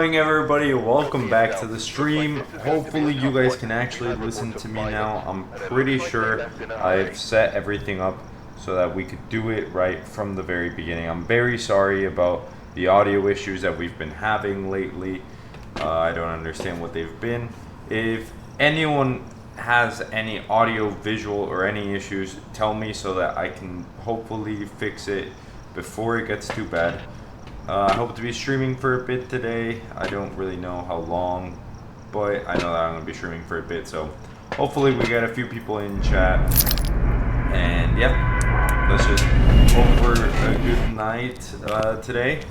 Morning everybody, welcome back to the stream. Hopefully you guys can actually listen to me now. I'm pretty sure I've set everything up so that we could do it right from the very beginning. I'm very sorry about the audio issues that we've been having lately. I don't understand what they've been. If anyone has any audio, visual, or any issues, tell me so that I can hopefully fix it before it gets too bad. I hope to be streaming for a bit today. I don't really know how long, but I know that I'm going to be streaming for a bit, so hopefully we get a few people in chat. And yeah, let's just hope for a good night today.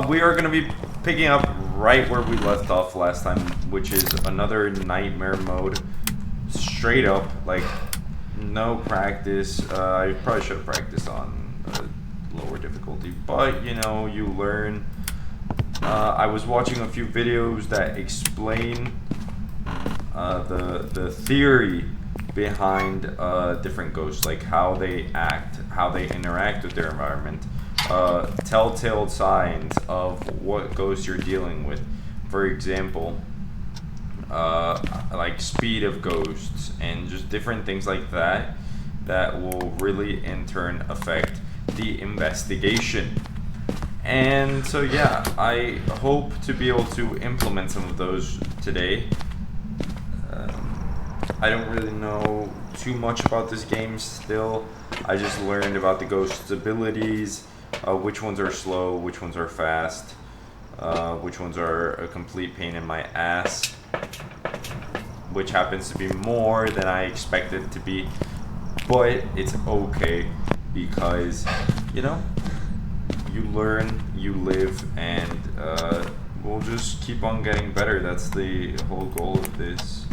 We are going to be picking up right where we left off last time, which is another nightmare mode. Straight up, like, no practice. I probably should have practiced on lower difficulty, but you know, you learn. I was watching a few videos that explain the theory behind different ghosts, like how they act, how they interact with their environment, telltale signs of what ghost you're dealing with. For example, like speed of ghosts and just different things like that that will really in turn affect the investigation. And so yeah, I hope to be able to implement some of those today. I don't really know too much about this game still. I just learned about the ghost's abilities, which ones are slow, which ones are fast, which ones are a complete pain in my ass, which happens to be more than I expected it to be, but it's okay. Because, you know, you learn, you live, and we'll just keep on getting better. That's the whole goal of this.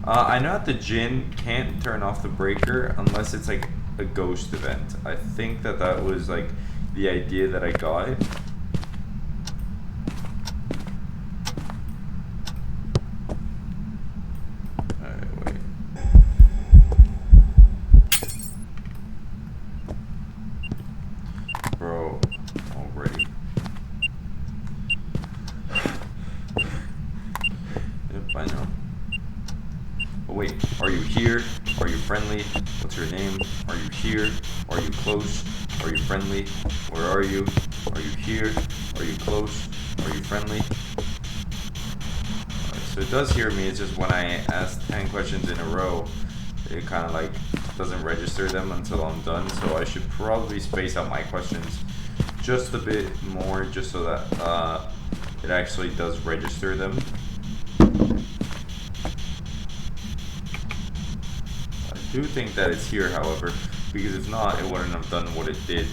I know that the Jinn can't turn off the breaker unless it's like a ghost event. I think that that was like the idea that I got. What's your name? Are you here? Are you close? Are you friendly? Where are you? Are you here? Are you close? Are you friendly? So it does hear me, it's just when I ask 10 questions in a row, it kind of like doesn't register them until I'm done, so I should probably space out my questions just a bit more, just so that it actually does register them. I do think that it's here, however, because if not, it wouldn't have done what it did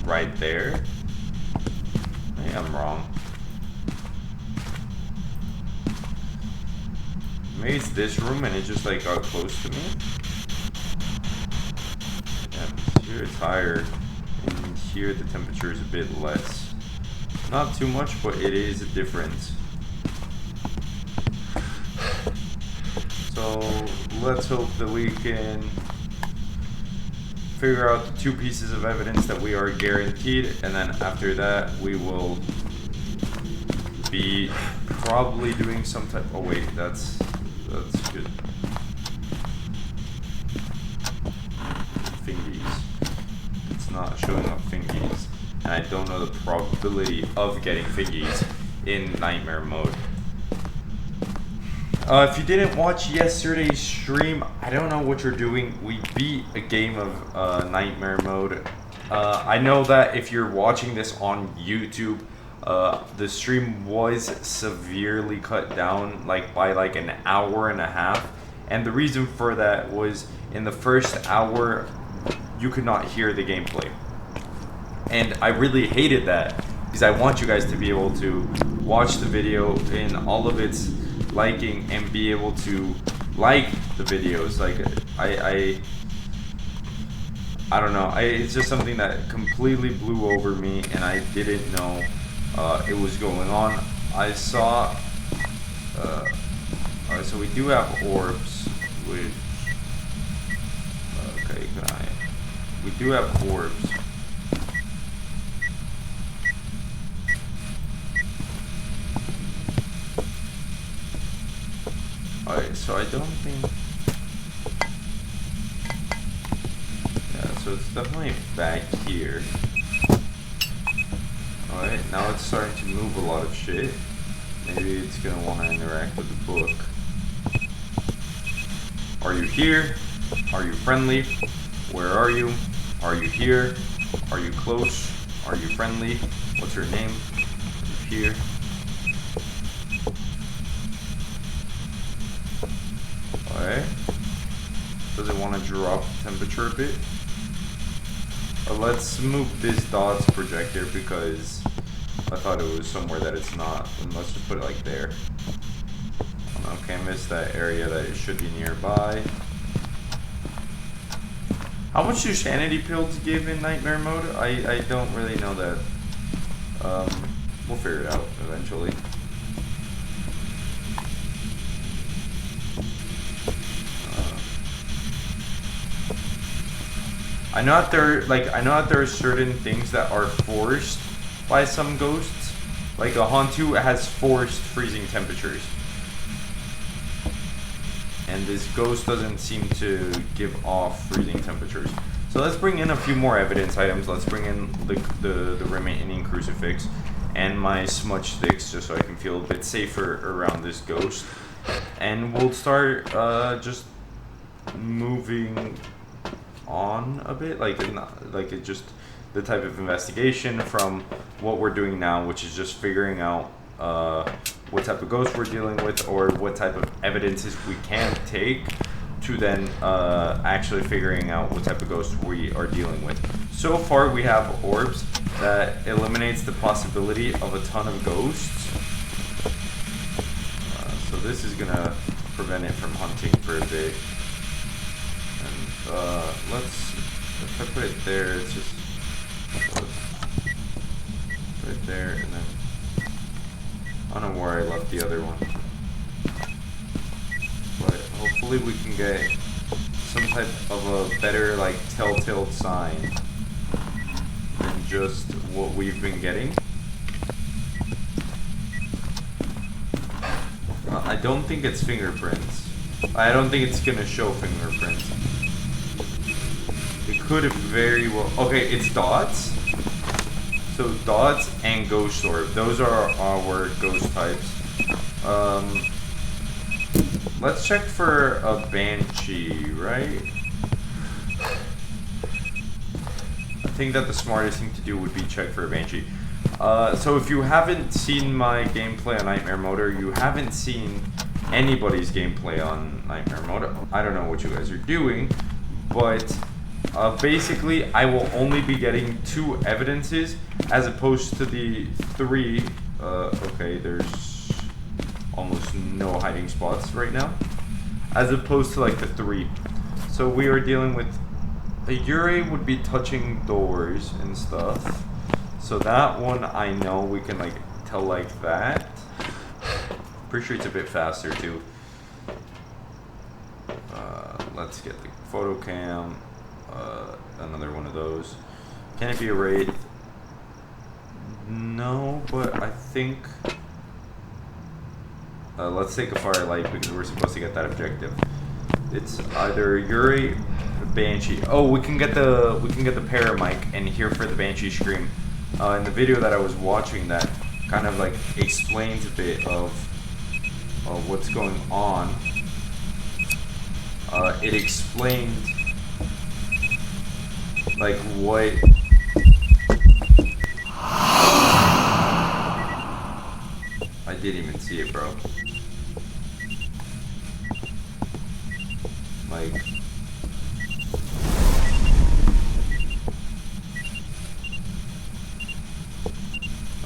right there. Maybe I'm wrong. Maybe it's this room and it just like got close to me. Yeah, here it's higher, and here the temperature is a bit less. Not too much, but it is a difference. So let's hope that we can figure out the 2 pieces of evidence that we are guaranteed, and then after that we will be probably doing some type. Oh wait, that's good. Fingies. It's not showing up fingies, and I don't know the probability of getting fingies in nightmare mode. If you didn't watch yesterday's stream, I don't know what you're doing. We beat a game of nightmare mode. I know that if you're watching this on YouTube, the stream was severely cut down, like by like an hour and a half. And the reason for that was in the first hour, you could not hear the gameplay. And I really hated that because I want you guys to be able to watch the video in all of its liking and be able to like the videos. Like I don't know, it's just something that completely blew over me and I didn't know it was going on. I saw alright, so we do have orbs, which okay, we do have orbs. Alright, so I don't think... Yeah, so it's definitely back here. Alright, now it's starting to move a lot of shit. Maybe it's gonna want to interact with the book. Are you here? Are you friendly? Where are you? Are you here? Are you close? Are you friendly? What's your name? Are you here? Alright. Does it want to drop the temperature a bit? Let's move this dots projector because I thought it was somewhere that it's not. And let's just put it like there. On canvas, that area that it should be nearby. How much do sanity pills give in nightmare mode? I don't really know that. We'll figure it out eventually. I know that there are certain things that are forced by some ghosts. Like a Hantu has forced freezing temperatures. And this ghost doesn't seem to give off freezing temperatures. So let's bring in a few more evidence items. Let's bring in the remaining crucifix and my smudge sticks just so I can feel a bit safer around this ghost. And we'll start just moving on a bit, it just the type of investigation from what we're doing now, which is just figuring out what type of ghost we're dealing with or what type of evidences we can take to then actually figuring out what type of ghost we are dealing with. So far we have orbs that eliminates the possibility of a ton of ghosts. So this is gonna prevent it from hunting for a bit. If I put it there, it's just right there, and then I don't know where I left the other one, but hopefully we can get some type of a better telltale sign than just what we've been getting. I don't think it's fingerprints. I don't think it's gonna show fingerprints. It could very well. Okay, it's dots. So dots and ghost orb. Those are our ghost types. Let's check for a banshee, right? I think that the smartest thing to do would be check for a banshee. So if you haven't seen my gameplay on Nightmare Mode, or you haven't seen anybody's gameplay on Nightmare Mode, I don't know what you guys are doing, but basically I will only be getting 2 evidences as opposed to the 3. Okay, there's almost no hiding spots right now, as opposed to the 3. So we are dealing with a Yurei would be touching doors and stuff. So that one I know we can tell like that. Pretty sure it's a bit faster too. Let's get the photo cam. Another one of those. Can it be a wraith? No, but I think let's take a firelight because we're supposed to get that objective. It's either Yurei or Banshee. Oh, we can get the paramic and hear for the Banshee scream. In the video that I was watching, that kind of explains a bit of what's going on. It explained what I didn't even see it, bro.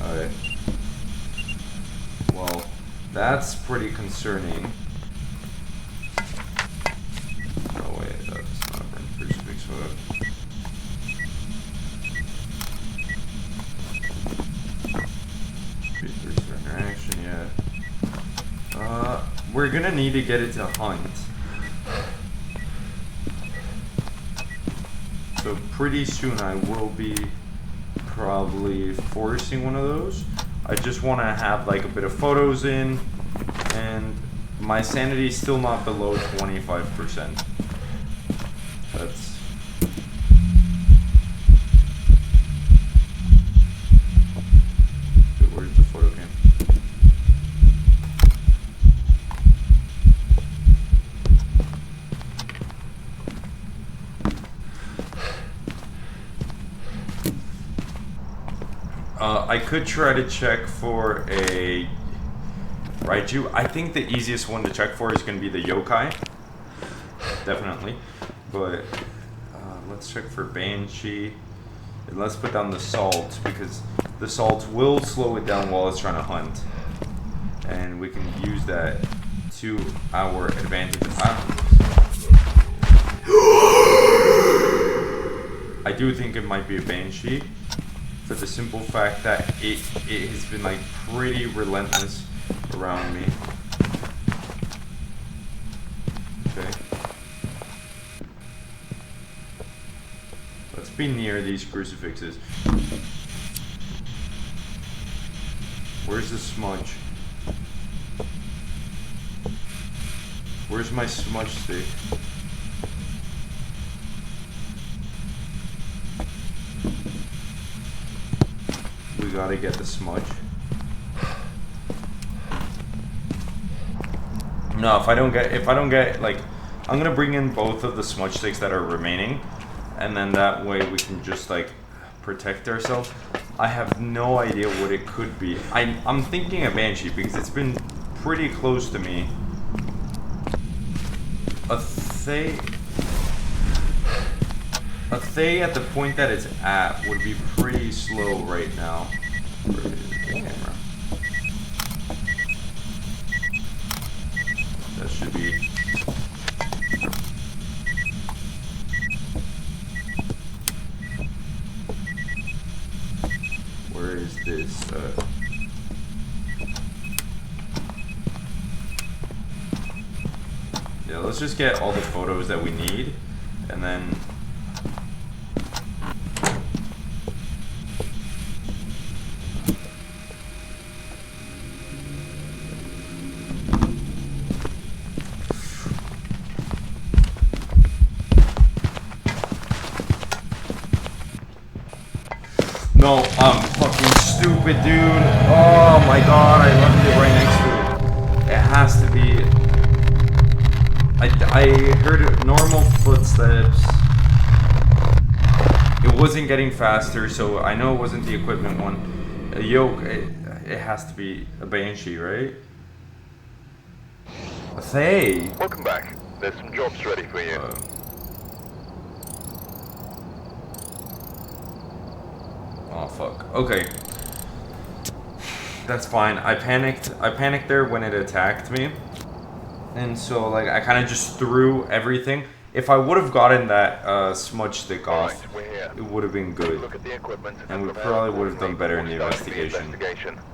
Alright. Well, that's pretty concerning. Oh wait, that's not a crucifix photo. Interaction, yeah. We're gonna need to get it to hunt. So pretty soon I will be probably forcing one of those. I just want to have a bit of photos in and my sanity is still not below 25%. That's... Dude, where's the photo game? I could try to check for a Raiju. I think the easiest one to check for is going to be the yokai. Definitely. But let's check for Banshee. And let's put down the salt, because the salt will slow it down while it's trying to hunt. And we can use that to our advantage. I do think it might be a Banshee, for the simple fact that it has been like pretty relentless around me. Okay. Let's be near these crucifixes. Where's the smudge? Where's my smudge stick? We gotta get the smudge. No, if I don't get, like, I'm gonna bring in both of the smudge sticks that are remaining, and then that way we can just, like, protect ourselves. I have no idea what it could be. I'm thinking a Banshee, because it's been pretty close to me. A Thaye at the point that it's at would be pretty slow right now. Where is the camera? That should be... Where is this? Yeah, let's just get all the photos that we need, and then... No, I'm fucking stupid, dude. Oh my god, I left it right next to it. It has to be... I heard normal footsteps. It wasn't getting faster, so I know it wasn't the equipment one. A yoke, it has to be a Banshee, right? A Thaye. Welcome back. There's some jobs ready for you. Oh fuck. Okay. That's fine. I panicked there when it attacked me. And so like I kind of just threw everything. If I would have gotten that smudge stick off, it would have been good. Look at the equipment And we probably would have done better in the investigation.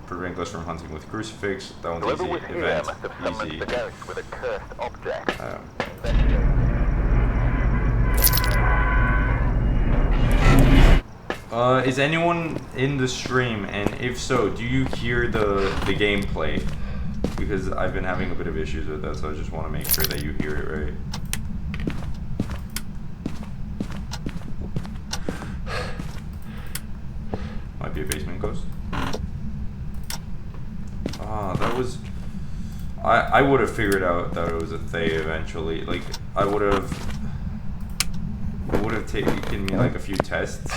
Prevent us from hunting with crucifix. That one's easy. Event. Easy. With a cursed object. Is anyone in the stream? And if so, do you hear the gameplay? Because I've been having a bit of issues with that, so I just want to make sure that you hear it right. Might be a basement ghost. Ah, that was... I would have figured out that it was a Thaye eventually. Like, it would have taken me like a few tests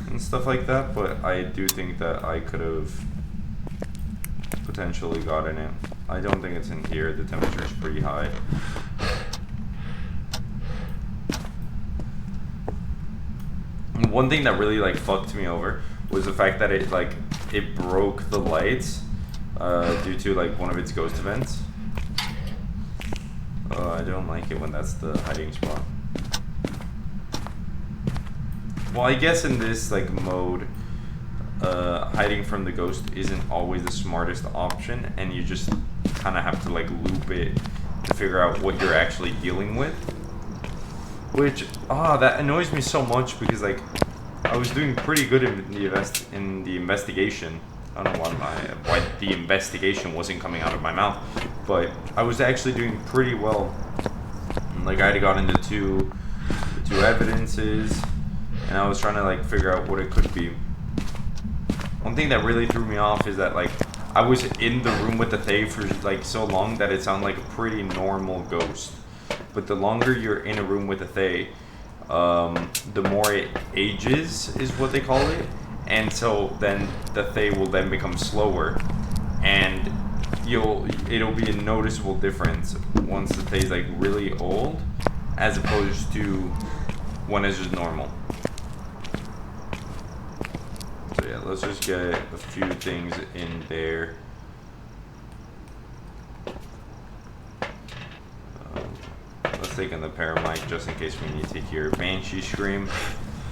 and stuff like that, but I do think that I could have potentially gotten it. I don't think it's in here. The temperature is pretty high. And one thing that really like fucked me over was the fact that it broke the lights due to like one of its ghost events. I don't like it when that's the hiding spot. Well, I guess in this like mode, hiding from the ghost isn't always the smartest option, and you just kind of have to like loop it to figure out what you're actually dealing with. Which, that annoys me so much because like I was doing pretty good in the investigation, I don't know why the investigation wasn't coming out of my mouth, but I was actually doing pretty well. Like I had gotten into two evidences, and I was trying to like figure out what it could be. One thing that really threw me off is that like I was in the room with the Thaye for like so long that it sounded like a pretty normal ghost. But the longer you're in a room with the Thaye, the more it ages, is what they call it. And so then the Thaye will then become slower, and it'll be a noticeable difference once the Thaye's like really old, as opposed to when it's just normal. So yeah, let's just get a few things in there. Let's take in the paramic just in case we need to hear Banshee scream,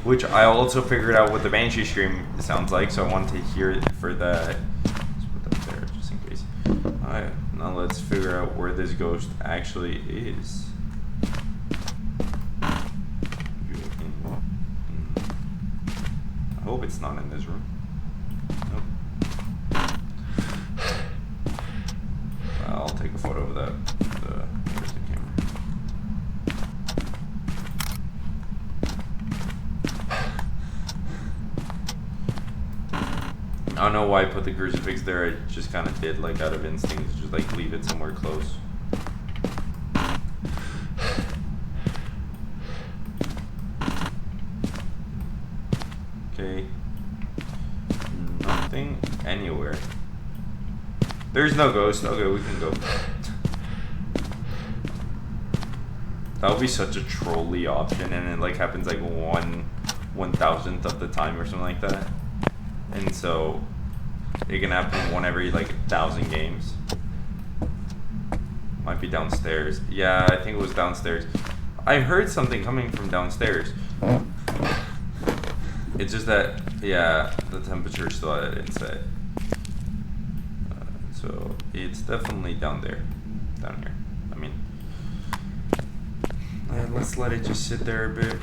which I also figured out what the Banshee scream sounds like, so I wanted to hear it for that. Let's put that there just in case. Alright, now let's figure out where this ghost actually is. I hope it's not in this room. Nope. I'll take a photo of that. Here's the camera. I don't know why I put the crucifix there. I just kind of did, like out of instinct, just like leave it somewhere close. Okay. Nothing anywhere. There's no ghost. Okay, we can go. That would be such a trolly option, and it like happens like 1/1000th of the time or something like that. And so it can happen one every like 1,000 games. Might be downstairs. Yeah, I think it was downstairs. I heard something coming from downstairs. It's just that, yeah, the temperature is still at inside. So it's definitely down there. Down here. I mean, let's let it just sit there a bit.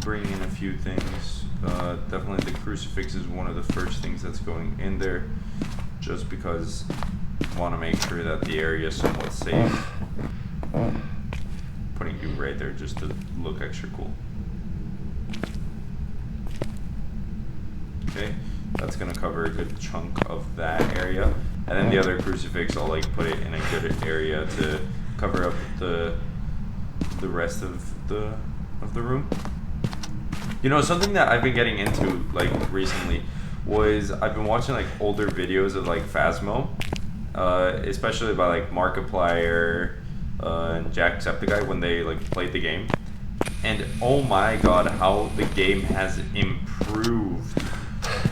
Bring in a few things. Definitely the crucifix is one of the first things that's going in there, just because I want to make sure that the area is somewhat safe. Putting you right there just to look extra cool. Okay, that's gonna cover a good chunk of that area, and then the other crucifix I'll like put it in a good area to cover up the rest of the room. You know, something that I've been getting into like recently was I've been watching like older videos of like Phasmo, especially by like Markiplier and Jacksepticeye when they like played the game, and oh my god, how the game has improved.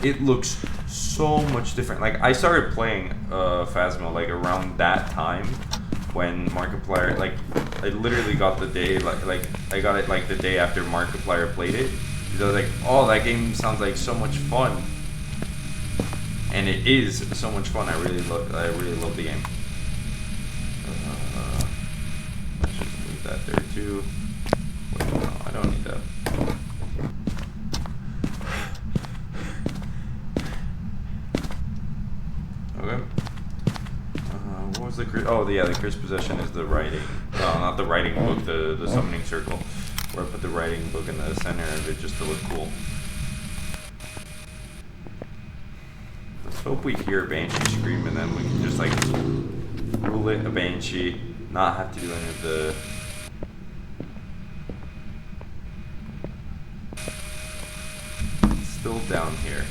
It looks so much different. Like I started playing Phasmo like around that time when Markiplier, like I literally got the day like I got it like the day after Markiplier played it. So I was like, oh, that game sounds like so much fun, and it is so much fun. I really love the game. Let's just move that there too. Wait, no, I don't need that. Okay. What was the the Cursed Possession is the writing. No, not the writing book. The summoning circle, where I put the writing book in the center of it just to look cool. Let's hope we hear a Banshee scream, and then we can just like rule it a Banshee, not have to do any of the. It's still down here.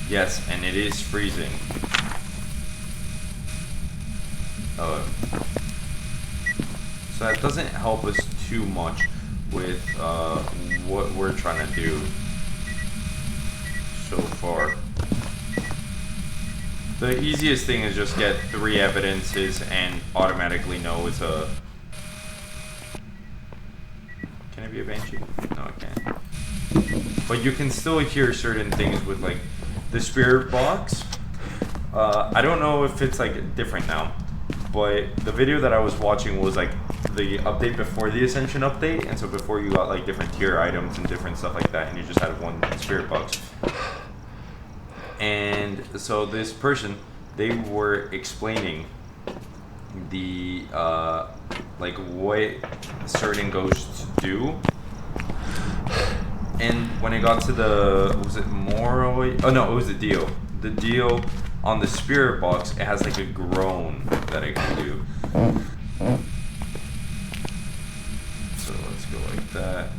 Yes, and it is freezing. So that doesn't help us too much with what we're trying to do so far. The easiest thing is just get 3 evidences and automatically know it's a... Can it be a Banshee? No, it can't. But you can still hear certain things with like the spirit box. I don't know if it's like different now, but the video that I was watching was like the update before the Ascension update, and so before you got like different tier items and different stuff like that, and you just had one spirit box. And so this person, they were explaining the like what certain ghosts do. And when it got to the, was it Moroi? Oh no, it was the deal. The deal on the spirit box, it has like a groan that it can do. So let's go like that.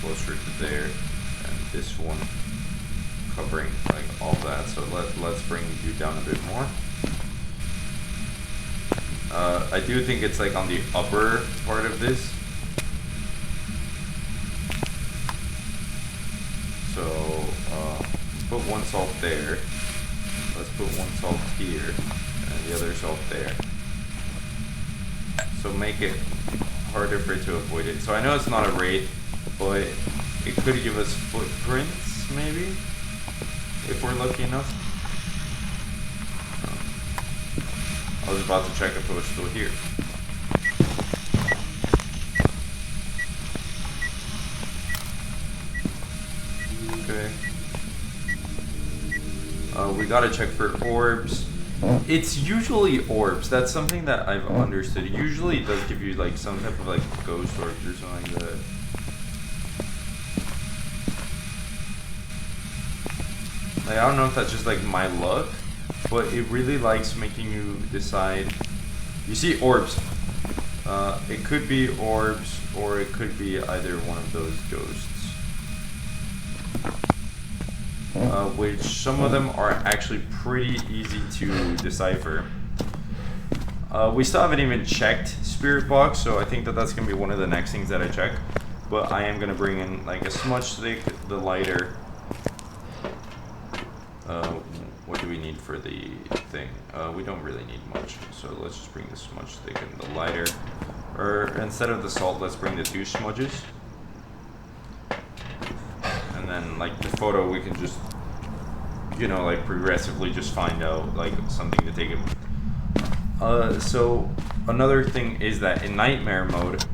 Closer to there, and this one covering like all that. So let's bring you down a bit more. I do think it's like on the upper part of this. So put one salt there. Let's put one salt here and the other salt there. So make it harder for it to avoid it. So I know it's not a wraith, but it could give us footprints maybe if we're lucky enough. I was about to check if it was still here. Okay. We gotta check for orbs. It's usually orbs. That's something that I've understood. Usually it does give you like some type of like ghost orbs or something like that. Like, I don't know if that's just like my luck, but it really likes making you decide. You see orbs. It could be orbs, or it could be either one of those ghosts. Which some of them are actually pretty easy to decipher. We still haven't even checked Spirit Box, so I think that that's going to be one of the next things that I check. But I am going to bring in like a smudge stick, the lighter. What do we need for the thing? We don't really need much, so let's just bring the smudge stick and the lighter. Or instead of the salt, let's bring the 2 smudges. And then like the photo, we can just, you know, like progressively just find out like something to take it. So another thing is that in nightmare mode,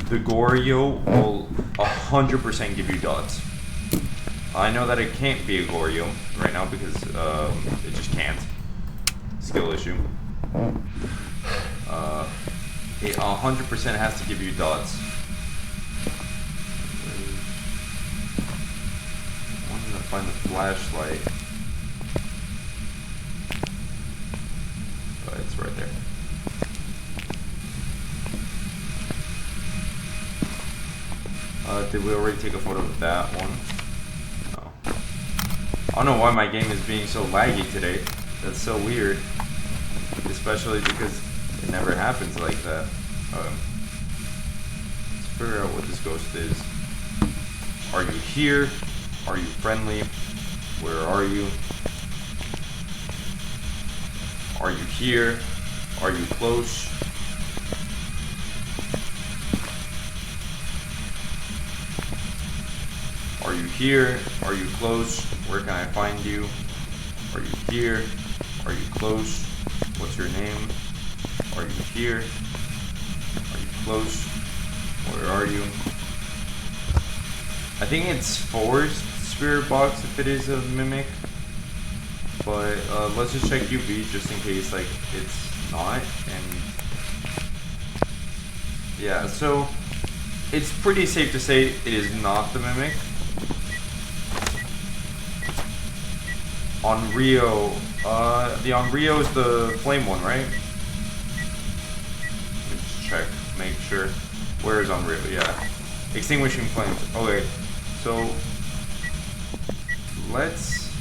the Goryo will 100% give you dots. I know that it can't be a Goryo right now because it just can't. Skill issue. It 100% has to give you dots. I'm gonna find the flashlight. Oh, it's right there. Did we already take a photo of that one? I don't know why my game is being so laggy today. That's so weird. Especially because it never happens like that. Let's figure out what this ghost is. Are you here? Are you friendly? Where are you? Are you here? Are you close? Are you here? Are you close? Where can I find you? Are you here? Are you close? What's your name? Are you here? Are you close? Where are you? I think it's forced Spirit Box if it is a mimic. But let's just check UV just in case like it's not. And yeah, so it's pretty safe to say it is not the mimic. Onryo, the Onryo is the flame one, right? Let me just check, make sure. Where is Onryo? Yeah. Extinguishing flames. Okay, so let's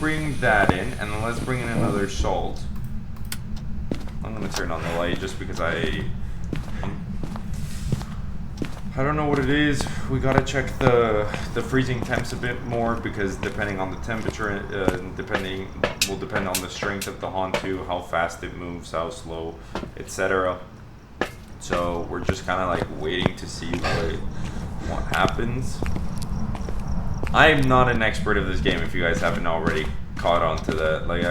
bring that in, and then let's bring in another salt. I'm gonna turn on the light just because I don't know what it is. We gotta check the freezing temps a bit more because depending on the temperature, will depend on the strength of the Hantu, how fast it moves, how slow, etc. So we're just kind of like waiting to see what happens. I'm not an expert of this game if you guys haven't already caught on to that. Like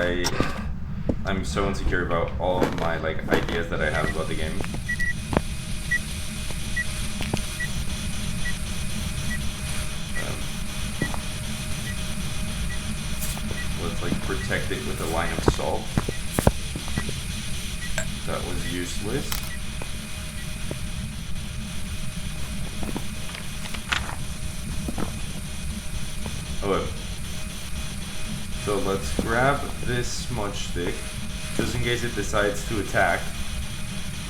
I'm so insecure about all of my like ideas that I have about the game. Let's like protect it with a line of salt. That was useless. Oh, so let's grab this smudge stick, just in case it decides to attack.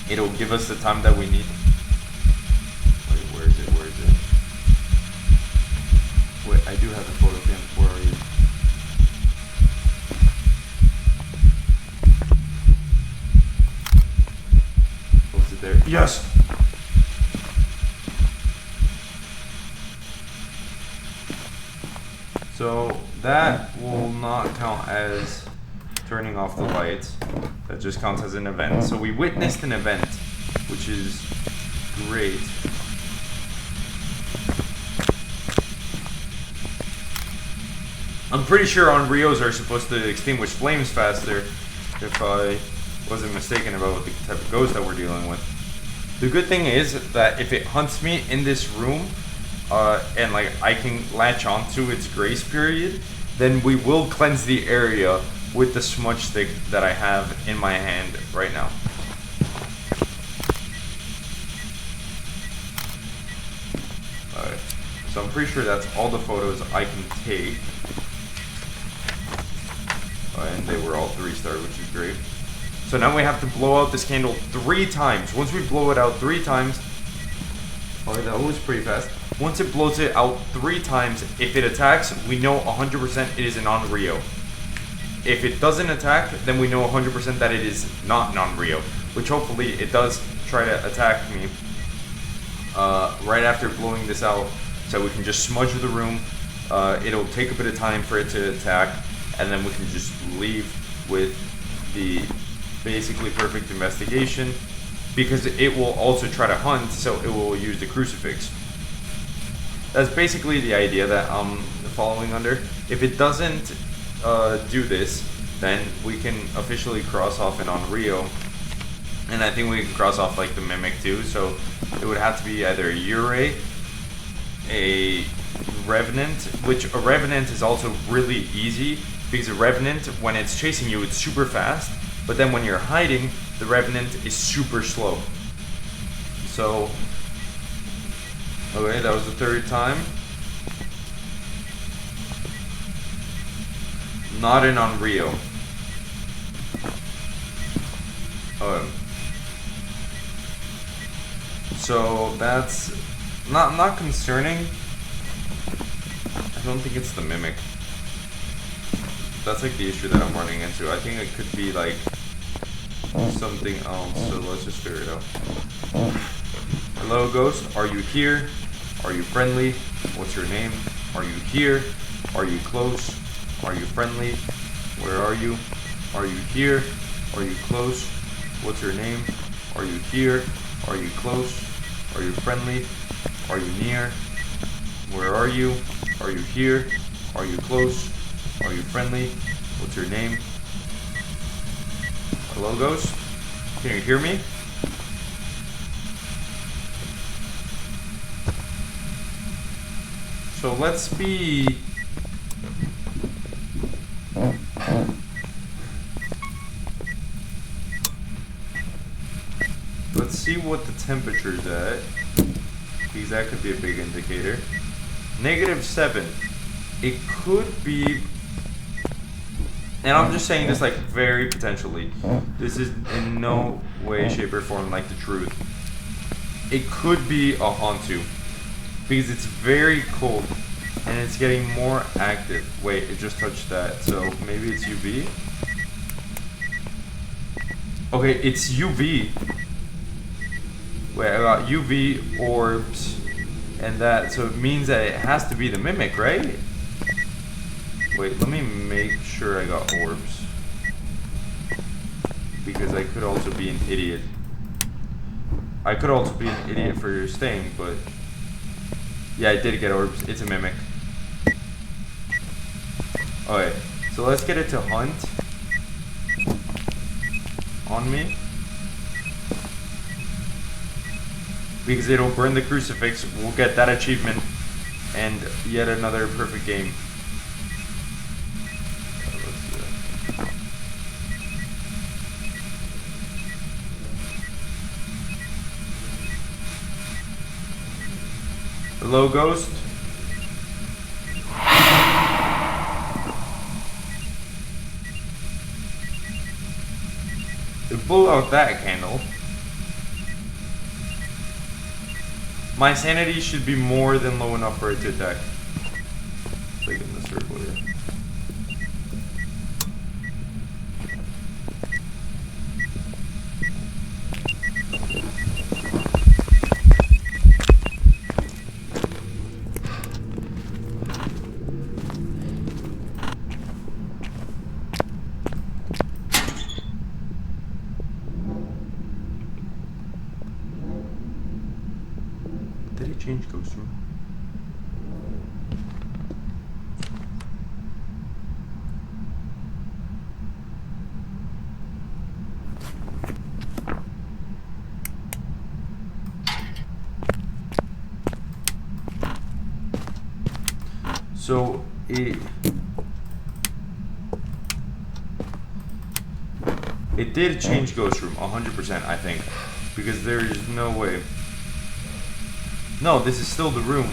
It'll give us the time that we need. Wait, where is it? Where is it? Wait, I do have the photo cam. Where are you? Was it there? Yes! So that will not count as turning off the lights. That just counts as an event. So we witnessed an event, which is great. I'm pretty sure Onryos are supposed to extinguish flames faster, if I wasn't mistaken about what the type of ghost that we're dealing with. The good thing is that if it hunts me in this room, and like I can latch onto its grace period, then we will cleanse the area with the smudge stick that I have in my hand right now. Alright, so I'm pretty sure that's all the photos I can take. And they were all 3-star, which is great. So now we have to blow out this candle 3 times. Once we blow it out 3 times, oh, that was pretty fast. Once it blows it out 3 times, if it attacks, we know 100% it is an Onryo. If it doesn't attack, then we know 100% that it is not an Onryo, which hopefully it does try to attack me right after blowing this out, so we can just smudge the room. It'll take a bit of time for it to attack, and then we can just leave with the basically perfect investigation, because it will also try to hunt, so it will use the crucifix. That's basically the idea that I'm following under. If it doesn't do this, then we can officially cross off an Onryo, and I think we can cross off like the Mimic too, so it would have to be either a Yurei, a Revenant, which a Revenant is also really easy, because a Revenant, when it's chasing you, it's super fast, but then when you're hiding, the Revenant is super slow. So, okay, that was the 3rd time. Not an Onryo. So that's not concerning. I don't think it's the Mimic. That's like the issue that I'm running into. I think it could be like something else, so let's just figure it out. Hello, ghost. Are you here? Are you friendly? What's your name? Are you here? Are you close? Are you friendly? Where are you? Are you here? Are you close? What's your name? Are you here? Are you close? Are you friendly? Are you near? Where are you? Are you here? Are you close? Are you friendly? What's your name? Hello, ghost? Can you hear me? So let's be... Let's see what the temperature's at, because that could be a big indicator. -7. It could be, and I'm just saying this like very potentially. This is in no way, shape, or form like the truth. It could be a Hantu, because it's very cold and it's getting more active. Wait, it just touched that, so maybe it's UV? Okay, it's UV. Wait, I got UV, orbs, and that, so it means that it has to be the Mimic, right? Wait, let me make sure I got orbs, because I could also be an idiot. I could also be an idiot for staying, but yeah, I did get orbs. It's a Mimic. Okay, so let's get it to hunt. on me. Because it'll burn the crucifix. We'll get that achievement. And yet another perfect game. Let's do that. Hello, Ghost. Blow out that candle. My sanity should be more than low enough for it to attack. Like in the circle here. Did he change Ghost Room? So it did change Ghost Room 100%, I think, because there is no way. No, this is still the room.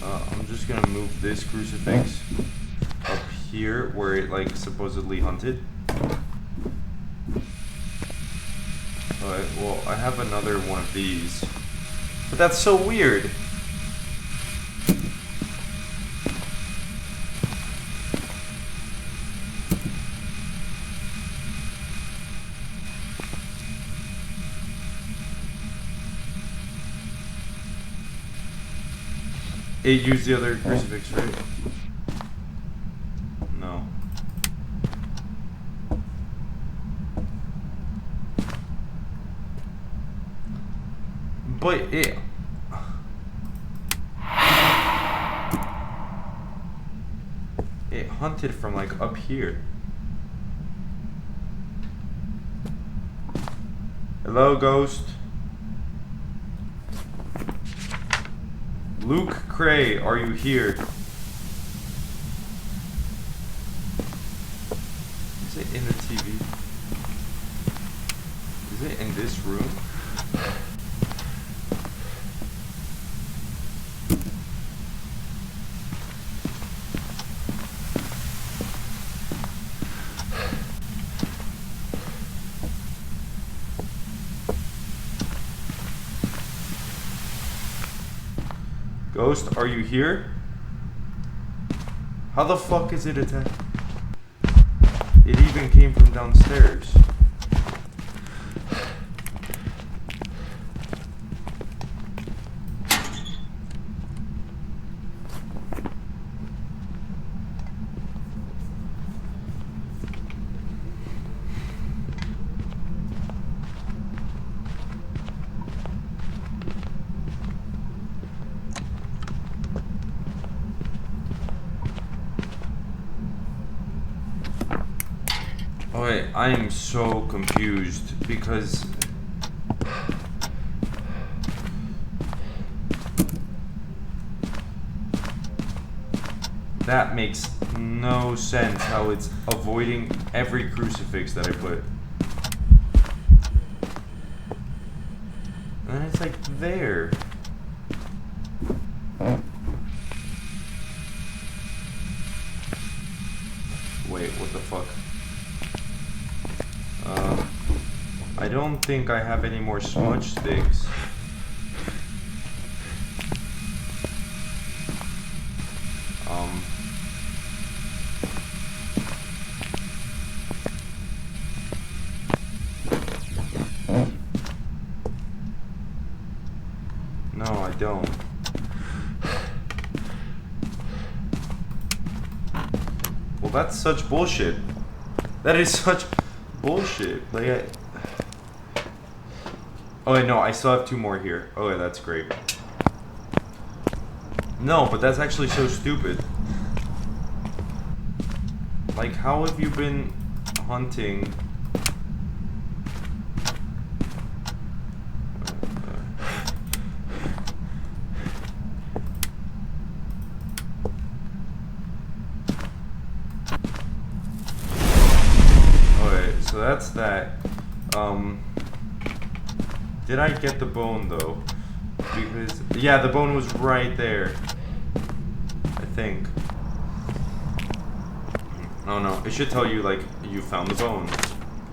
I'm just gonna move this crucifix up here where it like supposedly hunted. Alright, well, I have another one of these. But that's so weird. It used the other crucifix, right? No. But it hunted from like up here. Hello, Ghost. Luke Cray, are you here? Is it in the TV? Is it in this room? Ghost, are you here? How the fuck is it attacked? It even came from downstairs. Wait, I am so confused because that makes no sense how it's avoiding every crucifix that I put. And then it's like there. Wait, what the fuck? I don't think I have any more smudge sticks. No, I don't. Well, that's such bullshit. That is such bullshit. Like, oh wait, no, I still have two more here. Oh yeah, that's great. No, but that's actually so stupid. Like, how have you been hunting that's that. Did I get the bone though? Because yeah, the bone was right there. I think. Oh no, it should tell you like you found the bone.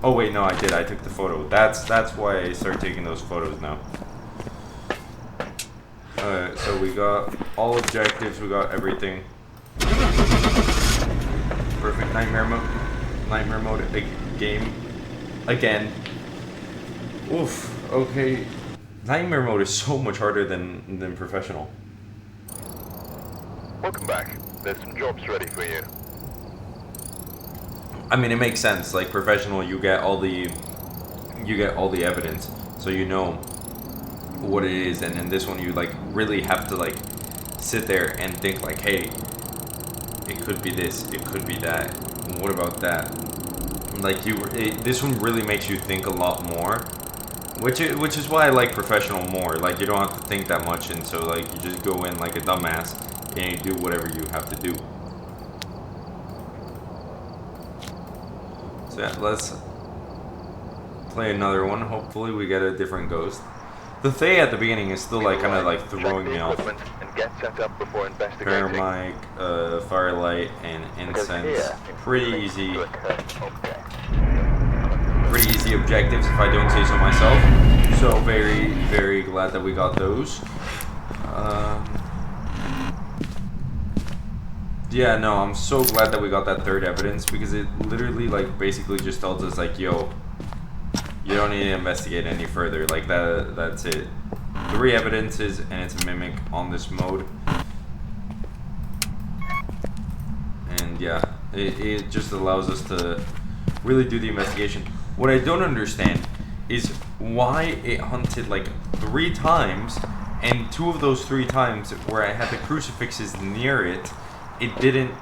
Oh wait, no, I did. I took the photo. That's why I started taking those photos now. Alright, so we got all objectives. We got everything. Perfect nightmare mode game again. Oof. Okay. Nightmare mode is so much harder than professional. Welcome back. There's some jobs ready for you. I mean, it makes sense. Like professional, you get all the evidence, so you know what it is, and in this one, you like really have to like sit there and think like, hey, it could be this, it could be that. What about that? Like this one really makes you think a lot more. Which is why I like professional more. Like you don't have to think that much, and so like you just go in like a dumbass and you do whatever you have to do. So yeah, let's play another one. Hopefully we get a different ghost. The Thay at the beginning is still like kind of like throwing me off. And get set up before investigating. Paramic, Firelight, and Incense. Pretty easy. Pretty easy objectives if I don't say so myself. So very, very glad that we got those. Yeah, no, I'm so glad that we got that third evidence because it literally like basically just tells us like, yo, you don't need to investigate any further. Like that's it. 3 evidences and it's a mimic on this mode. And yeah, it just allows us to really do the investigation. What I don't understand is why it hunted like 3 times, and 2 of those 3 times where I had the crucifixes near it, it didn't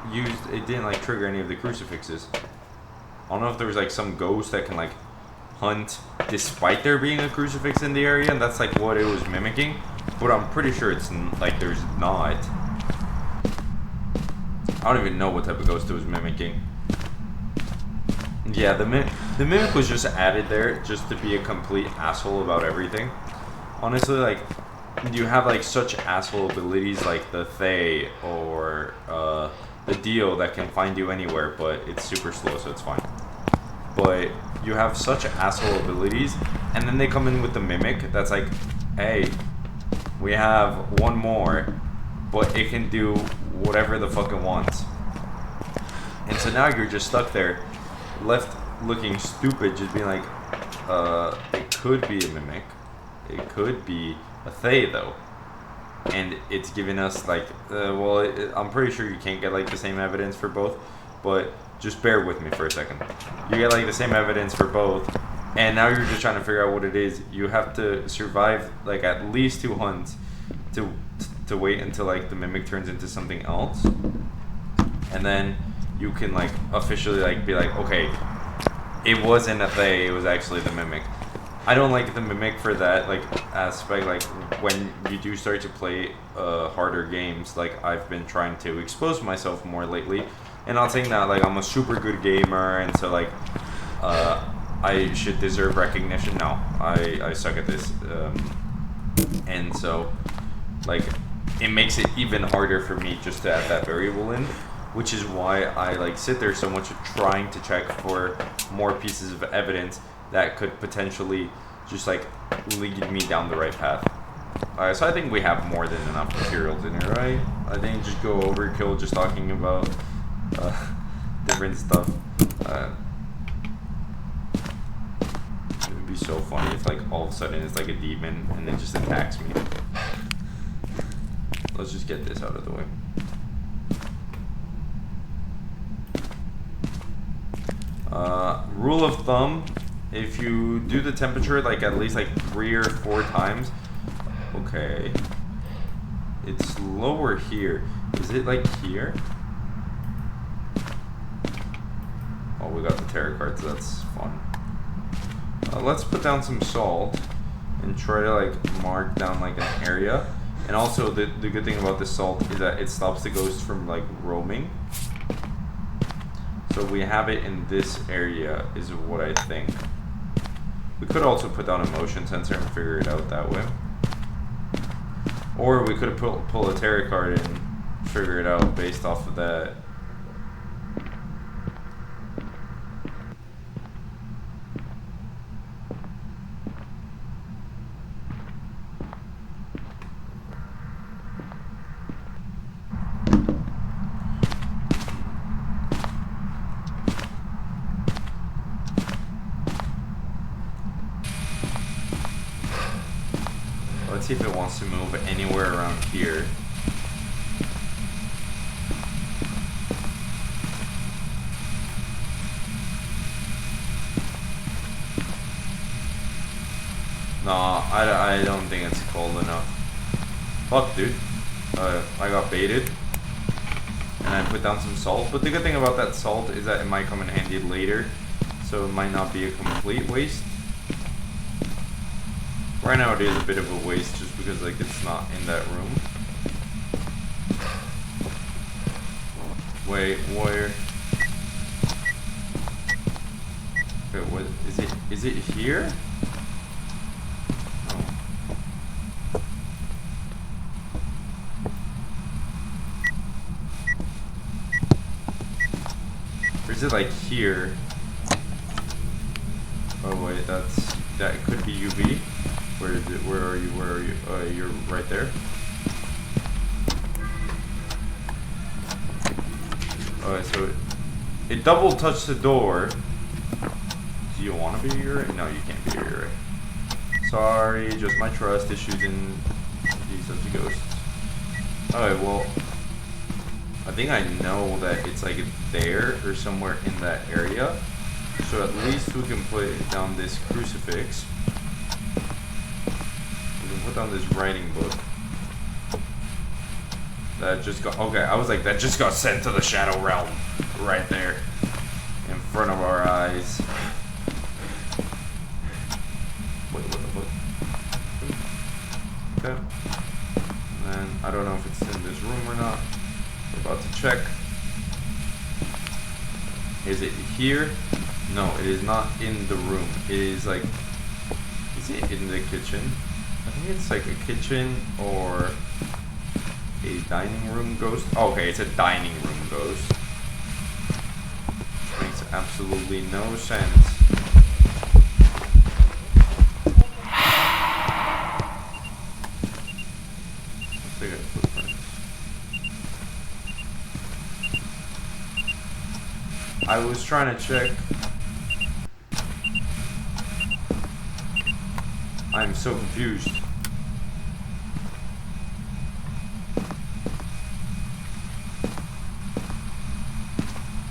like trigger any of the crucifixes. I don't know if there was like some ghost that can like hunt despite there being a crucifix in the area, and that's like what it was mimicking, but I'm pretty sure it's like there's not. I don't even know what type of ghost it was mimicking. Yeah, the mimic was just added there just to be a complete asshole about everything. Honestly, like, you have like such asshole abilities like the Thay or the Dio that can find you anywhere, but it's super slow, so it's fine. But you have such asshole abilities, and then they come in with the mimic that's like, hey, we have 1 more, but it can do whatever the fuck it wants. And so now you're just stuck there, left looking stupid, just being like, it could be a mimic, it could be a Thay though, and it's giving us like, I'm pretty sure you can't get like the same evidence for both, but just bear with me for a second. You get like the same evidence for both, and now you're just trying to figure out what it is. You have to survive like at least 2 hunts to wait until like the mimic turns into something else, and then you can like officially like be like, okay, it wasn't a Thay, it was actually the mimic. I don't like the mimic for that like aspect. Like when you do start to play harder games, like I've been trying to expose myself more lately, and not saying that like I'm a super good gamer and so like I should deserve recognition. No, I suck at this, and so like it makes it even harder for me just to add that variable in, which is why I like sit there so much trying to check for more pieces of evidence that could potentially just like lead me down the right path. So I think we have more than enough materials in here, right? I think just go overkill just talking about different stuff. It would be so funny if like all of a sudden it's like a demon and it just attacks me. Let's just get this out of the way. Rule of thumb, if you do the temperature like at least like 3 or 4 times, okay, it's lower here. Is it like here? Oh, we got the tarot cards, that's fun. Let's put down some salt and try to like mark down like an area. And also the good thing about this salt is that it stops the ghost from like roaming. So we have it in this area, is what I think. We could also put down a motion sensor and figure it out that way. Or we could pull a tarot card and figure it out based off of that. Let's see if it wants to move anywhere around here. No, I don't think it's cold enough. Fuck, dude. I got baited. And I put down some salt. But the good thing about that salt is that it might come in handy later. So it might not be a complete waste. Right now it is a bit of a waste just because like it's not in that room. Wait, where? Okay, what is it? Is it here? Oh. Or is it like here? Oh wait, that could be UV. Where is it? Where are you? Where are you? You're right there. Alright, so it double touched the door. Do you want to be here? No, you can't be here. Sorry, just my trust issues in these types of ghosts. Alright, well, I think I know that it's like there or somewhere in that area. So at least we can put down this crucifix. Put down this writing book. That just got, okay, I was like, that just got sent to the Shadow Realm. Right there. In front of our eyes. Wait, what the fuck? Okay. And then, I don't know if it's in this room or not. We're about to check. Is it here? No, it is not in the room. It is like, is it in the kitchen? I think it's like a kitchen or a dining room ghost. Oh, okay, it's a dining room ghost. Makes absolutely no sense. Let's take a footprint. I was trying to check. I'm so confused.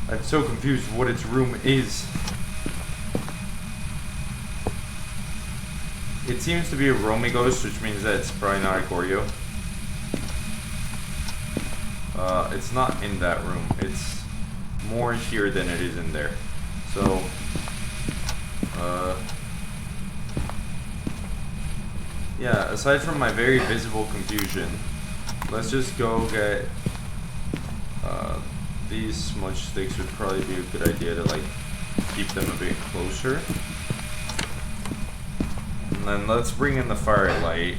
I'm so confused what its room is. It seems to be a roaming ghost, which means that it's probably not a Goryo. It's not in that room. It's more here than it is in there. So, yeah, aside from my very visible confusion, let's just go get these smudge sticks. Would probably be a good idea to like keep them a bit closer. And then let's bring in the firelight.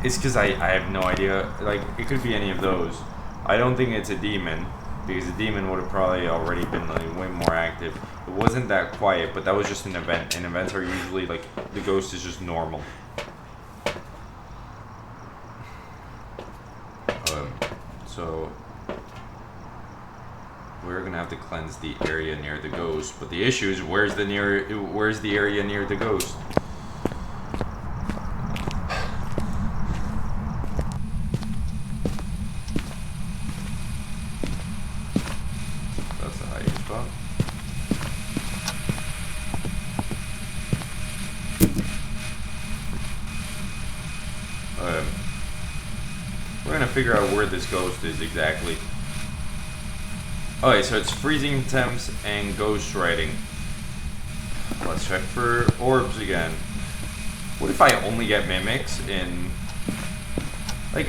It's because I have no idea, like it could be any of those. I don't think it's a demon, because a demon would have probably already been like way more active. It wasn't that quiet, but that was just an event, and events are usually like, the ghost is just normal. So we're gonna have to cleanse the area near the ghost, but the issue is where's the area near the ghost? That's the hiding spot. We're gonna figure out where this ghost is exactly. Okay, so it's freezing temps and ghost writing. Let's check for orbs again. What if I only get mimics in... Like,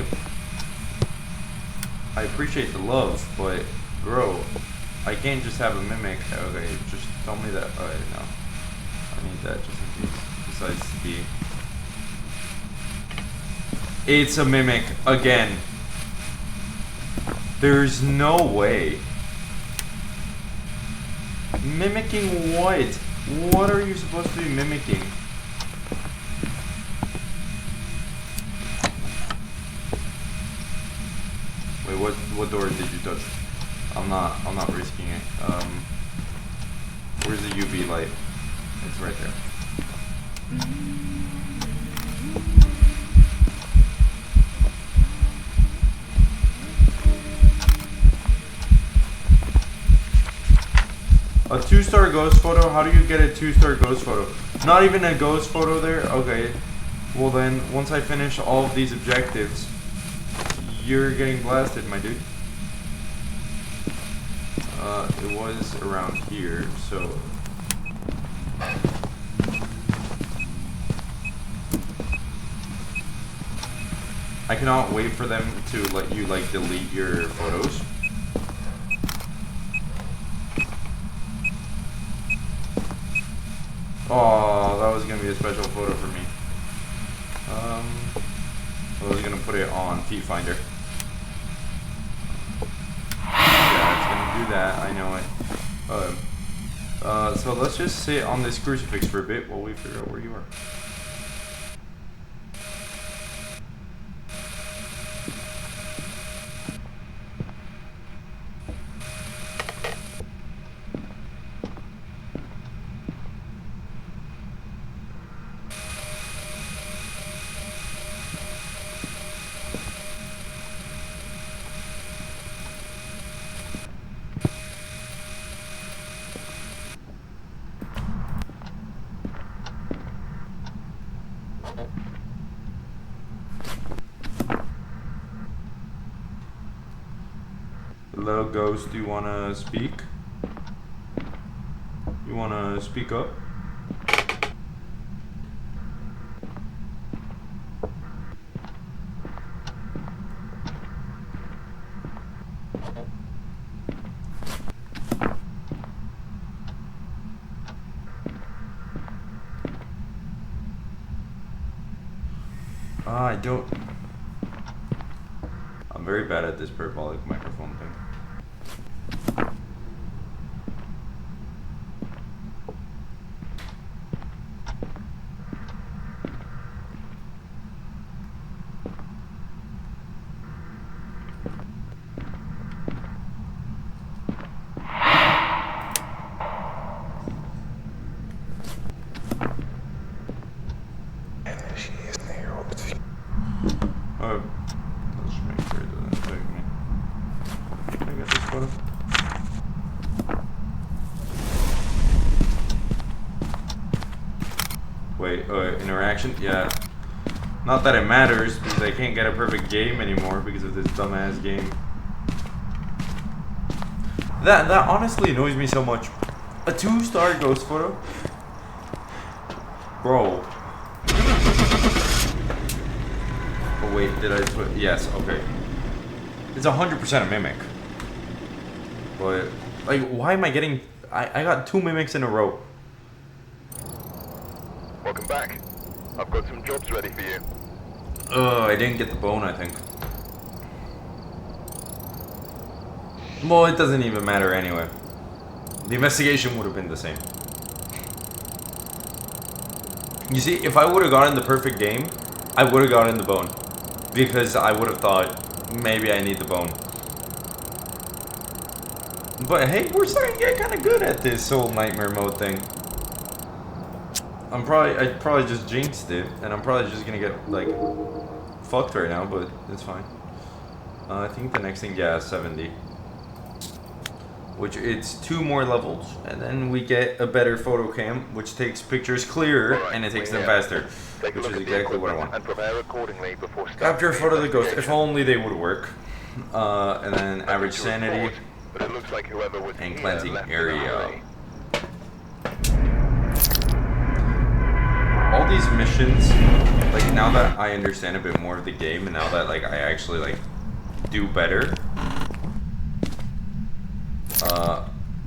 I appreciate the love, but bro, I can't just have a mimic. Okay, just tell me that. Alright, no. I need that just in case. Besides the... It's a mimic again. There's no way. Mimicking what? What are you supposed to be mimicking? Wait, what door did you touch? I'm not risking it. Where's the UV light? It's right there. A 2-star ghost photo? How do you get a 2-star ghost photo? Not even a ghost photo there? Okay. Well then, once I finish all of these objectives, you're getting blasted, my dude. It was around here, so... I cannot wait for them to let you, like, delete your photos. Oh, that was gonna be a special photo for me. I was gonna put it on Feet Finder. Yeah, it's gonna do that. I know it. So let's just sit on this crucifix for a bit while we figure out where you are. Hello, Ghost, do you wanna speak? You wanna speak up? I don't... I'm very bad at this parabolic microphone thing. Let's make sure it doesn't affect me. Can I get this photo? Wait, interaction? Yeah. Not that it matters, because I can't get a perfect game anymore because of this dumbass game. That honestly annoys me so much. A 2-star ghost photo? Bro. Oh wait, did I put... Yes, okay. It's 100% a mimic. But, like, why am I getting... I got 2 mimics in a row. Welcome back. I've got some jobs ready for you. I didn't get the bone, I think. Well, it doesn't even matter anyway. The investigation would have been the same. You see, if I would have gotten the perfect game, I would have gotten the bone. Because I would have thought, maybe I need the bone. But hey, we're starting to get kind of good at this whole nightmare mode thing. I probably just jinxed it, and I'm probably just gonna get, like, fucked right now, but it's fine. I think the next thing, yeah, 70. Which, it's 2 more levels, and then we get a better photo cam, which takes pictures clearer, and it takes them faster. Which is exactly what I want. And prepare accordingly before Capture a photo of the ghost, if only they would work. And then average sanity, but it looks like whoever was and here cleansing left area. All these missions, like, now that I understand a bit more of the game, and now that, like, I actually, like, do better,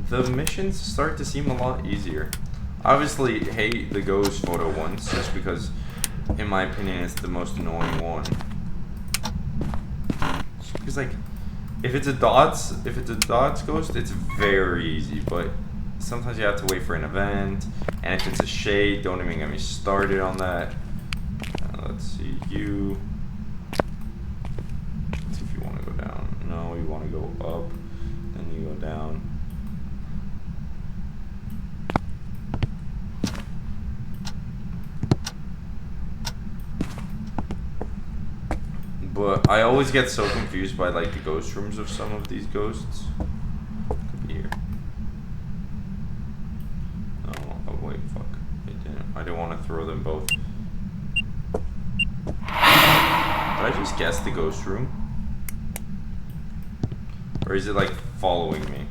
the missions start to seem a lot easier. Obviously, hate the ghost photo ones, just because, in my opinion, it's the most annoying one. Because like, if it's a dots ghost, it's very easy. But sometimes you have to wait for an event, and if it's a shade, don't even get me started on that. Let's see you. Let's see if you want to go down. No, you want to go up. Then you go down. But I always get so confused by like the ghost rooms of some of these ghosts. Could be here. Oh wait, fuck. I didn't want to throw them both. Did I just guess the ghost room? Or is it like following me?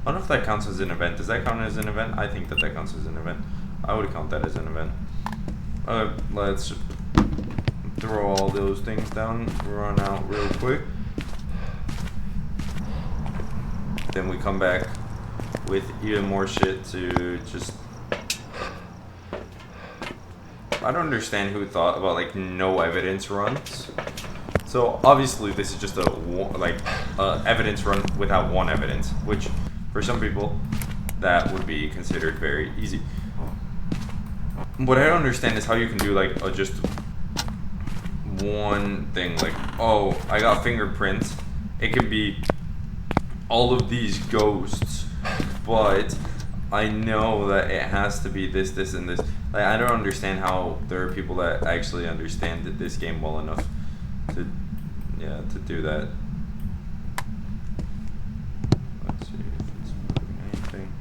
I don't know if that counts as an event. Does that count as an event? I think that counts as an event. I would count that as an event. Let's throw all those things down, run out real quick. Then we come back with even more shit to just... I don't understand who thought about like no evidence runs. So obviously this is just a evidence run without one evidence, which for some people that would be considered very easy. What I don't understand is how you can do like just one thing, like, oh, I got fingerprints. It can be all of these ghosts, but I know that it has to be this, this, and this. Like, I don't understand how there are people that actually understand this game well enough to do that. Let's see if it's moving anything.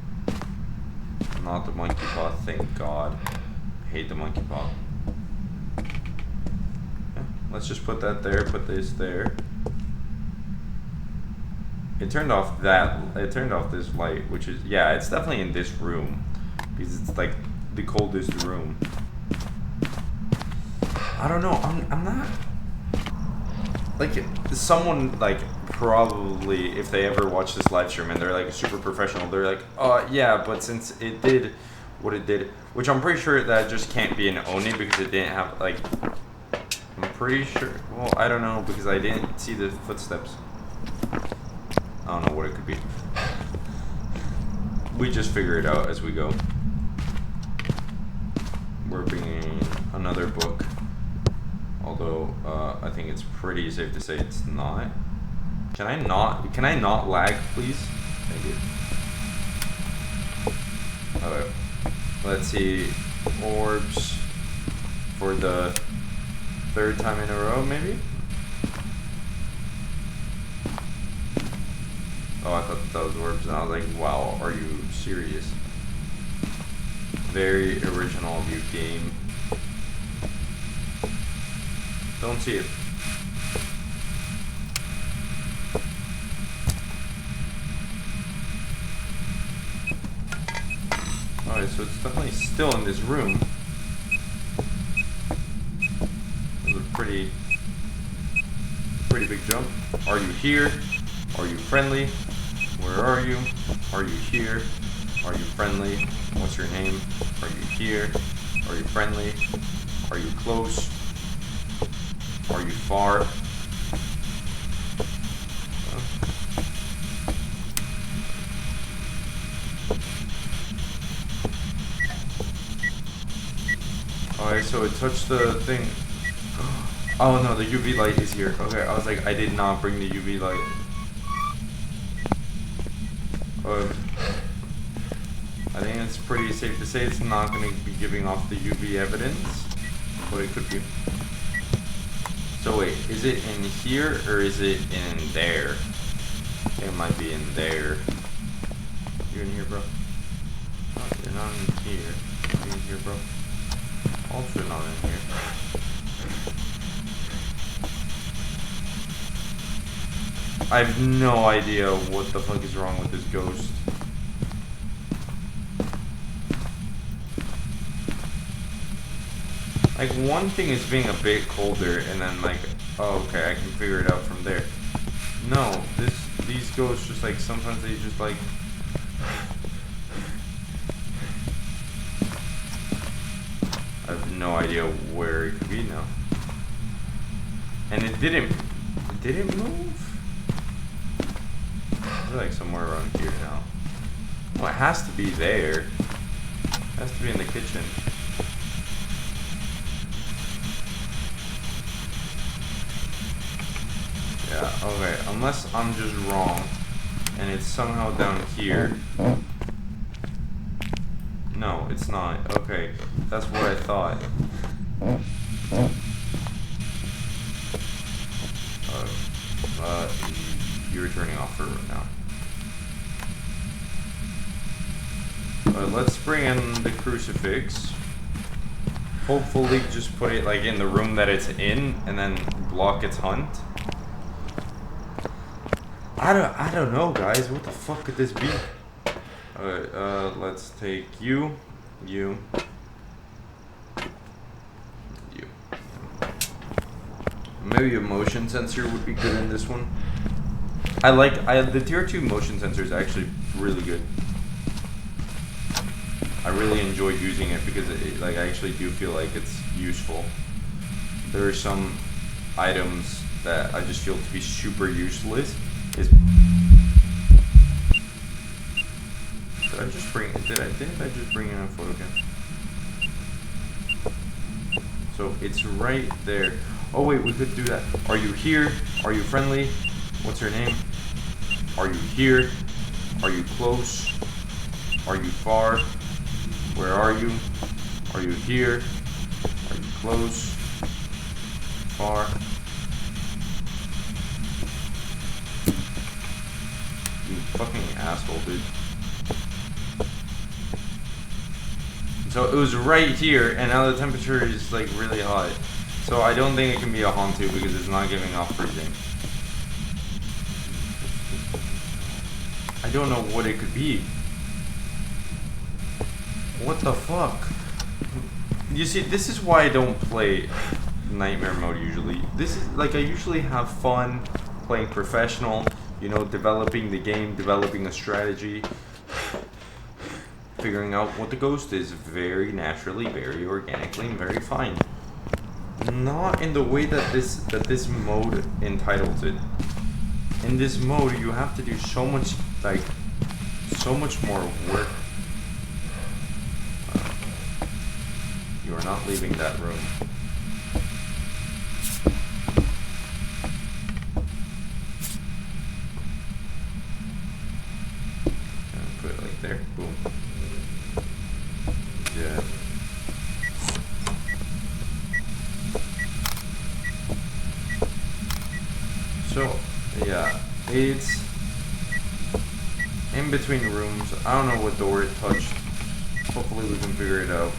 Not the monkey paw, thank God. I hate the monkey paw. Yeah, let's just put that there, put this there. It turned off this light, which is, yeah, it's definitely in this room. Because it's like the coldest room. I don't know, I'm not... Like, someone, like, probably, if they ever watch this live stream and they're, like, super professional, they're like, yeah, but since it did what it did, which I'm pretty sure that just can't be an Oni because it didn't have, like, I'm pretty sure, well, I don't know, because I didn't see the footsteps. I don't know what it could be. We just figure it out as we go. We're bringing another book. Although, I think it's pretty safe to say it's not. Can I not lag, please? Thank you. Alright. Let's see. Orbs for the third time in a row, maybe? Oh, I thought that was orbs, and I was like, wow, are you serious? Very original of you, game. Don't see it. Alright, so it's definitely still in this room. That was a pretty big jump. Are you here? Are you friendly? Where are you? Are you here? Are you friendly? What's your name? Are you here? Are you friendly? Are you close? Are you far? Alright, so it touched the thing. Oh no, the UV light is here. Okay, I was like, I did not bring the UV light. I think it's pretty safe to say it's not going to be giving off the UV evidence, but it could be. So wait, is it in here or is it in there? It might be in there. You in here, bro? Oh, you're not in here. You in here, bro? Also not in here. I have no idea what the fuck is wrong with this ghost. Like, one thing is being a bit colder, and then like, oh, okay, I can figure it out from there. No, these ghosts just like, sometimes they just like... I have no idea where it could be now. And it didn't move? It's like somewhere around here now. Well, it has to be there. It has to be in the kitchen. Yeah, okay, unless I'm just wrong and it's somehow down here. No, it's not. Okay, that's what I thought. You're turning off for now. Let's bring in the crucifix. Hopefully just put it like in the room that it's in and then block its hunt. I don't know, guys. What the fuck could this be? Alright, let's take you. Maybe a motion sensor would be good in this one. The tier 2 motion sensor is actually really good. I really enjoy using it because I actually do feel like it's useful. There are some items that I just feel to be super useless. Didn't I just bring in a photo cam? So it's right there. Oh wait, we could do that. Are you here? Are you friendly? What's your name? Are you here? Are you close? Are you far? Where are you? Are you here? Are you close? Far? You fucking asshole, dude. So it was right here, and now the temperature is like really hot. So I don't think it can be a Hantu because it's not giving off freezing. I don't know what it could be. What the fuck? You see, this is why I don't play Nightmare mode usually. This is like, I usually have fun playing professional, you know, developing the game, developing a strategy, figuring out what the ghost is very naturally, very organically, and very fine. Not in the way that this mode entitles it. In this mode, you have to do so much more work. You are not leaving that room. Put it like there. Boom. Yeah. So, yeah, it's in between rooms. I don't know what door it touched. Hopefully we can figure it out.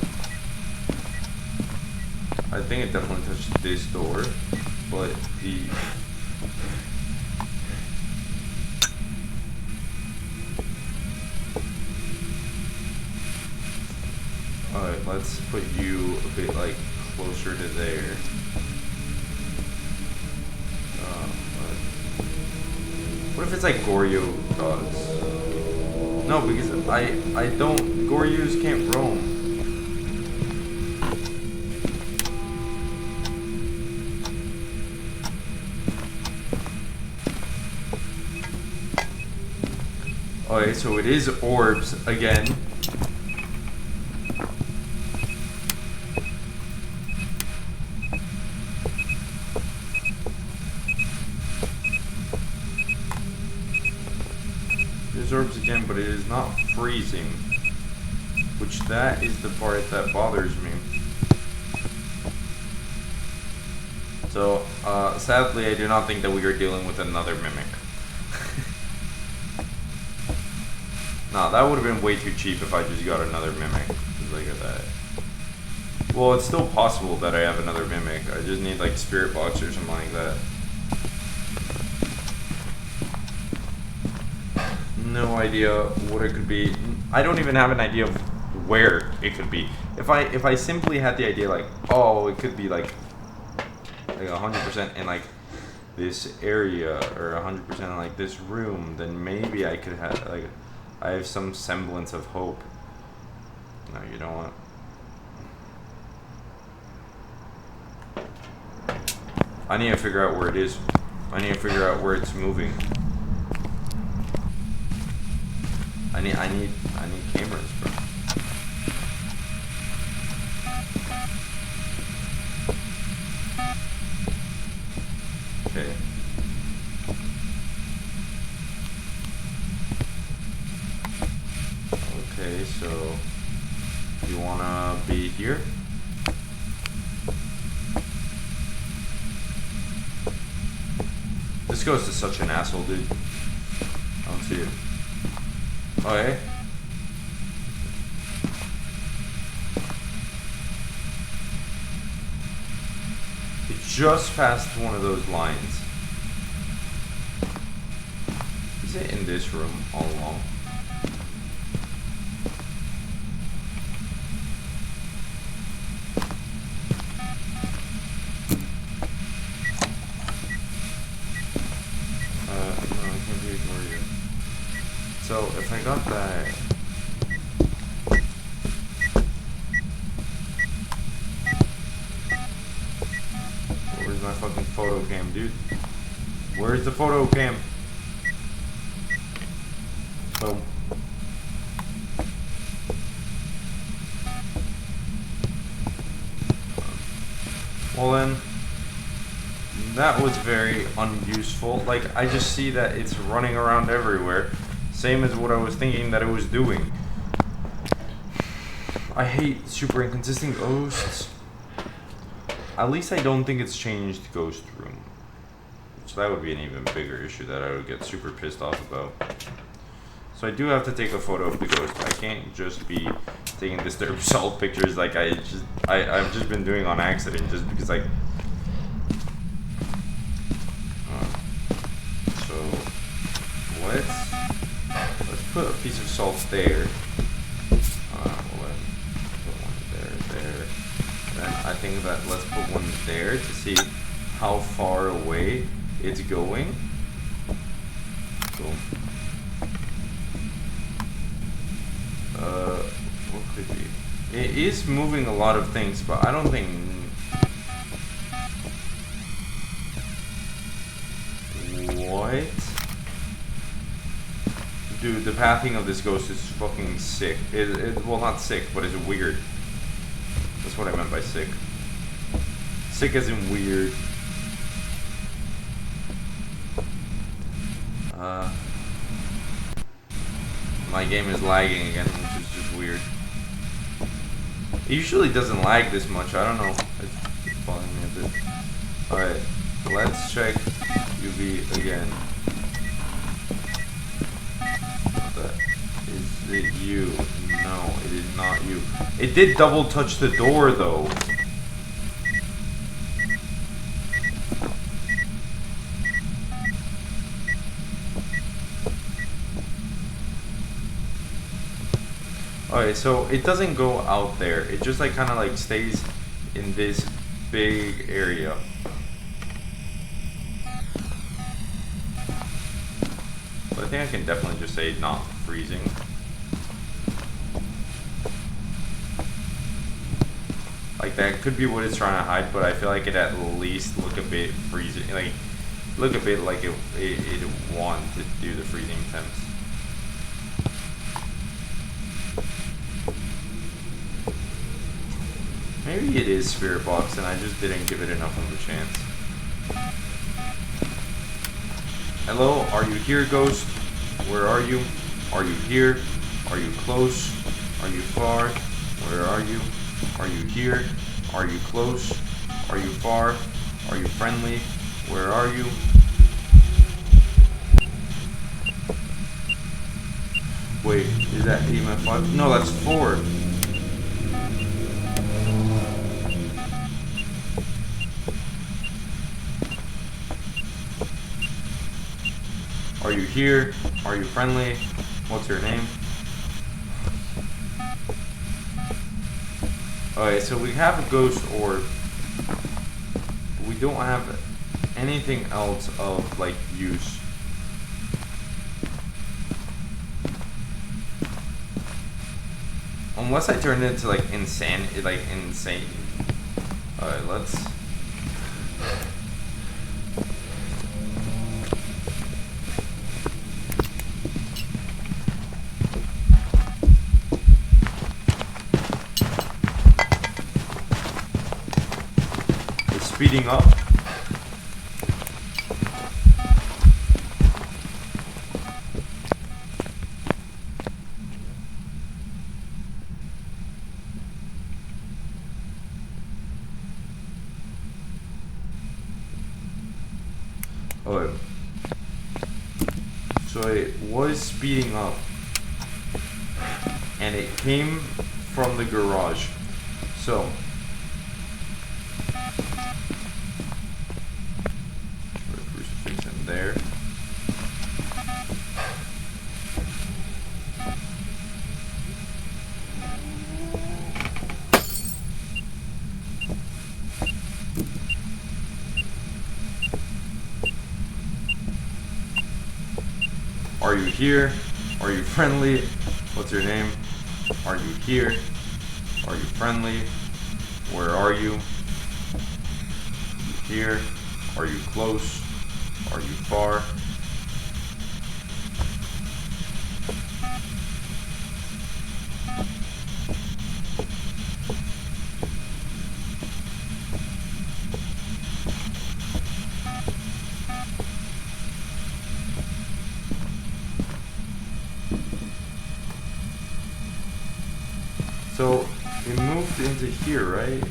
I think it definitely touched this door, but the... Alright, let's put you a bit like closer to there. What if it's like Goryo dogs? No, because Goryos can't roam. Okay, so it is orbs again. There's orbs again, but it is not freezing. Which that is the part that bothers me. So, sadly, I do not think that we are dealing with another mimic. Nah, that would have been way too cheap if I just got another mimic. Just like that. Well, it's still possible that I have another mimic. I just need like spirit box or something like that. No idea what it could be. I don't even have an idea of where it could be. If I simply had the idea like, oh, it could be like 100% in like this area or 100% in like this room, then maybe I could have like I have some semblance of hope. No, you know what? I need to figure out where it is. I need to figure out where it's moving. I need cameras, bro. Okay. Okay, so you wanna be here? This ghost is such an asshole, dude. I don't see it. Oh, hey? It just passed one of those lines. Is it in this room all along? So if I got that, where's my fucking photo cam, dude? Where's the photo cam? Boom. Well then, that was very unuseful. Like, I just see that it's running around everywhere. Same as what I was thinking that it was doing. I hate super inconsistent ghosts. At least I don't think it's changed Ghost Room. So that would be an even bigger issue that I would get super pissed off about. So I do have to take a photo of the ghost. I can't just be taking disturbed salt pictures like I've just been doing on accident just because like. So let's put a piece of salt there. We'll put one there. Then I think that let's put one there to see how far away it's going. Boom. What could be? It is moving a lot of things, but I don't think. What? Dude, the pathing of this ghost is fucking sick. Well, not sick, but it's weird. That's what I meant by sick. Sick as in weird. My game is lagging again, which is just weird. It usually doesn't lag this much. I don't know. It's bothering me a bit. Alright, let's check UV again. Is it you? No, it is not you. It did double touch the door though. Okay, so it doesn't go out there. It just like kind of like stays in this big area. But I think I can definitely just say not freezing. Like that could be what it's trying to hide, but I feel like it at least look a bit freezing, like look a bit like it wanted to do the freezing temps. Maybe it is Spirit Box and I just didn't give it enough of a chance. Hello, are you here, ghost? Where are you? Are you here? Are you close? Are you far? Where are you? Are you here? Are you close? Are you far? Are you friendly? Where are you? Wait, is that EMF 5? No, that's 4. Are you here? Are you friendly? What's your name? Alright, so we have a ghost orb. We don't have anything else of like use. Unless I turn it into like insane. Alright, let's. It's speeding up. Oh, so it was speeding up, and it came from the garage. So put a crucifix in there. Are you here? Are you friendly? What's your name? Are you here? Are you friendly? Where are you? Here? Are you close? Are you far? So it moved into here, right?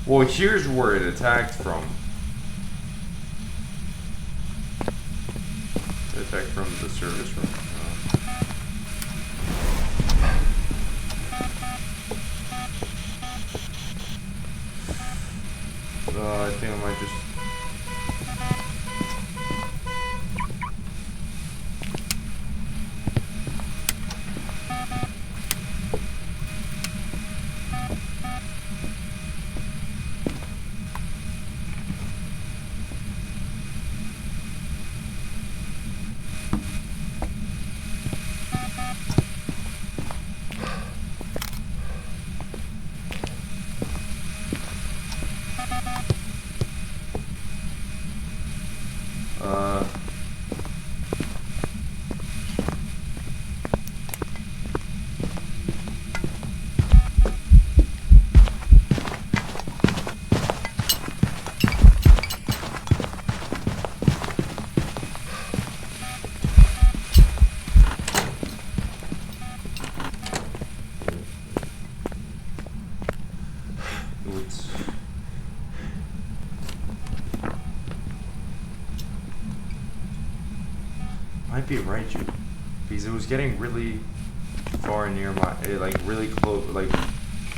Well, here's where it attacked from. It attacked from the service room. I think I might just. Might be Raichu, because it was getting really far near my, like really close, like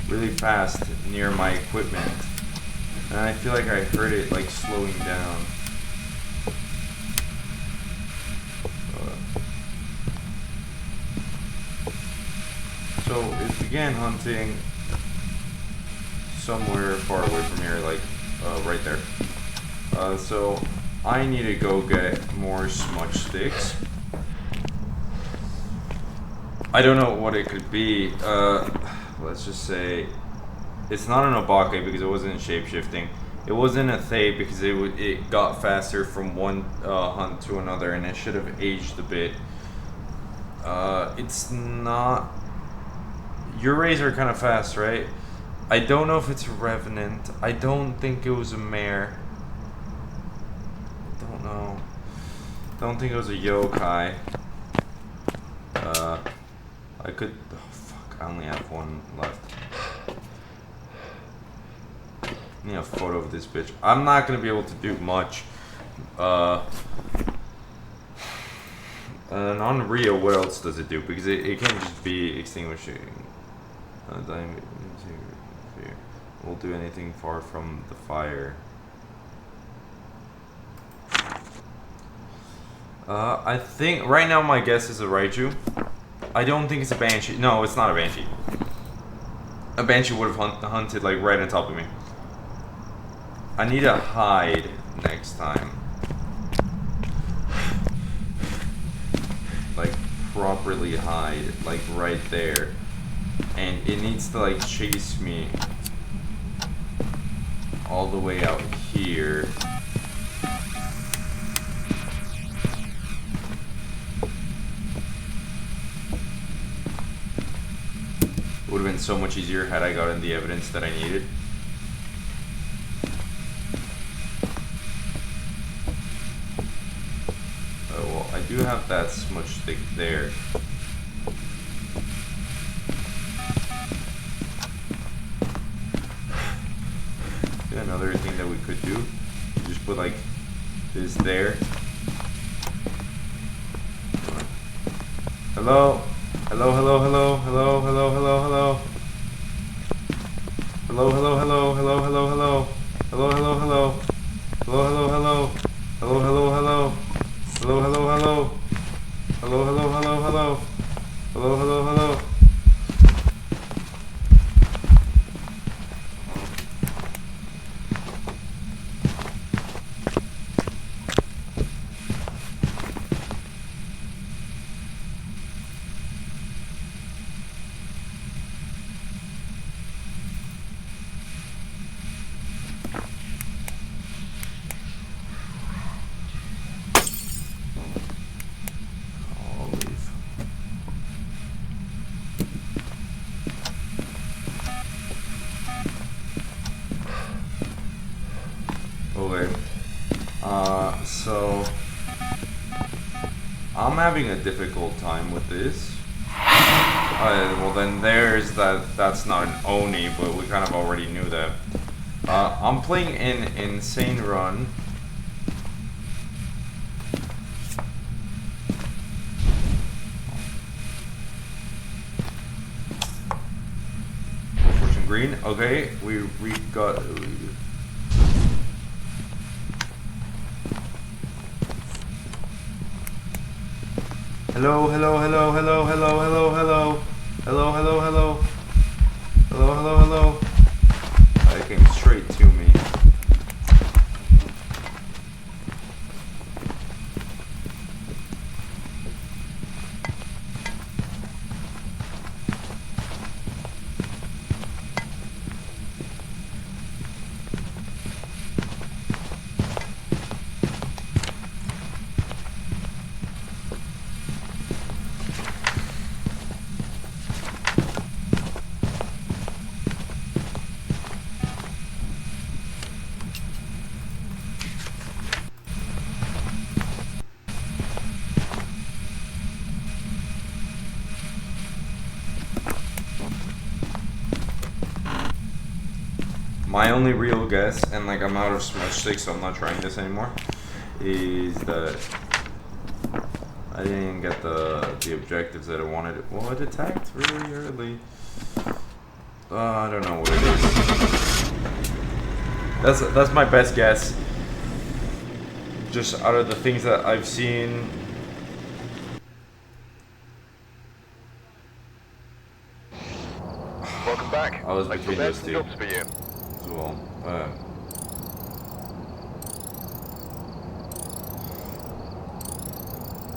really fast near my equipment, and I feel like I heard it like slowing down. So it began hunting somewhere far away from here, like right there. So I need to go get more smudge sticks. I don't know what it could be. Let's just say it's not an Obake because it wasn't shape-shifting. It wasn't a Thaye because it got faster from one hunt to another, and it should have aged a bit. It's not. Your rays are kind of fast, right? I don't know if it's a Revenant. I don't think it was a Mare. Don't know. Don't think it was a yokai. I could. Oh, fuck. I only have one left. I need a photo of this bitch. I'm not gonna be able to do much. On Rio, what else does it do? Because it can't just be extinguishing. Won't do anything far from the fire. I think right now my guess is a Raichu. I don't think it's a banshee. No, it's not a banshee. A banshee would have hunted like right on top of me. I need to hide next time. Like properly hide, like right there. And it needs to like chase me all the way out here. It would have been so much easier had I gotten the evidence that I needed. Oh, well, I do have that smudge stick there. Another thing that we could do, just put like this there. Hello? Hello, hello, hello, hello, hello, hello, hello. Hello, hello, hello, hello, hello, hello. Hello, hello, hello. Hello, hello, hello. Hello, hello, hello. Hello, hello, hello. Hello, hello, hello, hello. Hello, hello, hello. Okay. So I'm having a difficult time with this. Well then there's that's not an Oni, but we kind of already knew that. I'm playing in Insane Run. Fortune green. Okay, we got. Hello, hello, hello, hello, hello, hello, hello. Hello, hello, hello. Hello, hello, hello. It came straight to me. My only real guess, and like I'm out of smudge sticks, so I'm not trying this anymore, is that I didn't get the objectives that I wanted. Well, it attacked really early. I don't know what it is. That's my best guess. Just out of the things that I've seen. Welcome back. I was between those two. Jobs for you. Well,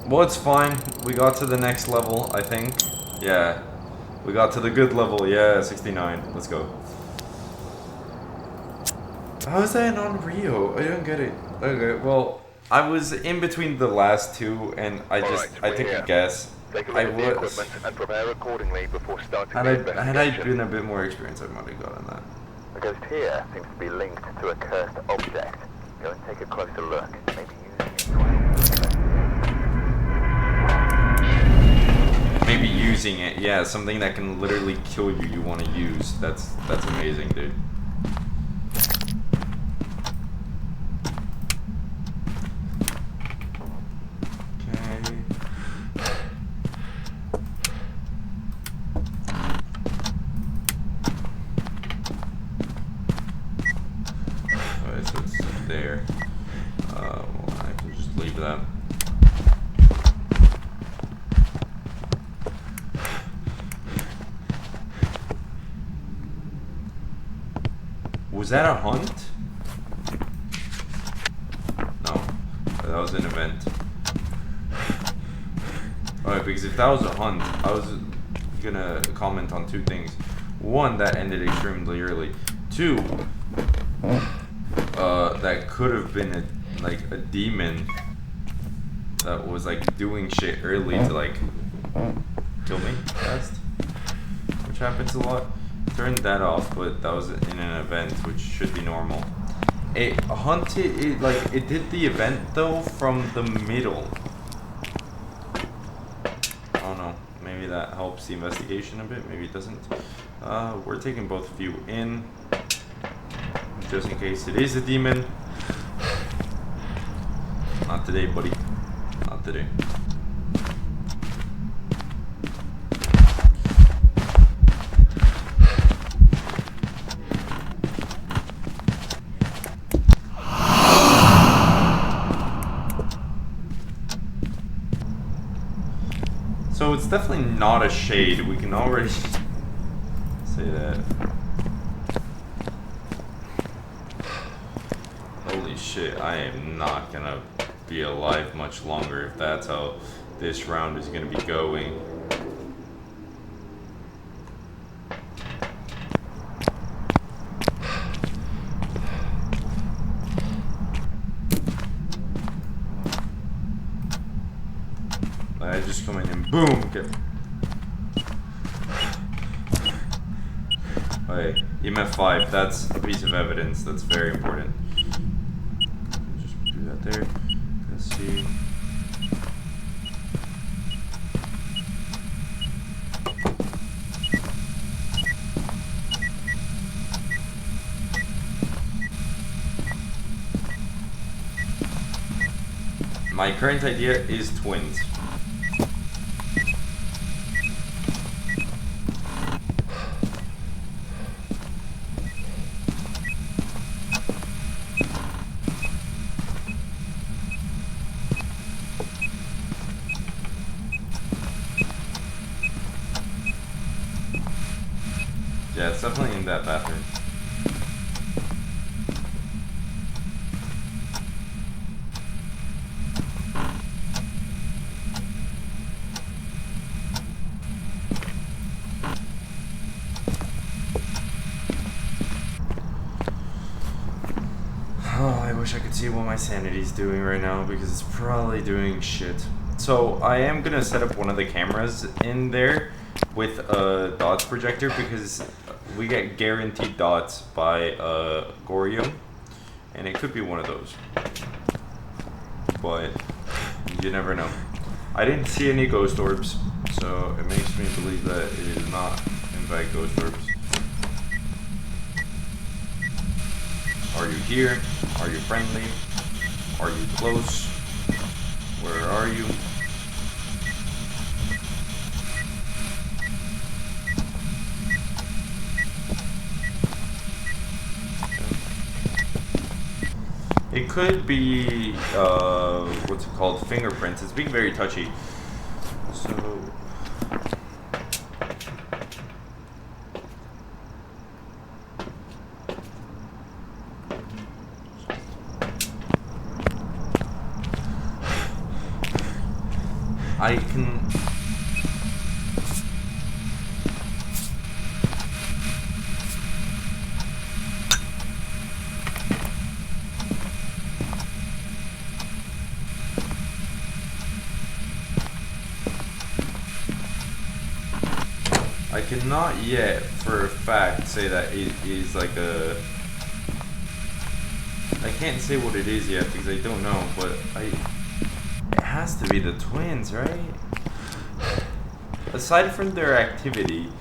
well, it's fine. We got to the next level, I think. Yeah, we got to the good level. Yeah, 69. Let's go. How is that on Rio? I don't get it. Okay, well, I was in between the last two, and I took a guess. Take a look at the equipment and prepare accordingly before starting the investigation. Had I been a bit more experienced, I might have gotten that. The ghost here seems to be linked to a cursed object. Go and take a closer look. Maybe using it. Yeah, something that can literally kill you. You want to use. That's amazing, dude. Was that a hunt? No, that was an event. Alright, because if that was a hunt, I was gonna comment on two things. One, that ended extremely early. Two, that could have been a demon that was like doing shit early to like kill me fast, which happens a lot. Turned that off, but that was in an event, which should be normal. It hunted, it did the event though from the middle. I don't know, maybe that helps the investigation a bit, maybe it doesn't. We're taking both of you in, just in case it is a demon. Not today, buddy. Not today. So it's definitely not a shade. We can already say that. Holy shit, I am not gonna be alive much longer if that's how this round is gonna be going. I just come in and boom, get. Okay, EMF 5, that's a piece of evidence, that's very important. Just do that there. Let's see. My current idea is twins. Yeah, it's definitely in that bathroom. Oh, I wish I could see what my sanity's doing right now because it's probably doing shit. So I am gonna set up one of the cameras in there with a dots projector because we get guaranteed dots by Gorium, and it could be one of those, but you never know. I didn't see any ghost orbs, so it makes me believe that it is not in fact ghost orbs. Are you here? Are you friendly? Are you close? Where are you? It could be, what's it called, fingerprints. It's being very touchy. So... I can... I cannot yet, for a fact, say that it is like a... I can't say what it is yet because I don't know, but it has to be the twins, right? Aside from their activity,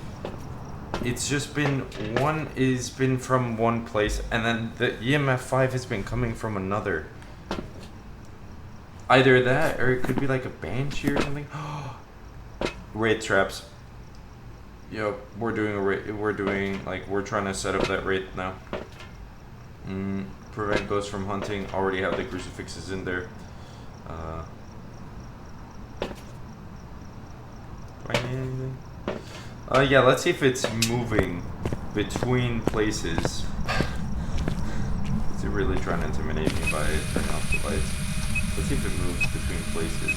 it's just been one is been from one place, and then the EMF 5 has been coming from another. Either that, or it could be like a banshee or something. Wraith traps. Yep, we're doing we're trying to set up that wraith now. Prevent ghosts from hunting. Already have the crucifixes in there. Do I need anything? Yeah, let's see if it's moving between places. really trying to intimidate me by turning off the lights. Let's see if it moves between places.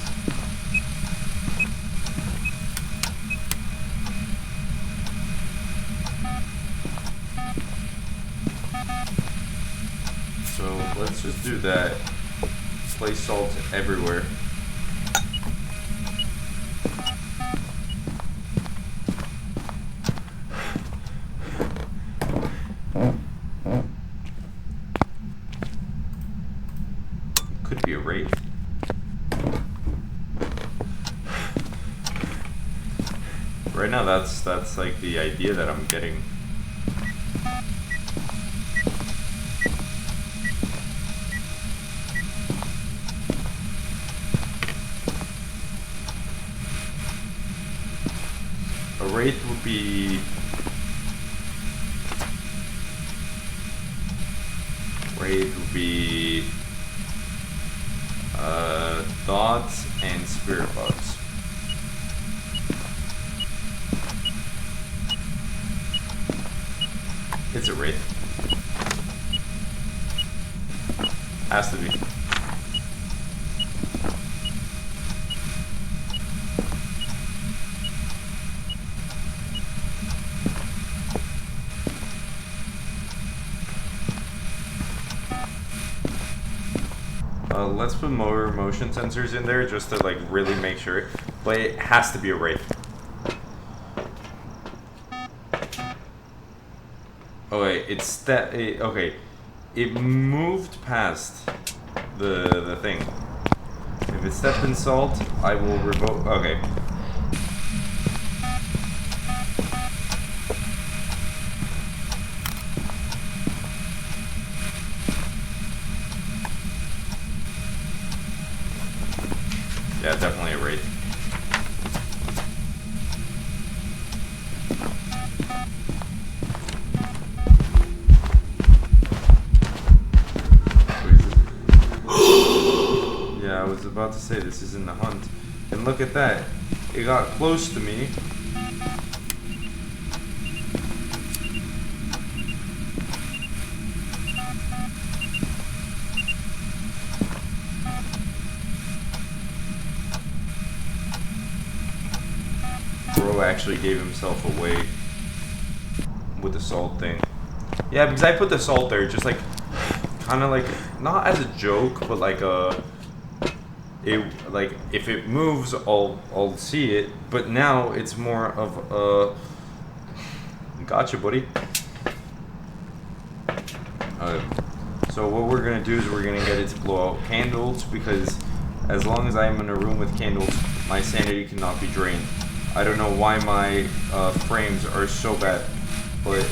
So let's just do that. Place salt everywhere. Could be a wraith. Right now that's like the idea that I'm getting. A wraith would be thoughts and spirit bugs. It's a wraith. Has to be. Let's put more motion sensors in there just to like really make sure, but it has to be a wraith. Oh wait, okay, it moved past the thing. If it stepped in salt, I will revoke. Okay. Yeah, definitely a wraith. Yeah, I was about to say this isn't the hunt. And look at that. It got close to me. Bro actually gave himself away with the salt thing. Yeah, because I put the salt there just like kind of like not as a joke, but like like if it moves I'll see it, but now it's more of a gotcha, buddy. So what we're gonna do is we're gonna get it to blow out candles, because as long as I'm in a room with candles, my sanity cannot be drained. I don't know why my frames are so bad, but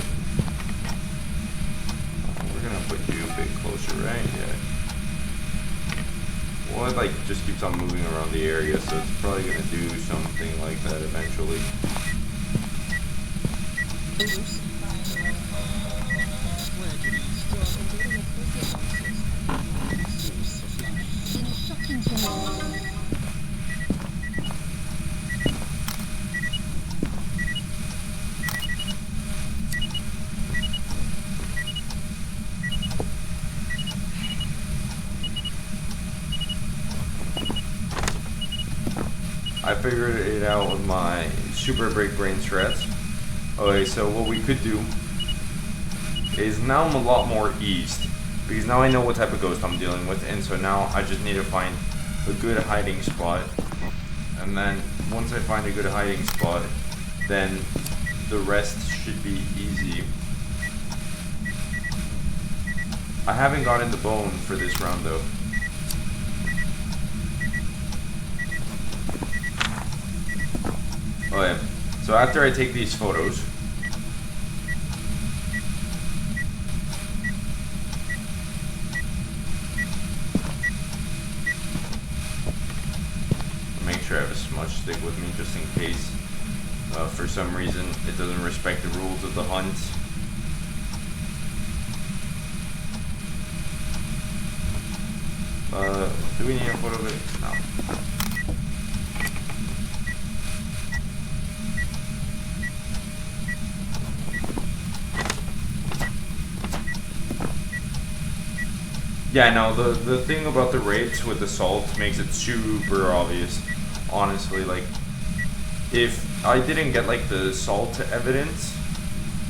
we're gonna put you a bit closer, right? Yeah. Well, it like just keeps on moving around the area, so it's probably gonna do something like that eventually. I figured it out with my super break brain strats. Okay, so what we could do is now I'm a lot more eased, because now I know what type of ghost I'm dealing with, and so now I just need to find a good hiding spot. And then once I find a good hiding spot, then the rest should be easy. I haven't gotten the bone for this round though. Okay, so after I take these photos, make sure I have a smudge stick with me just in case for some reason it doesn't respect the rules of the hunt. Do we need a photo of it? No. Yeah, no, the thing about the raids with the salt makes it super obvious. Honestly, like, if I didn't get like the salt evidence,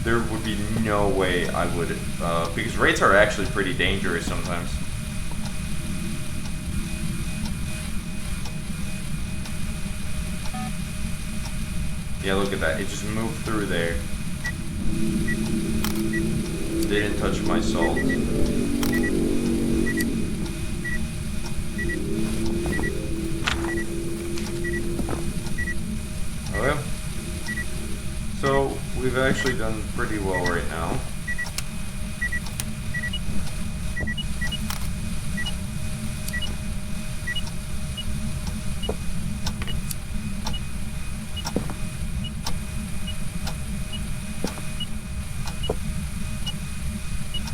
there would be no way I would, because raids are actually pretty dangerous sometimes. Yeah, look at that. It just moved through there. Didn't touch my salt. Okay. So, we've actually done pretty well right now.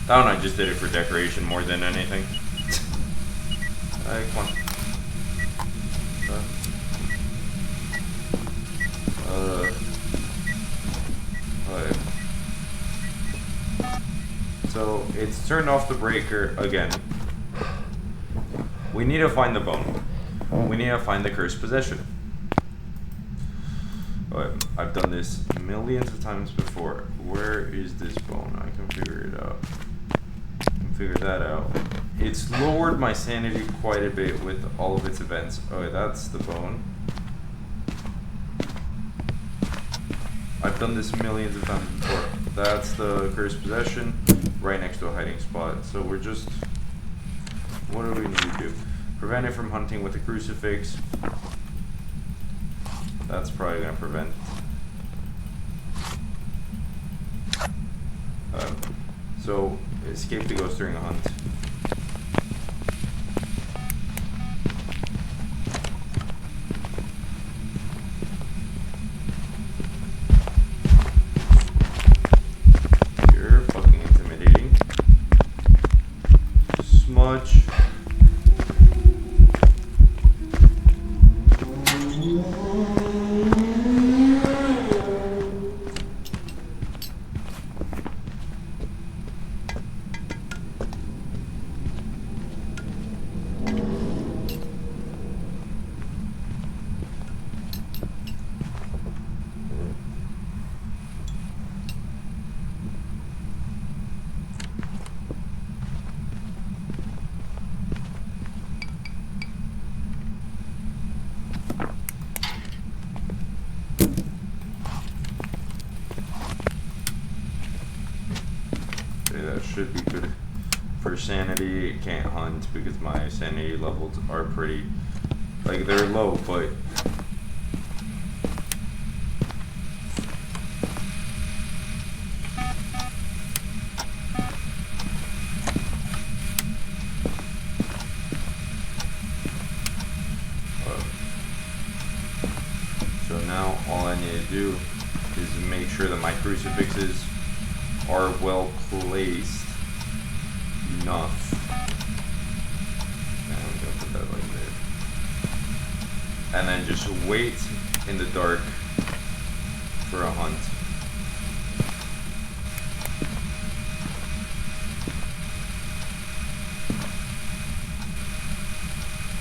That one I just did it for decoration more than anything. Alright, come on. Alright. So, it's turned off the breaker again. We need to find the bone. We need to find the cursed possession. Alright, I've done this millions of times before. Where is this bone? I can figure it out. Figure that out. It's lowered my sanity quite a bit with all of its events. Okay, that's the bone. I've done this millions of times before. That's the cursed possession, right next to a hiding spot. So we're just... what do we need to do? Prevent it from hunting with the crucifix. That's probably gonna prevent. So, escape the ghost during a hunt. You're fucking intimidating. Smudge. Should be good for sanity. Can't hunt because my sanity levels are pretty, like, they're low, but so now all I need to do is make sure that my crucifixes are well placed enough. And I'm gonna put that like there. And then just wait in the dark for a hunt.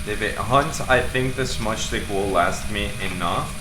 If it hunts, I think the smudge stick will last me enough.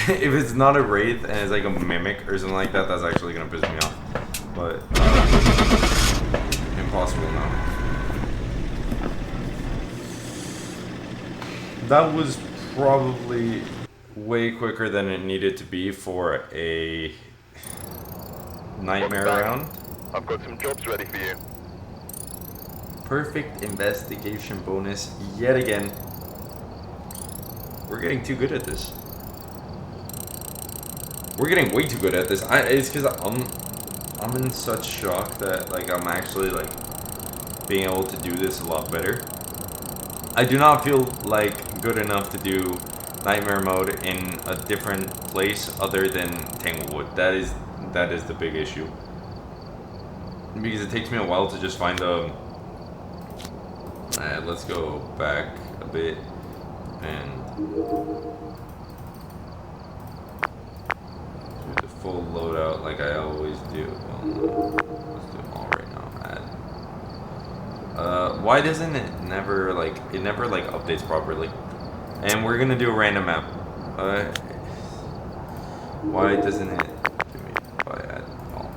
If it's not a wraith and it's like a mimic or something like that, that's actually gonna piss me off. But impossible now. That was probably way quicker than it needed to be for a nightmare round. I've got some jobs ready for you. Perfect investigation bonus yet again. We're getting too good at this. We're getting way too good at this. It's because I'm in such shock that, like, I'm actually, like, being able to do this a lot better. I do not feel like good enough to do Nightmare mode in a different place other than Tanglewood. That is the big issue. Because it takes me a while to just find the... let's go back a bit and do the full loadout like I always do. Well, let's do them all right now. Why doesn't it never like updates properly? And we're gonna do a random map. Why doesn't it give me by add all?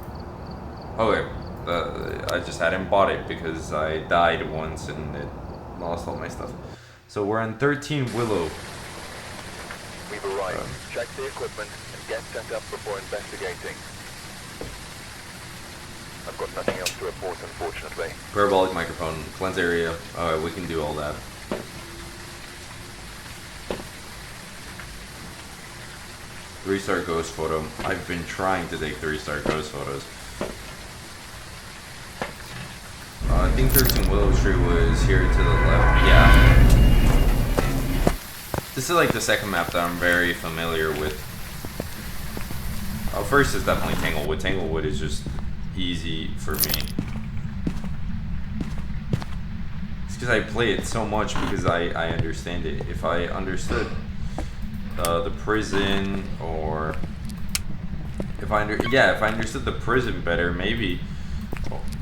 Okay. I just hadn't bought it because I died once and it lost all my stuff. So we're on 13 Willow. We've arrived. Check the equipment and get set up before investigating. I've got nothing else to report, unfortunately. Parabolic microphone, cleanse area. Alright, we can do all that. Three-star ghost photo. I've been trying to take 3-star ghost photos. I think 13 Willow Street was here to the left. Yeah. This is like the second map that I'm very familiar with. First is definitely Tanglewood. Tanglewood is just easy for me. It's because I play it so much because I understand it. If I understood the prison, or if I understood the prison better, maybe.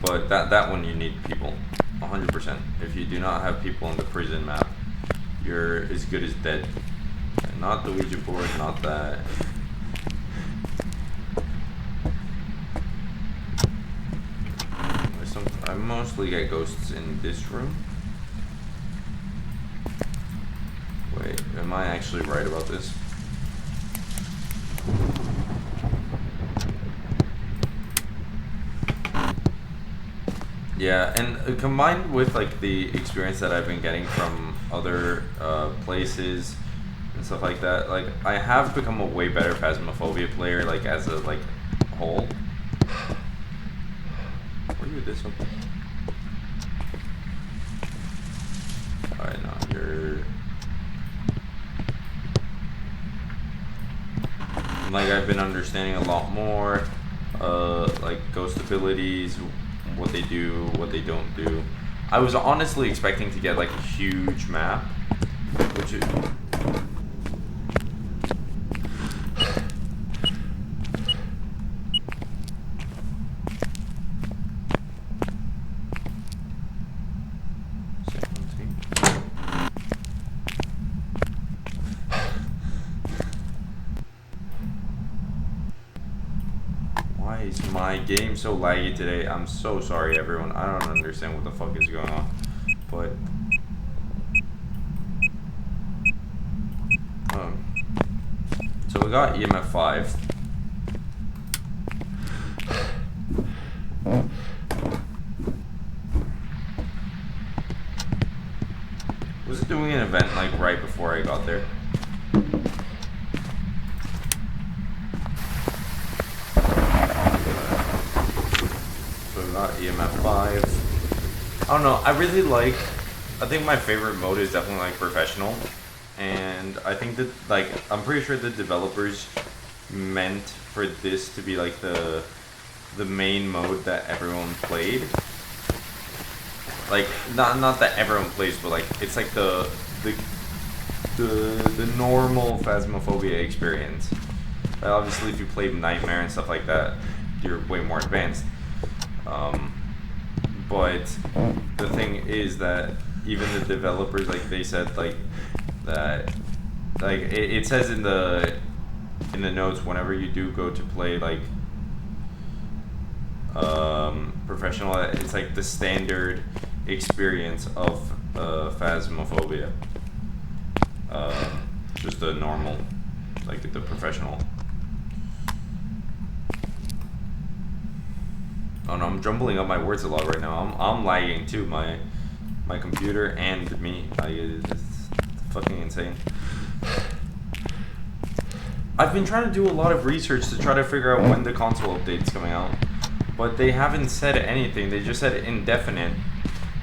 But that one you need people, 100%. If you do not have people in the prison map, you're as good as dead. And not the Ouija board, not that. I mostly get ghosts in this room. Wait, am I actually right about this? Yeah, and combined with like the experience that I've been getting from other places and stuff like that, like I have become a way better Phasmophobia player, like as a whole. Where you this one? Alright, no, you're like I've been understanding a lot more, like ghost abilities, what they do, what they don't do. I was honestly expecting to get like a huge map, which is... Why is my game so laggy today? I'm so sorry, everyone. I don't understand what the fuck is going on. But so we got EMF 5. Was it doing an event like right before I got there? EMF 5. I don't know, I think my favorite mode is definitely like professional, and I think that like I'm pretty sure the developers meant for this to be like the main mode that everyone played. Like not that everyone plays, but like it's like the normal Phasmophobia experience. Obviously if you played Nightmare and stuff like that, you're way more advanced. But the thing is that even the developers, like they said, like that, like it says in the notes, whenever you do go to play like professional, it's like the standard experience of Phasmophobia, just the normal, like the professional. Oh no, I'm jumbling up my words a lot right now. I'm lagging too, my computer and me. It's fucking insane. I've been trying to do a lot of research to try to figure out when the console update is coming out, but they haven't said anything. They just said indefinite,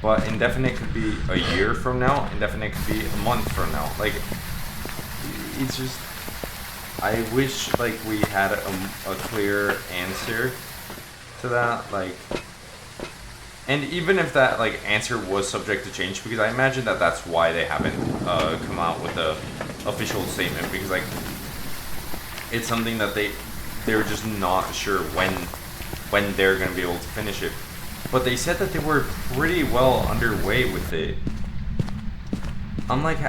but indefinite could be a year from now. Indefinite could be a month from now. Like, it's just, I wish like we had a clear answer to that. Like, and even if that like answer was subject to change, because I imagine that that's why they haven't come out with a official statement, because like it's something that they're just not sure when they're gonna be able to finish it. But they said that they were pretty well underway with it. I'm like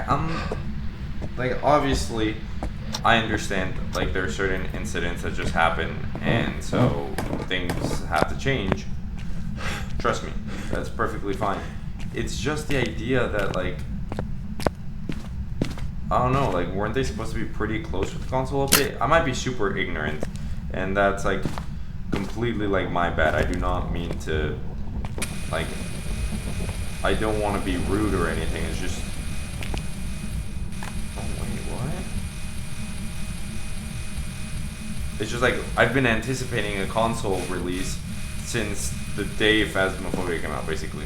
obviously I understand like there are certain incidents that just happen, and so things have to change. Trust me, that's perfectly fine. It's just the idea that like, I don't know, like weren't they supposed to be pretty close with the console update? I might be super ignorant, and that's like completely like my bad. I do not mean to, like, I don't want to be rude or anything. It's just, oh wait, what? It's just like I've been anticipating a console release since the day Phasmophobia came out, basically,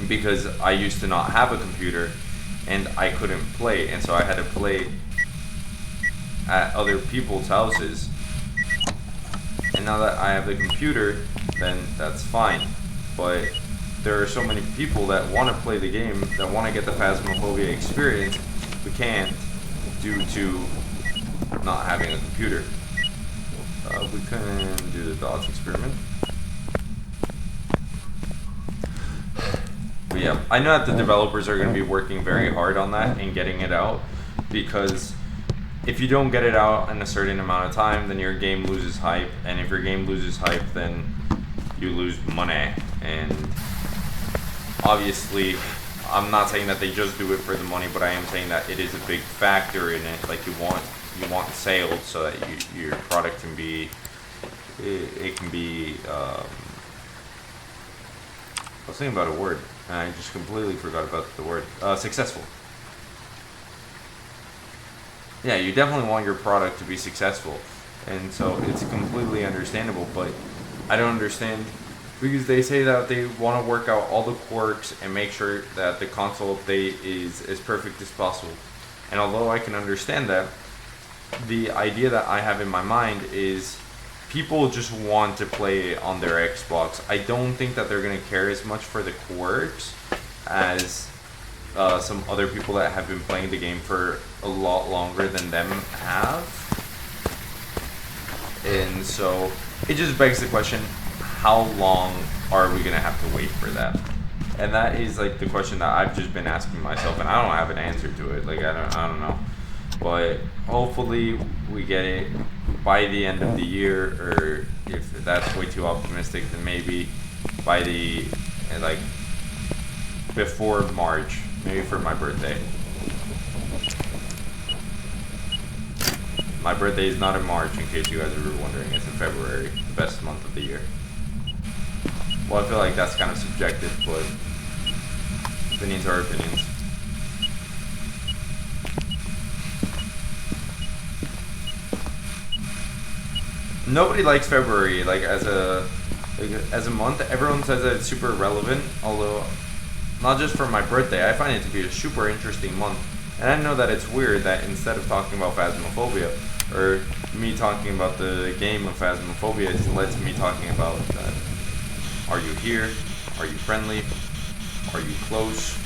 because I used to not have a computer and I couldn't play, and so I had to play at other people's houses. And now that I have the computer, then that's fine. But there are so many people that want to play the game, that want to get the Phasmophobia experience, we can't due to not having a computer. We couldn't do the dots experiment. But yeah, I know that the developers are going to be working very hard on that and getting it out, because if you don't get it out in a certain amount of time, then your game loses hype, and if your game loses hype, then you lose money. And obviously, I'm not saying that they just do it for the money, but I am saying that it is a big factor in it. Like you want sales so that your product can be, it can be. I was thinking about a word, and I just completely forgot about the word. Successful. Yeah, you definitely want your product to be successful, and so it's completely understandable, but I don't understand, because they say that they want to work out all the quirks and make sure that the console update is as perfect as possible. And although I can understand that, the idea that I have in my mind is people just want to play on their Xbox. I don't think that they're going to care as much for the quirks as some other people that have been playing the game for a lot longer than them have. And so it just begs the question, how long are we going to have to wait for that? And that is like the question that I've just been asking myself, and I don't have an answer to it. Like I don't know. But hopefully we get it by the end of the year, or if that's way too optimistic, then maybe by the like before March, maybe for my birthday. My birthday is not in March, in case you guys were wondering. It's in February, the best month of the year. Well, I feel like that's kind of subjective, but opinions are opinions. Nobody likes February, like as a month. Everyone says that it's super relevant, although not just for my birthday. I find it to be a super interesting month. And I know that it's weird that instead of talking about Phasmophobia, or me talking about the game of Phasmophobia, it's led to me talking about are you here? Are you friendly? Are you close?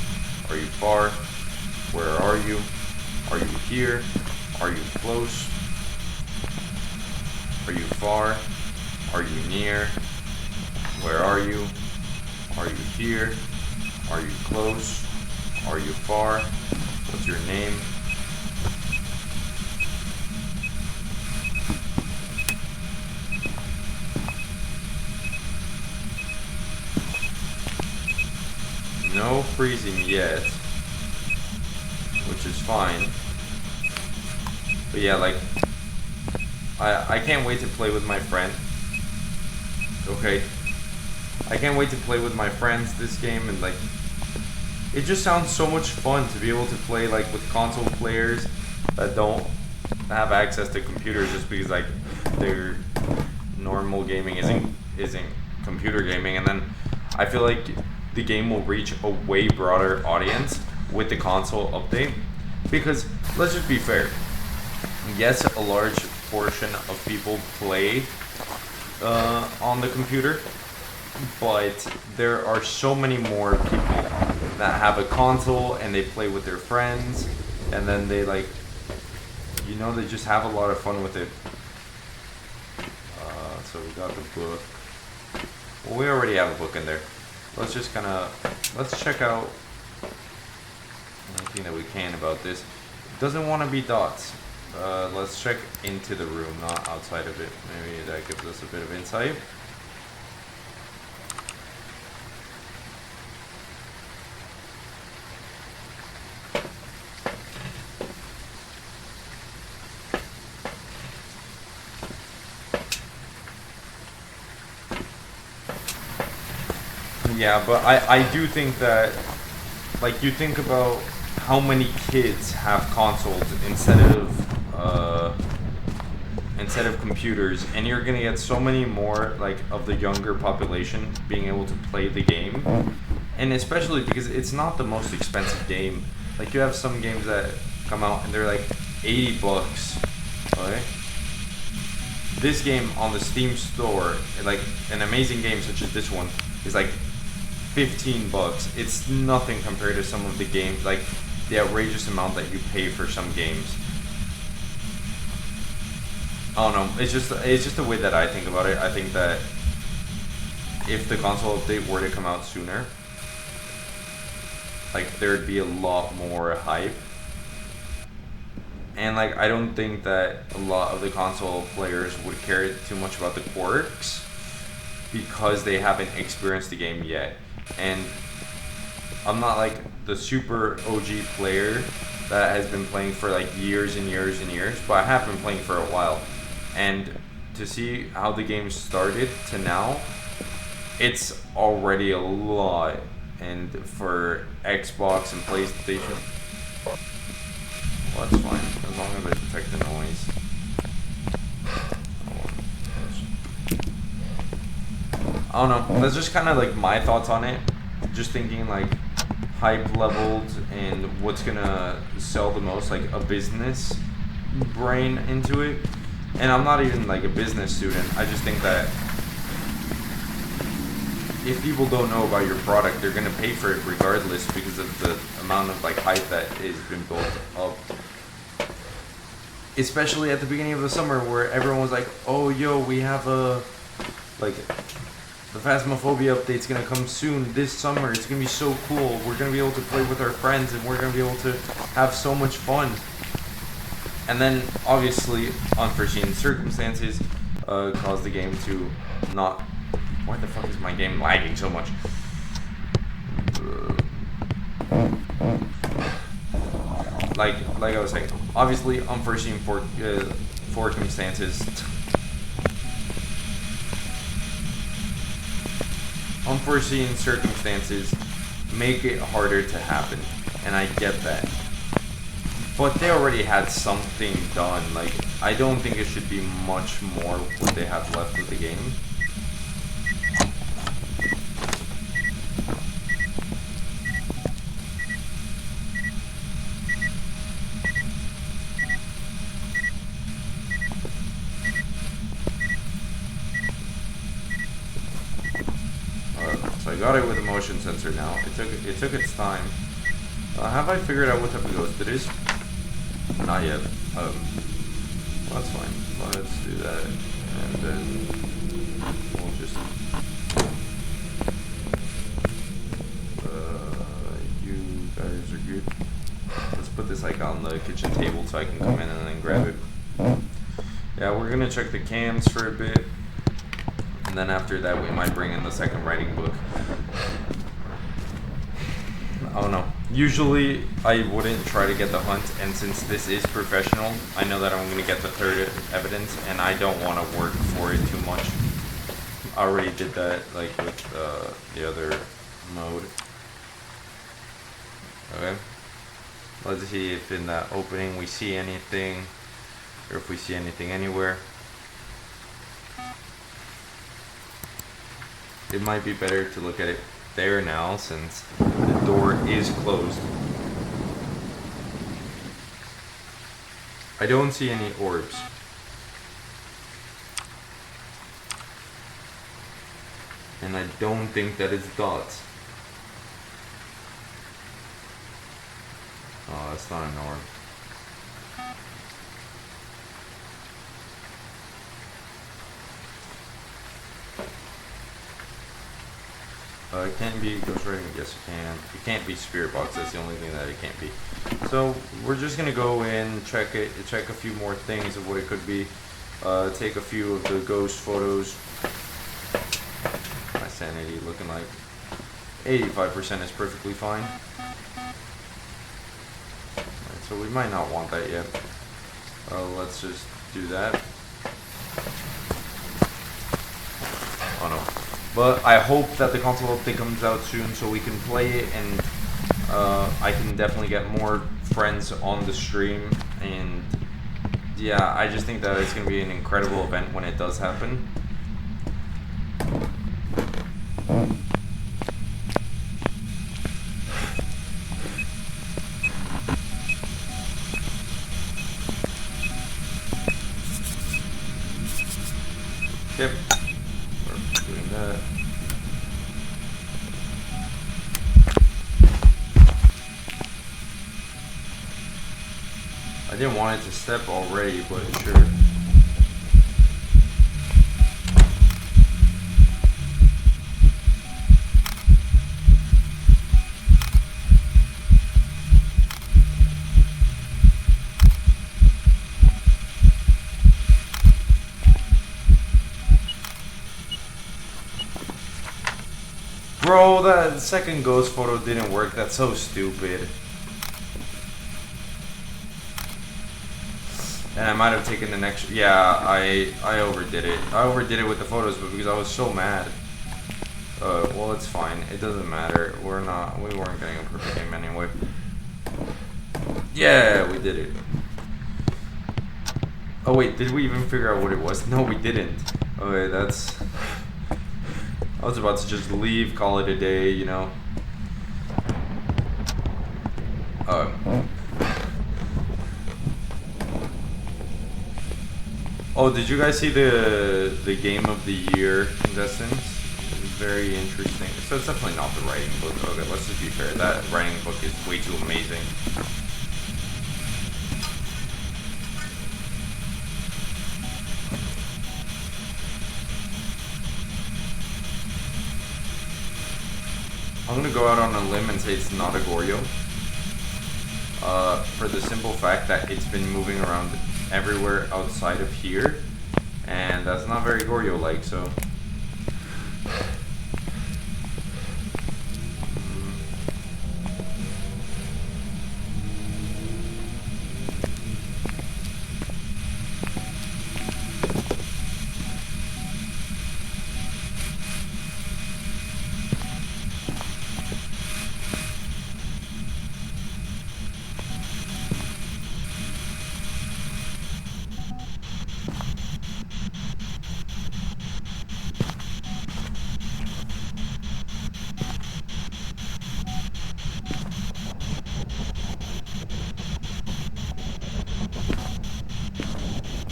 Are you far? Where are you? Are you here? Are you close? Are you far? Are you near? Where are you? Are you here? Are you close? Are you far? What's your name? No freezing yet, which is fine. But yeah, like, I can't wait to play with my friend. Okay. I can't wait to play with my friends this game, and like, it just sounds so much fun to be able to play like with console players that don't have access to computers, just because like their normal gaming isn't computer gaming. And then I feel like the game will reach a way broader audience with the console update. Because let's just be fair. Yes, a large portion of people play on the computer, but there are so many more people that have a console and they play with their friends, and then they like, you know, they just have a lot of fun with it. So we got the book. Well, we already have a book in there. Let's just kind of, let's check out anything that we can about this. It doesn't want to be dots. Let's check into the room, not outside of it. Maybe that gives us a bit of insight. Yeah, but I do think that, like, you think about how many kids have consoles instead of computers, and you're gonna get so many more like of the younger population being able to play the game, and especially because it's not the most expensive game. Like, you have some games that come out and they're like $80, okay? This game on the Steam store, like an amazing game such as this one, is like $15. It's nothing compared to some of the games, like the outrageous amount that you pay for some games. I don't know. It's just the way that I think about it. I think that if the console update were to come out sooner, like, there'd be a lot more hype. And like, I don't think that a lot of the console players would care too much about the quirks because they haven't experienced the game yet. And I'm not like the super OG player that has been playing for like years and years and years, but I have been playing for a while. And to see how the game started to now, it's already a lot. And for Xbox and PlayStation, well, that's fine, as long as I detect the noise. I don't know, that's just kind of like my thoughts on it. Just thinking like hype leveled and what's gonna sell the most, like a business brain into it. And I'm not even like a business student. I just think that if people don't know about your product, they're gonna pay for it regardless because of the amount of like hype that has been built up. Especially at the beginning of the summer where everyone was like, oh yo, we have a, like, the Phasmophobia update's gonna come soon this summer. It's gonna be so cool. We're gonna be able to play with our friends and we're gonna be able to have so much fun. And then obviously unforeseen circumstances caused the game to not. Why the fuck is my game lagging so much? Like I was saying, obviously unforeseen circumstances. Unforeseen circumstances make it harder to happen, and I get that. But they already had something done. Like, I don't think it should be much more what they have left with the game. So I got it with a motion sensor now. It took its time. Have I figured out what type of ghost it is? Not yet. Well, that's fine. Let's do that, and then we'll just. You guys are good. Let's put this like on the kitchen table so I can come in and then grab it. Yeah, we're gonna check the cams for a bit, and then after that we might bring in the second writing book. I don't know. Usually I wouldn't try to get the hunt, and since this is professional, I know that I'm going to get the third evidence, and I don't want to work for it too much. I already did that like with the other mode. Okay. Let's see if in that opening we see anything, or if we see anything anywhere. It might be better to look at it there now since the door is closed. I don't see any orbs. And I don't think that it's dots. Oh, that's not an orb. It can't be Ghost Writing. Yes, it can. It can't be Spirit Box. That's the only thing that it can't be. So we're just gonna go in, check it, check a few more things of what it could be. Take a few of the ghost photos. My sanity looking like 85% is perfectly fine. Right, so we might not want that yet. Let's just do that. Oh no. But I hope that the console update comes out soon so we can play it, and I can definitely get more friends on the stream. And yeah, I just think that it's going to be an incredible event when it does happen. Yep. We're doing that. I didn't want it to step already, but sure. Bro, that second ghost photo didn't work. That's so stupid. And I might have taken an extra. Yeah, I overdid it. I overdid it with the photos, but because I was so mad. Well, it's fine. It doesn't matter. We weren't getting a perfect game anyway. Yeah, we did it. Oh wait, did we even figure out what it was? No, we didn't. Okay, that's. I was about to just leave, call it a day, you know. Oh, did you guys see the game of the year contestants? It was very interesting. So it's definitely not the writing book. Okay, let's just be fair. That writing book is way too amazing. I'm gonna go out on a limb and say it's not a Goryo. For the simple fact that it's been moving around everywhere outside of here, and that's not very Goryo-like, so.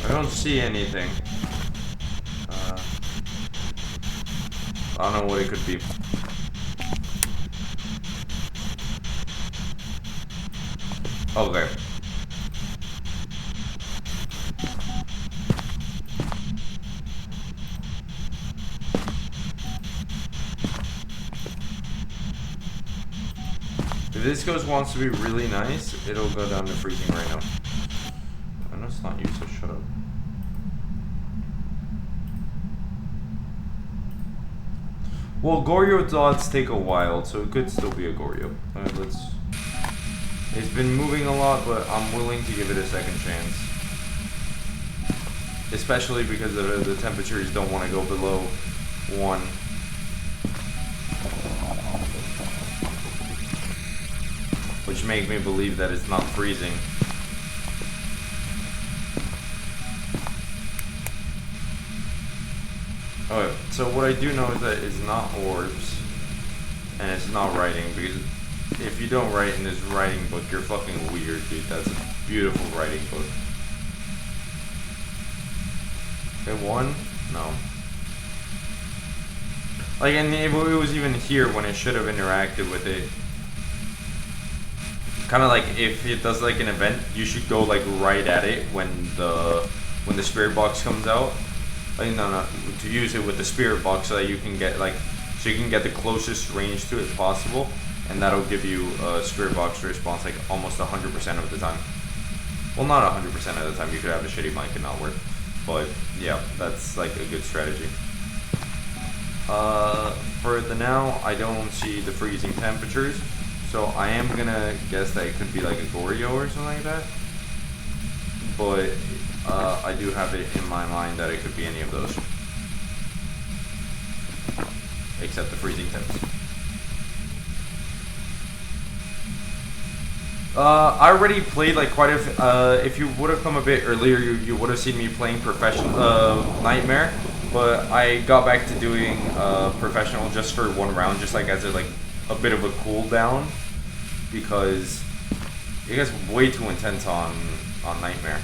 I don't see anything. I don't know what it could be. Okay. If this ghost wants to be really nice, it'll go down to freezing right now. I know it's not you, so shut up. Well, Goryo dots take a while, so it could still be a Goryo. Let's. It's been moving a lot, but I'm willing to give it a second chance. Especially because the temperatures don't want to go below 1. Which make me believe that it's not freezing. Okay, so what I do know is that it's not orbs. And it's not writing, because if you don't write in this writing book, you're fucking weird, dude. That's a beautiful writing book. It won? No. Like, and it was even here when it should have interacted with it. Kind of like if it does like an event, you should go like right at it when the spirit box comes out. Like no, to use it with the spirit box so that you can get the closest range to it possible, and that'll give you a spirit box response like almost 100% of the time. Well, not 100% of the time. You could have a shitty mic and not work, but yeah, that's like a good strategy. For the now, I don't see the freezing temperatures, so I am gonna guess that it could be like a Goryo or something like that. But I do have it in my mind that it could be any of those, except the freezing temps. I already played like quite a. If you would have come a bit earlier, you would have seen me playing professional Nightmare. But I got back to doing professional just for one round, just like as a bit of a cooldown, because it gets way too intense on Nightmare.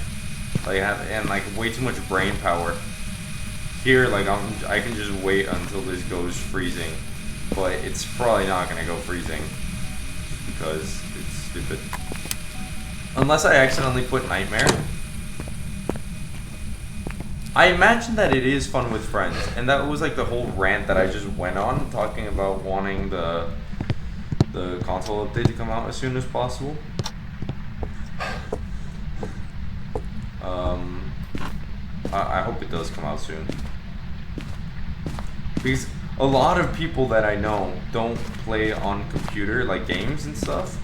Like and like way too much brain power. Here, like I can just wait until this goes freezing, but it's probably not gonna go freezing because it's stupid. Unless I accidentally put Nightmare. I imagine that it is fun with friends, and that was like the whole rant that I just went on, talking about wanting the console update to come out as soon as possible. I hope it does come out soon, because a lot of people that I know don't play on computer, like games and stuff,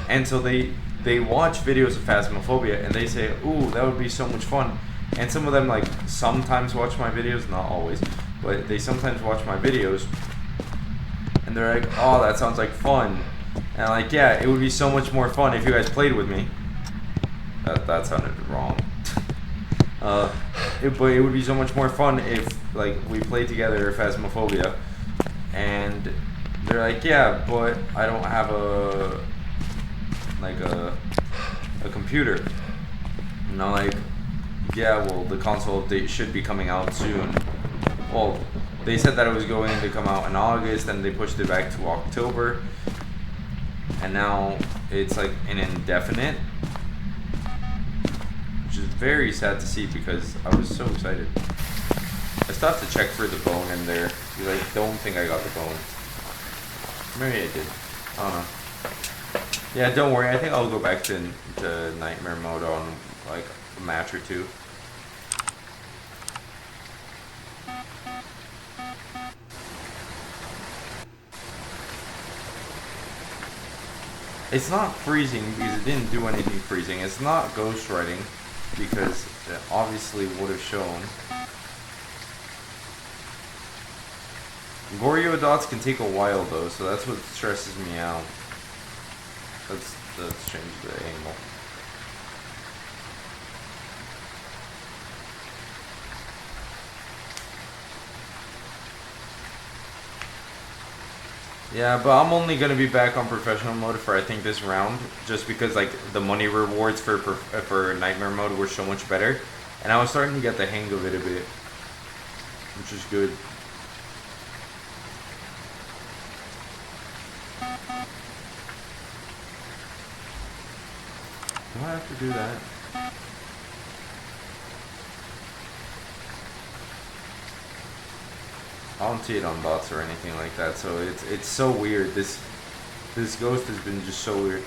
and so they watch videos of Phasmophobia and they say, "Ooh, that would be so much fun." And some of them like sometimes watch my videos, not always, but they sometimes watch my videos, and they're like, "Oh, that sounds like fun," and I'm like, "Yeah, it would be so much more fun if you guys played with me." That sounded wrong. But it would be so much more fun if like we played together Phasmophobia, and they're like, "Yeah, but I don't have a computer," and I'm like, "Yeah, well, the console update should be coming out soon." Well, they said that it was going to come out in August, and they pushed it back to October, and now it's like an indefinite, which is very sad to see because I was so excited. I still have to check for the bone in there because I don't think I got the bone. Maybe I did. I don't know. Yeah, don't worry. I think I'll go back to Nightmare mode on like a match or two. It's not freezing because it didn't do anything freezing. It's not ghostwriting because it obviously would have shown. Goryo dots can take a while though, so that's what stresses me out. Let's change the angle. Yeah, but I'm only gonna be back on professional mode for I think this round, just because like the money rewards for Nightmare mode were so much better, and I was starting to get the hang of it a bit, which is good. Do I have to do that? I don't see it on bots or anything like that, so it's so weird. This ghost has been just so weird.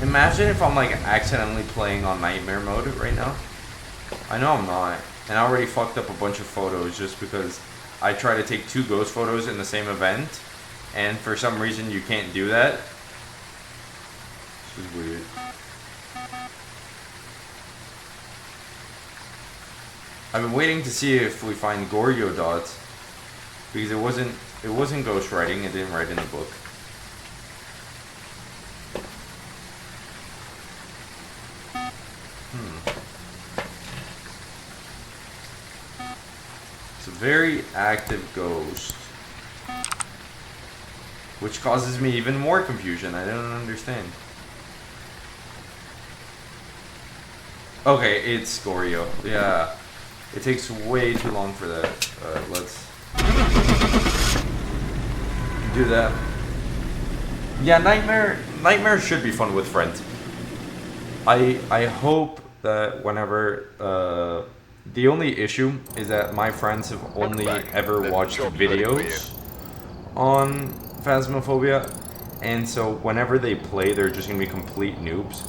Imagine if I'm like accidentally playing on Nightmare mode right now. I know I'm not, and I already fucked up a bunch of photos just because I try to take 2 ghost photos in the same event, and for some reason you can't do that. This is weird. I've been waiting to see if we find Goryo dots, because it wasn't ghostwriting. It didn't write in the book. It's a very active ghost. which causes me even more confusion. I don't understand. Okay, it's Scorio. Yeah, it takes way too long for that. Let's do that. Yeah, Nightmare should be fun with friends. I hope that whenever the only issue is that my friends have only ever watched videos on Phasmophobia, and so whenever they play, they're just gonna be complete noobs.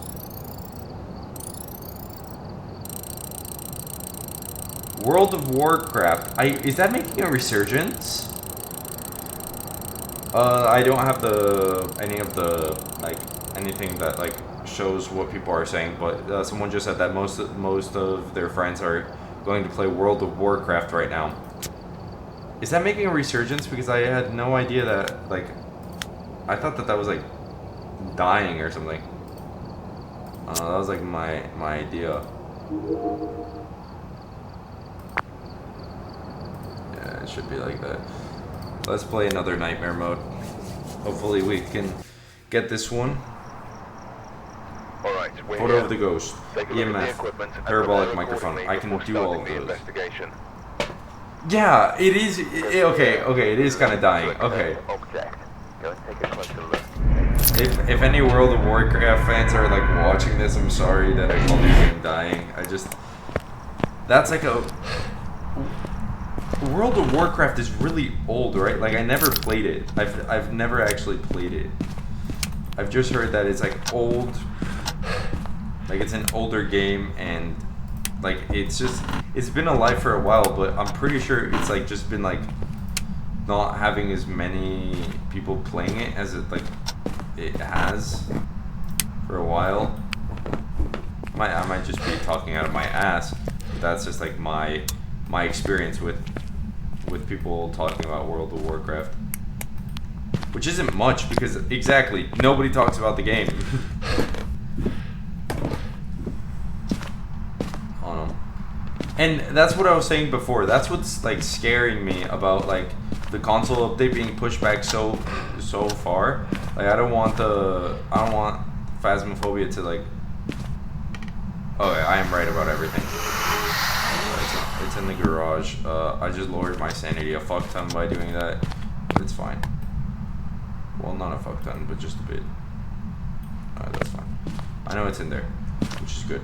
World of Warcraft. Is that making a resurgence? I don't have any of the anything that shows what people are saying, but someone just said that most of their friends are going to play World of Warcraft right now. Is that making a resurgence? Because I had no idea that I thought that was dying or something. That was my idea. Yeah, it should be like that. Let's play another Nightmare mode. Hopefully we can get this one. Alright, Photo of the ghost. EMF. Parabolic microphone. I can do all of those. Yeah, it is. Okay, it is kind of dying. Okay. If any World of Warcraft fans are watching this, I'm sorry that I called the game dying. That's World of Warcraft is really old, right? I never played it. I've never actually played it. I've just heard that it's old. It's an older game, and it's been alive for a while, but I'm pretty sure it's just been not having as many people playing it as it has for a while. I might just be talking out of my ass, but that's just my experience with people talking about World of Warcraft, which isn't much because exactly nobody talks about the game. And that's what I was saying before. That's what's scaring me about the console update being pushed back so far. I don't want Phasmophobia to Oh, yeah, I am right about everything. It's in the garage. I just lowered my sanity a fuck ton by doing that. But it's fine. Well, not a fuck ton, but just a bit. Alright, that's fine. I know it's in there, which is good.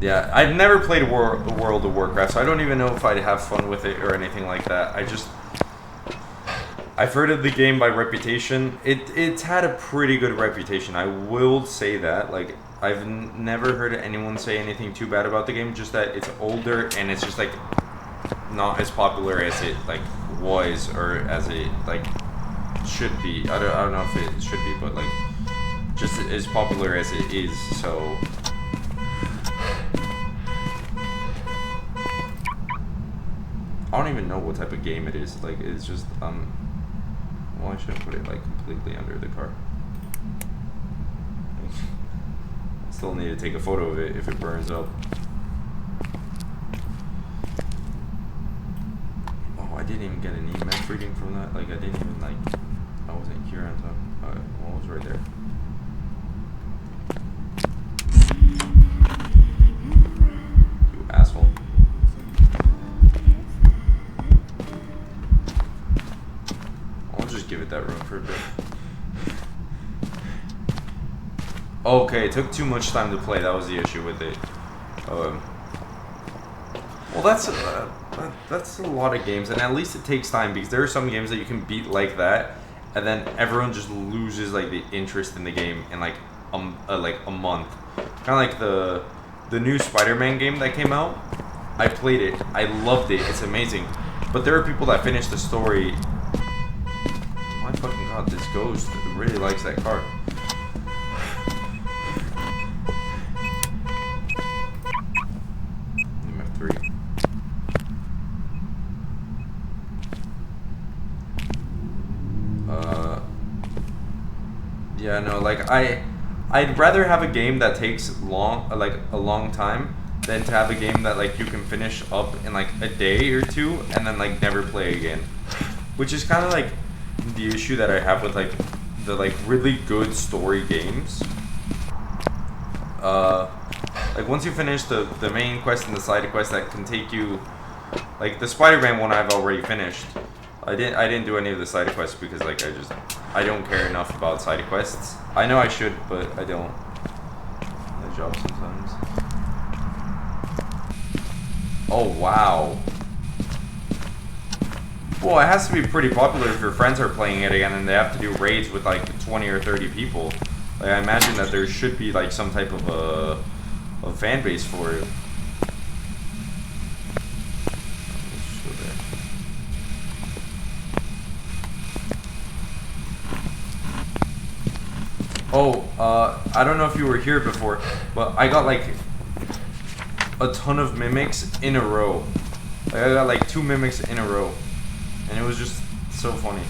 Yeah, I've never played World of Warcraft, so I don't even know if I'd have fun with it or anything like that. I've heard of the game by reputation. It's had a pretty good reputation, I will say that. I've never heard anyone say anything too bad about the game, just that it's older and it's just not as popular as it was or as it should be. I don't know if it should be, but just as popular as it is, so I don't even know what type of game it is. It's just well, I shouldn't put it completely under the car. I still need to take a photo of it if it burns up. Oh, I didn't even get an EMF reading from that. I didn't even I wasn't here on time. Alright, well, it was right there. You asshole. I'll just give it that room for a bit. Okay, it took too much time to play. That was the issue with it. Well, that's a lot of games, and at least it takes time because there are some games that you can beat like that, and then everyone just loses the interest in the game in a month. Kind of the new Spider-Man game that came out. I played it. I loved it. It's amazing. But there are people that finish the story. My fucking god, this ghost really likes that car. EMF3. Yeah, no, I'd rather have a game that takes a long time than to have a game that like you can finish up in like a day or two and then like never play again. Which is kind of like the issue that I have with like the like really good story games. Like once you finish the main quest and the side quest that can take you, like the Spider-Man one I've already finished. I didn't do any of the side quests because like I don't care enough about side quests. I know I should, but I don't. My job sometimes. Oh wow. Well, it has to be pretty popular if your friends are playing it again and they have to do raids with like 20 or 30 people. Like I imagine that there should be like some type of a fan base for it. Oh, I don't know if you were here before, but I got like a ton of mimics in a row. Like I got like 2 mimics in a row, and it was just so funny.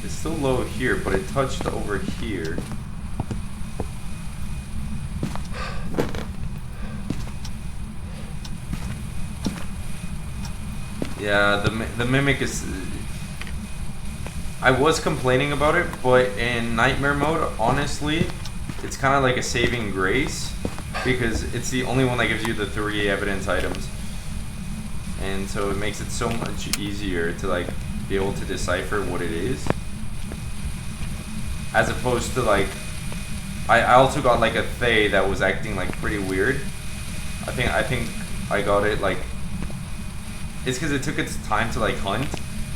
It's still low here, but it touched over here. Yeah, the mimic is. I was complaining about it, but in nightmare mode, honestly, it's kind of like a saving grace because it's the only one that gives you the 3 evidence items, and so it makes it so much easier to like be able to decipher what it is, as opposed to like I also got like a Thay that was acting like pretty weird. I think I got it like it's because it took its time to like hunt.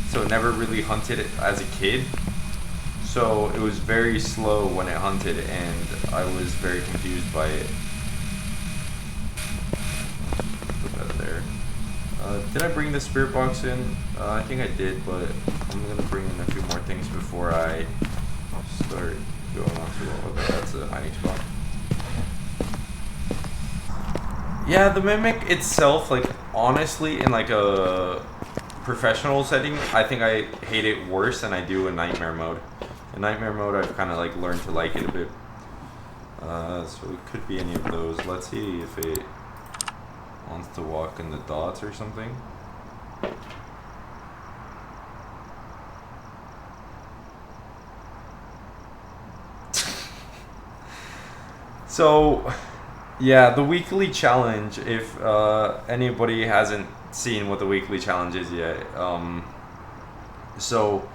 So it never really hunted as a kid. So it was very slow when it hunted and I was very confused by it. Put that there. Did I bring the spirit box in? I think I did, but I'm gonna bring in a few more things before I start going on to okay, that's a hiding spot. Yeah, the mimic itself, like honestly, in like a professional setting, I think I hate it worse than I do in nightmare mode. In nightmare mode, I've kind of like learned to like it a bit. So it could be any of those. Let's see if it wants to walk in the dots or something. So, yeah, the weekly challenge, if anybody hasn't seen what the weekly challenge is yet, so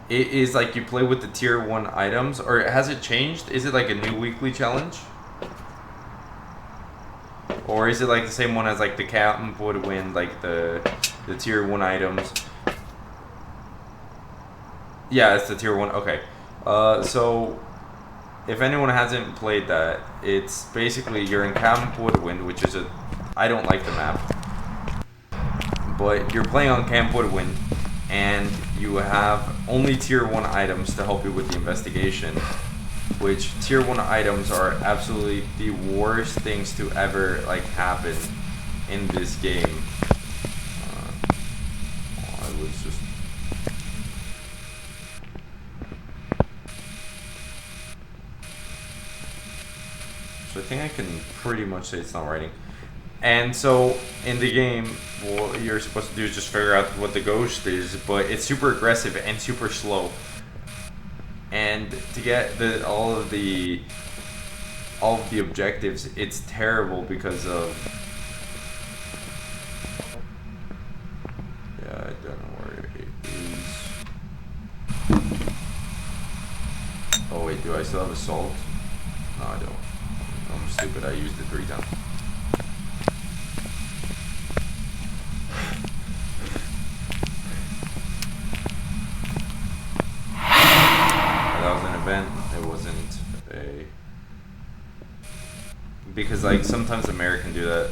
it is like you play with the tier 1 items, or has it changed? Is it like a new weekly challenge? Or is it like the same one as like the Camp Woodwind, like the tier 1 items? Yeah, it's the tier 1, okay. So if anyone hasn't played that, it's basically you're in Camp Woodwind, which is I don't like the map. But you're playing on Camp Woodwind, and you have only tier 1 items to help you with the investigation, which tier 1 items are absolutely the worst things to ever like happen in this game. I was just... So I think I can pretty much say it's not writing. And so in the game, what you're supposed to do is just figure out what the ghost is, but it's super aggressive and super slow. And to get all of the objectives, it's terrible because of... Yeah, I don't know where it is. Oh wait, do I still have assault? No, I don't. I'm stupid, I used it 3 times. Event. It wasn't a... Because like sometimes American do that.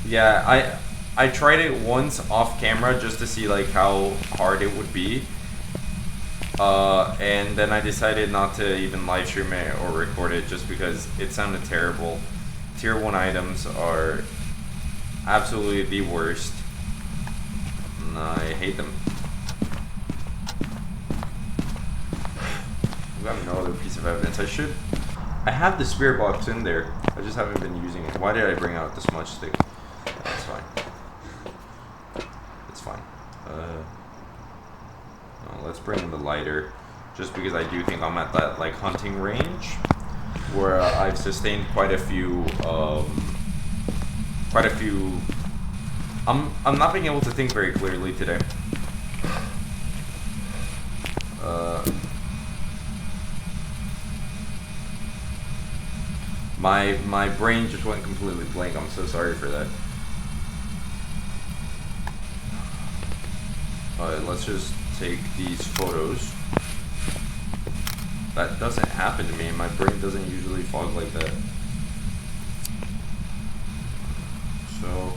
Yeah, I tried it once off camera just to see like how hard it would be. And then I decided not to even live stream it or record it just because it sounded terrible. Tier 1 items are absolutely the worst. And I hate them. I have no other piece of evidence. I should I have the spirit box in there. I just haven't been using it. Why did I bring out this much stick? That's fine. It's fine. No, let's bring in the lighter, just because I do think I'm at that like hunting range where I've sustained quite a few. I'm not being able to think very clearly today. My brain just went completely blank. I'm so sorry for that. Alright, let's just take these photos. That doesn't happen to me. My brain doesn't usually fog like that. So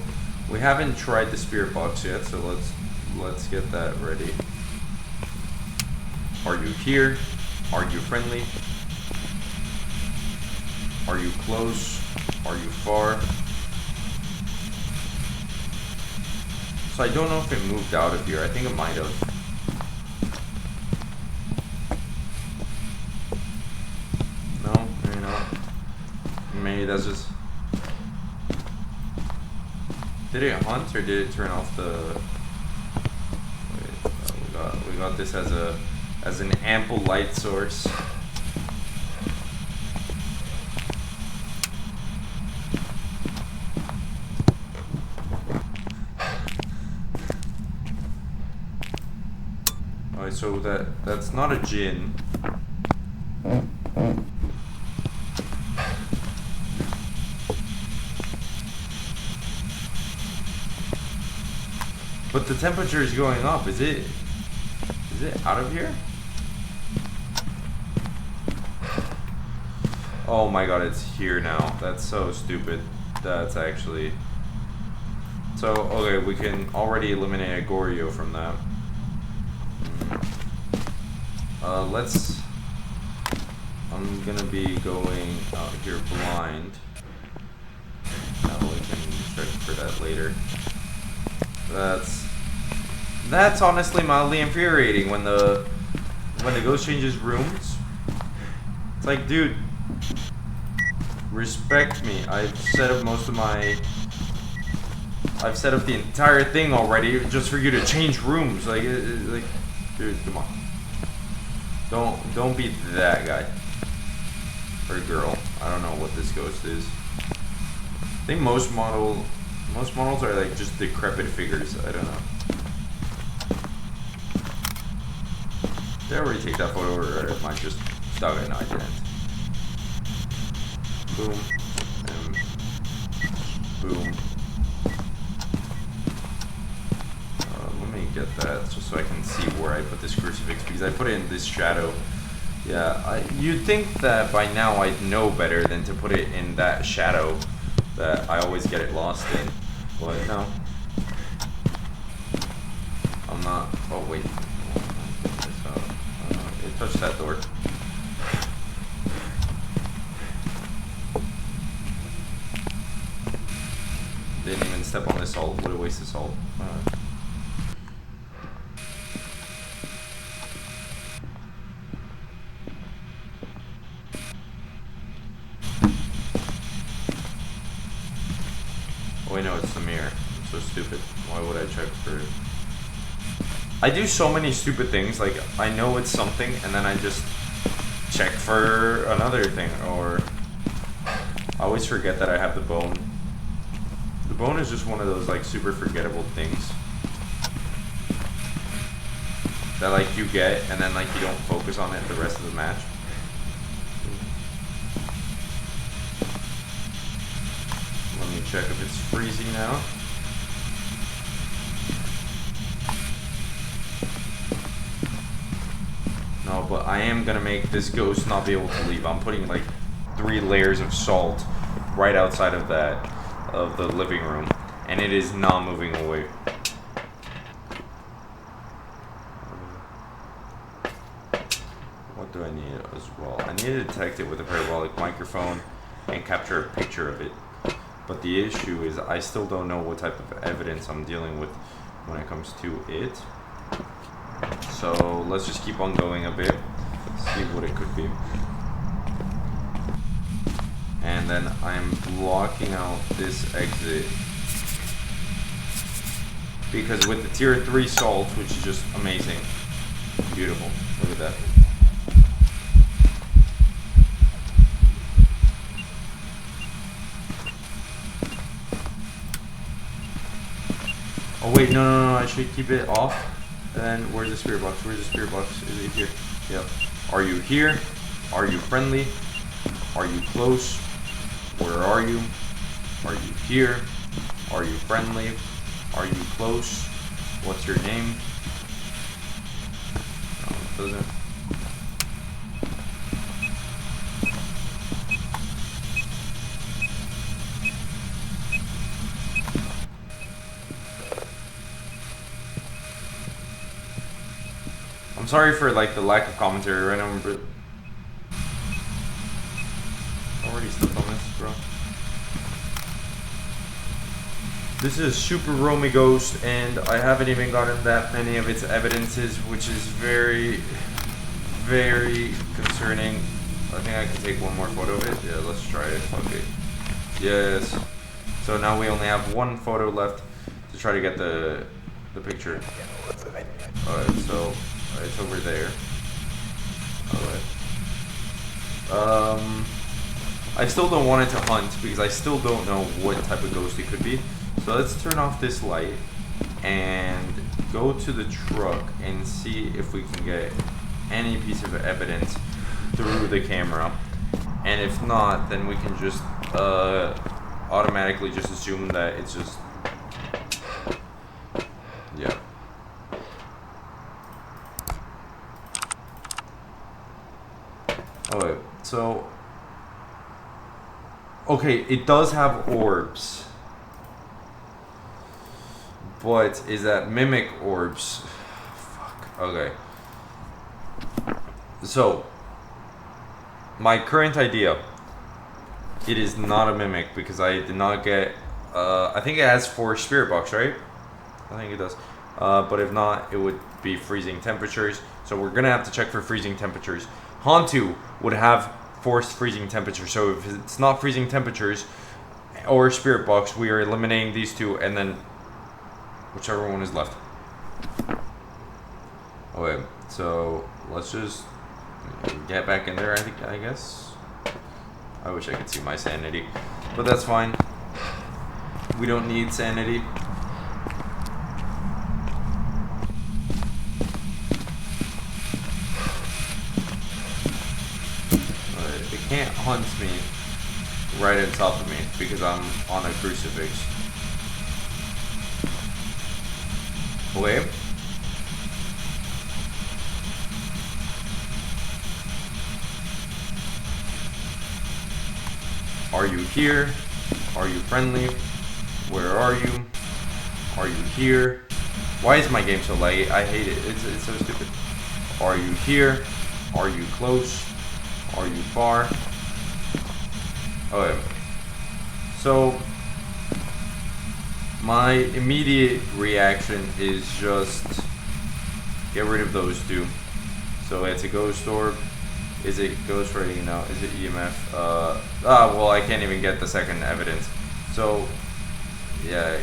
we haven't tried the spirit box yet, so let's get that ready. Are you here? Are you friendly? Are you close? Are you far? So I don't know if it moved out of here. I think it might have. No, maybe not. Maybe that's just... Did it hunt or did it turn off the... Wait, we got this as an ample light source. Alright, so that's not a djinn. But the temperature is going up. Is it out of here? Oh my god, it's here now. That's so stupid. That's actually... So, okay, we can already eliminate a Goryo from that. I'm gonna be going out here blind. Now we can check for that later. That's honestly mildly infuriating when the ghost changes rooms. It's like, dude, respect me. I've set up the entire thing already just for you to change rooms. Like, dude, come on. Don't be that guy. Or girl. I don't know what this ghost is. I think most models are like just decrepit figures. I don't know. Did I already take that photo or am I just stuck? No, I didn't. Boom. And boom. Let me get that just so I can see where I put this crucifix because I put it in this shadow. Yeah, you'd think that by now I'd know better than to put it in that shadow that I always get it lost in. But no. I'm not. Oh, wait. It touched that door. Didn't even step on the salt. What a waste of salt. Oh wait, no, it's the mirror. I'm so stupid. Why would I check for it? I do so many stupid things, like, I know it's something, and then I just check for another thing, or... I always forget that I have the bone. The bone is just one of those, like, super forgettable things. That, like, you get, and then, like, you don't focus on it the rest of the match. Let me check if it's freezing now. No, but I am gonna make this ghost not be able to leave. I'm putting like 3 layers of salt right outside of the living room, and it is not moving away. What do I need as well? I need to detect it with a parabolic microphone and capture a picture of it. But the issue is I still don't know what type of evidence I'm dealing with when it comes to it. So let's just keep on going a bit, see what it could be. and then I'm blocking out this exit. Because with the tier 3 salt, which is just amazing. Beautiful. Look at that. Oh wait, no, I should keep it off. And then, where's the spirit box? Where's the spirit box? Is it here? Yeah. Are you here? Are you friendly? Are you close? Where are you? Are you here? Are you friendly? Are you close? What's your name? No, it doesn't. I'm sorry for like the lack of commentary right now, but already stepped on this, bro. This is Super Romy Ghost, and I haven't even gotten that many of its evidences, which is very, very concerning. I think I can take one more photo of it. Yeah, let's try it. Okay. Yes. So now we only have one photo left to try to get the picture. Alright, so it's over there. Alright. I still don't want it to hunt because I still don't know what type of ghost it could be. So let's turn off this light and go to the truck and see if we can get any piece of evidence through the camera. And if not, then we can just automatically just assume that it's just, yeah. Oh wait, so, okay, it does have orbs. But is that mimic orbs? Fuck. Okay. So, my current idea, it is not a mimic because I did not get, I think it has 4 spirit box, right? I think it does. But if not, it would be freezing temperatures. So we're gonna have to check for freezing temperatures. Hantu would have forced freezing temperatures. So if it's not freezing temperatures or spirit box, we are eliminating these two and then whichever one is left. Okay, so let's just get back in there, I guess. I wish I could see my sanity, but that's fine. We don't need sanity. It can't hunt me right on top of me because I'm on a crucifix. Okay. Are you here? Are you friendly? Where are you? Are you here? Why is my game so laggy? I hate it. It's so stupid. Are you here? Are you close? Are you far? Okay. So my immediate reaction is just get rid of those two. So it's a ghost orb. Is it ghost rating? No. Is it EMF? Well, I can't even get the second evidence. So, yeah.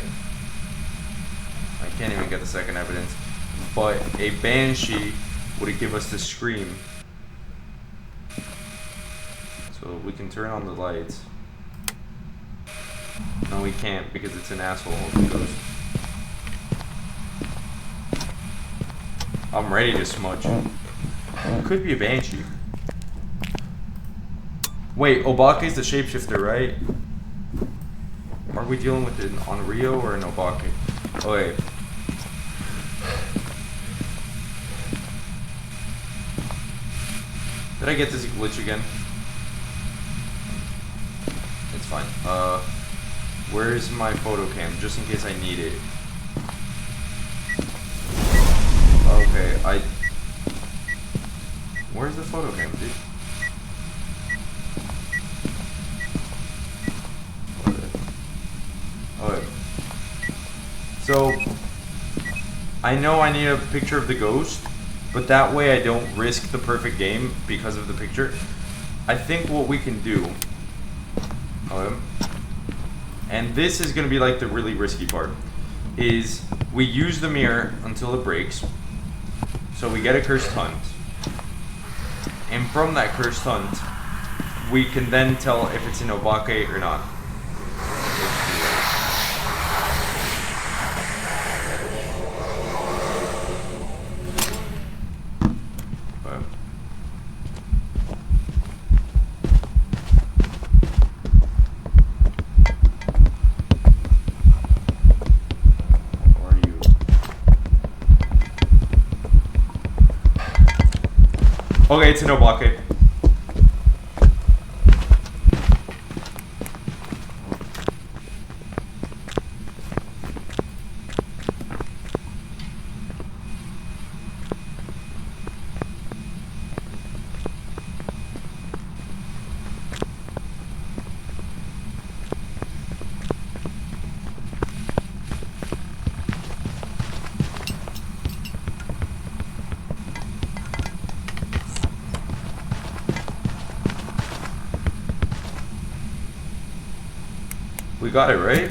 I can't even get the second evidence. But a Banshee would give us the scream. So we can turn on the lights. No, we can't because it's an asshole ghost. I'm ready to smudge. Could be a Banshee. Wait, Obake is the shapeshifter, right? Are we dealing with an Onryo or an Obake? Oh, wait. Did I get this glitch again? It's fine. Where's my photo cam? Just in case I need it. Okay, where's the photo cam, dude? Okay. So, I know I need a picture of the ghost, but that way I don't risk the perfect game because of the picture. I think what we can do And this is gonna be like the really risky part. Is we use the mirror until it breaks. So we get a cursed hunt. And from that cursed hunt, we can then tell if it's in Obake or not. Okay, it's an Obake. We got it, right?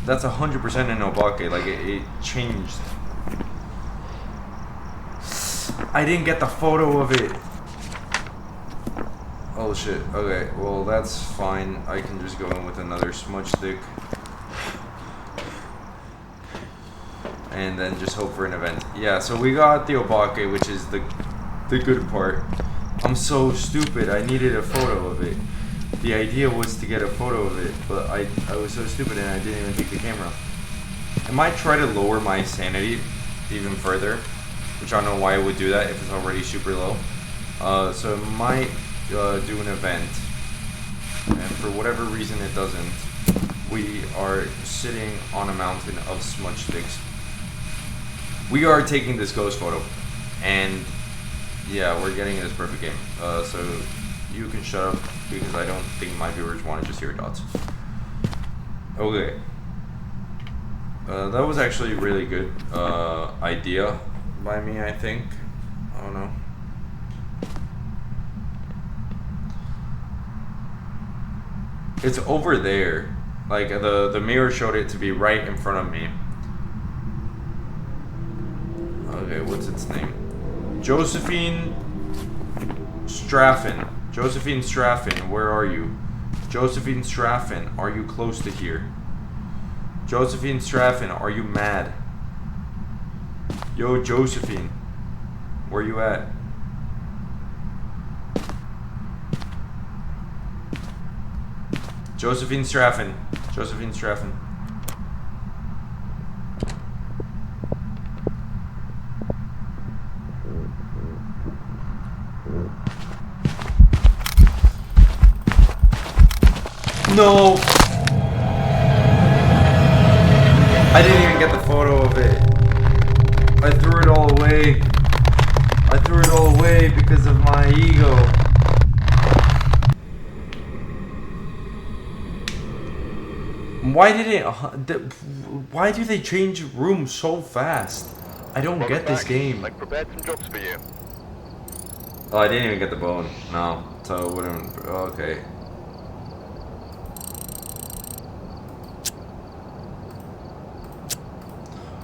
That's 100% in Obake, like it changed. I didn't get the photo of it. Oh shit, okay, well that's fine. I can just go in with another smudge stick. And then just hope for an event. Yeah, so we got the Obake, which is the good part. I'm so stupid, I needed a photo of it. The idea was to get a photo of it, but I was so stupid and I didn't even take the camera. I might try to lower my sanity even further, which I don't know why I would do that if it's already super low. So I might do an event, and for whatever reason it doesn't, we are sitting on a mountain of smudge sticks. We are taking this ghost photo, and yeah, we're getting this perfect game. So you can shut up, because I don't think my viewers want to just hear dots. Okay. That was actually a really good idea by me, I think. I don't know. It's over there. Like, the mirror showed it to be right in front of me. Okay, what's its name? Josephine Straffen. Josephine Straffen, where are you? Josephine Straffen, are you close to here? Josephine Straffen, are you mad? Yo, Josephine, where you at? Josephine Straffen. Josephine Straffen. No! I didn't even get the photo of it. I threw it all away. I threw it all away because of my ego. Why do they change rooms so fast? I don't get this game. I prepared some jobs for you. Oh, I didn't even get the bone. No, so it wouldn't. Okay.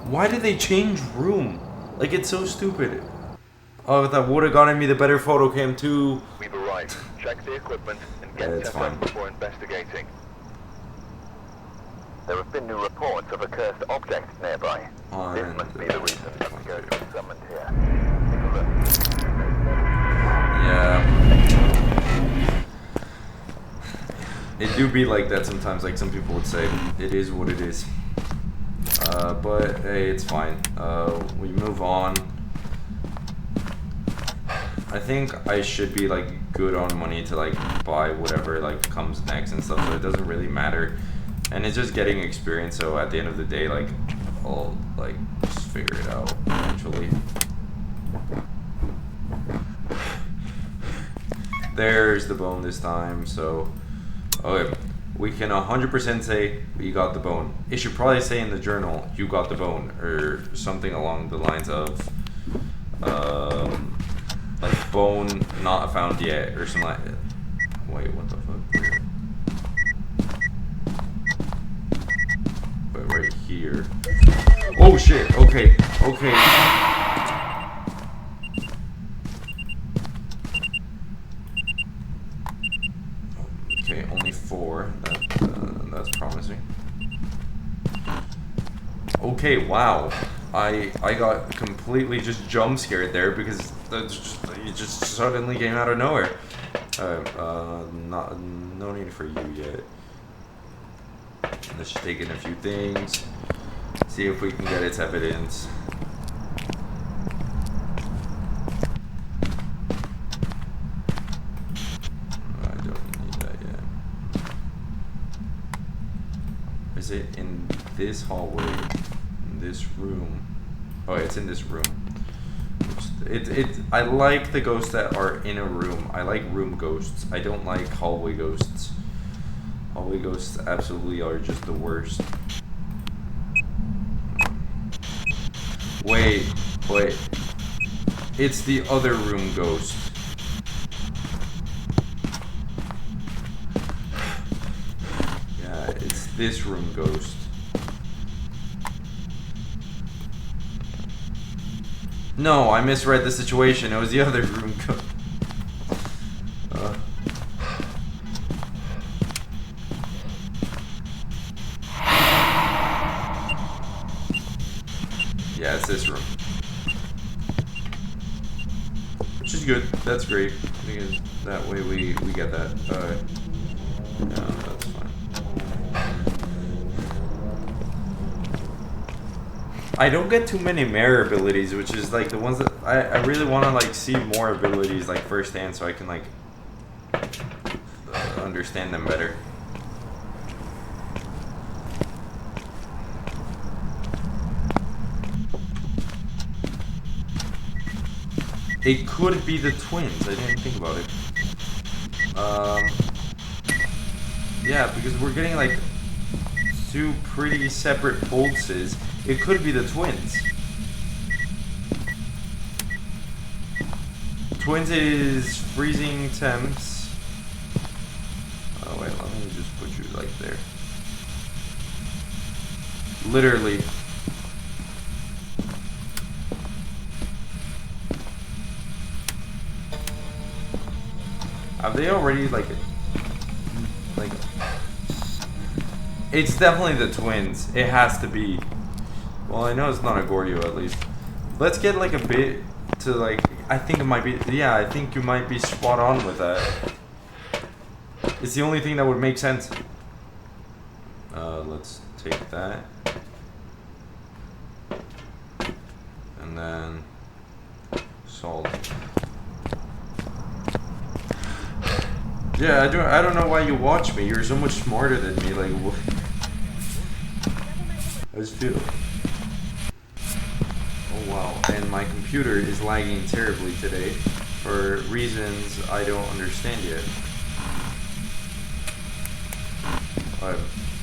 Why did they change room? Like, it's so stupid. Oh, that would have gotten me the better photo cam too. We've arrived. Check the equipment and get set up before investigating. There have been new reports of a cursed object nearby. This must be the reason that the ghost was summoned here. Take a look. Yeah. It do be like that sometimes, like some people would say. It is what it is. But hey, it's fine. We move on. I think I should be like good on money to like buy whatever like comes next and stuff, so it doesn't really matter. And it's just getting experience, so at the end of the day, like, I'll like just figure it out eventually. There's the bone this time, so okay. We can 100% say we got the bone. It should probably say in the journal, you got the bone, or something along the lines of, like, bone not found yet, or something like that. Wait, what the fuck? But right here. Oh shit, okay, okay. Okay, only 4. That's promising. Okay, wow. I got completely just jump scared there because it just suddenly came out of nowhere. No need for you yet. Let's just take in a few things. See if we can get its evidence. I don't need that yet. Is it in this hallway? In this room? Oh, it's in this room. I like the ghosts that are in a room. I like room ghosts. I don't like hallway ghosts. Hallway ghosts absolutely are just the worst. Wait. It's the other room ghost. Yeah, it's this room ghost. No, I misread the situation. It was the other room ghost. Yeah, it's this room. Which is good. That's great. Because that way we get that. No, that's fine. I don't get too many mirror abilities, which is like the ones that I really want to like see more abilities like firsthand so I can like understand them better. It could be the twins. I didn't think about it. Yeah, because we're getting like 2 pretty separate pulses. It could be the twins. Twins is freezing temps. Oh wait, let me just put you like there. Literally. Have they already like it's definitely the twins. It has to be. Well, I know it's not a Gordio at least. Let's get like a bit to like I think it might be yeah, I think you might be spot on with that. It's the only thing that would make sense. Let's take that. And then salt. Yeah, I don't know why you watch me. You're so much smarter than me. Like, what? I just feel. Oh wow! And my computer is lagging terribly today, for reasons I don't understand yet.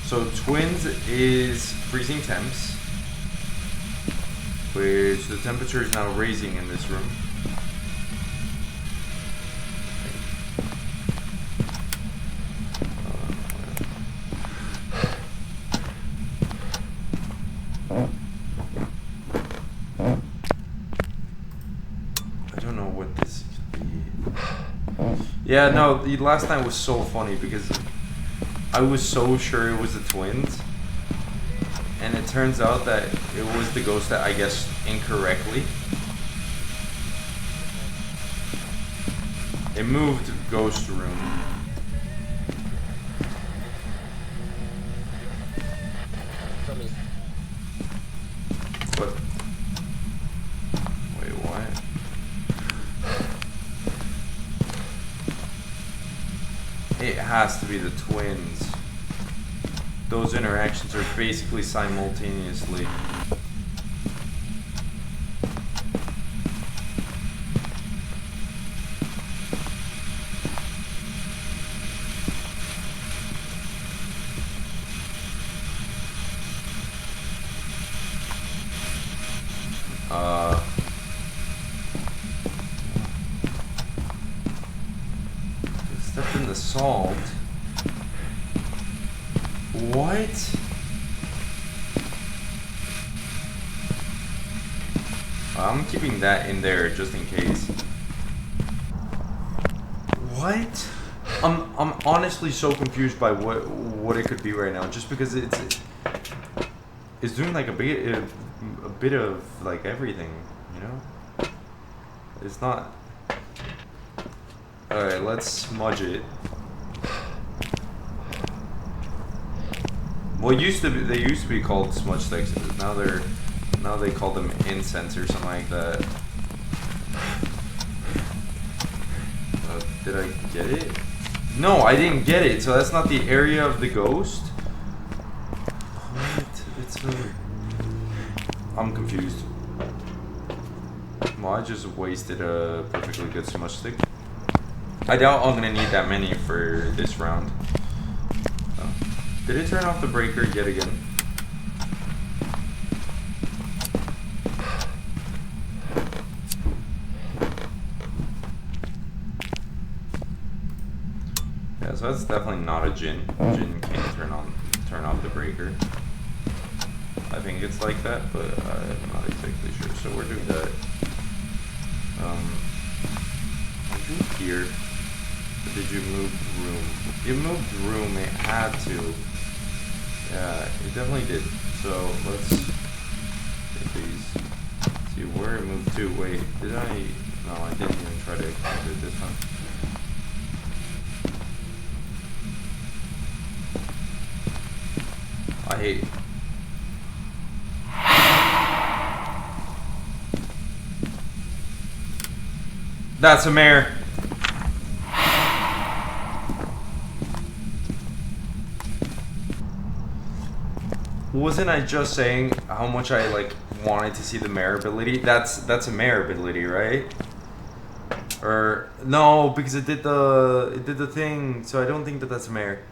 So twins is freezing temps, which the temperature is now raising in this room. Yeah, no, the last night was so funny because I was so sure it was the twins, and it turns out that it was the ghost that I guessed incorrectly. It moved ghost room. But wait, what? It has to be the twins. Those interactions are basically simultaneously. Stepped in the salt. What? I'm keeping that in there just in case. What? I'm honestly so confused by what it could be right now, just because it's doing like a bit of like everything, you know? It's not. All right, let's smudge it. Well, they used to be called smudge sticks. Now they call them incense or something like that. Did I get it? No, I didn't get it. So that's not the area of the ghost? What? I'm confused. Well, I just wasted a perfectly good smudge stick. I doubt I'm gonna need that many for this round. Oh. Did it turn off the breaker yet again? Yeah, so that's definitely not a Jinn. Jinn can't turn off the breaker. I think it's like that, but I'm not exactly sure. So we're doing that. Are you here? Or did you move room? You moved room, it had to. Yeah, it definitely did. So let's get these. See where it moved to. Wait, did I? No, I didn't even try to encounter it this time. I hate. That's a mare. Wasn't I just saying how much I like wanted to see the mare ability? That's a mare ability, right? Or no, because it did the thing. So I don't think that that's a mare.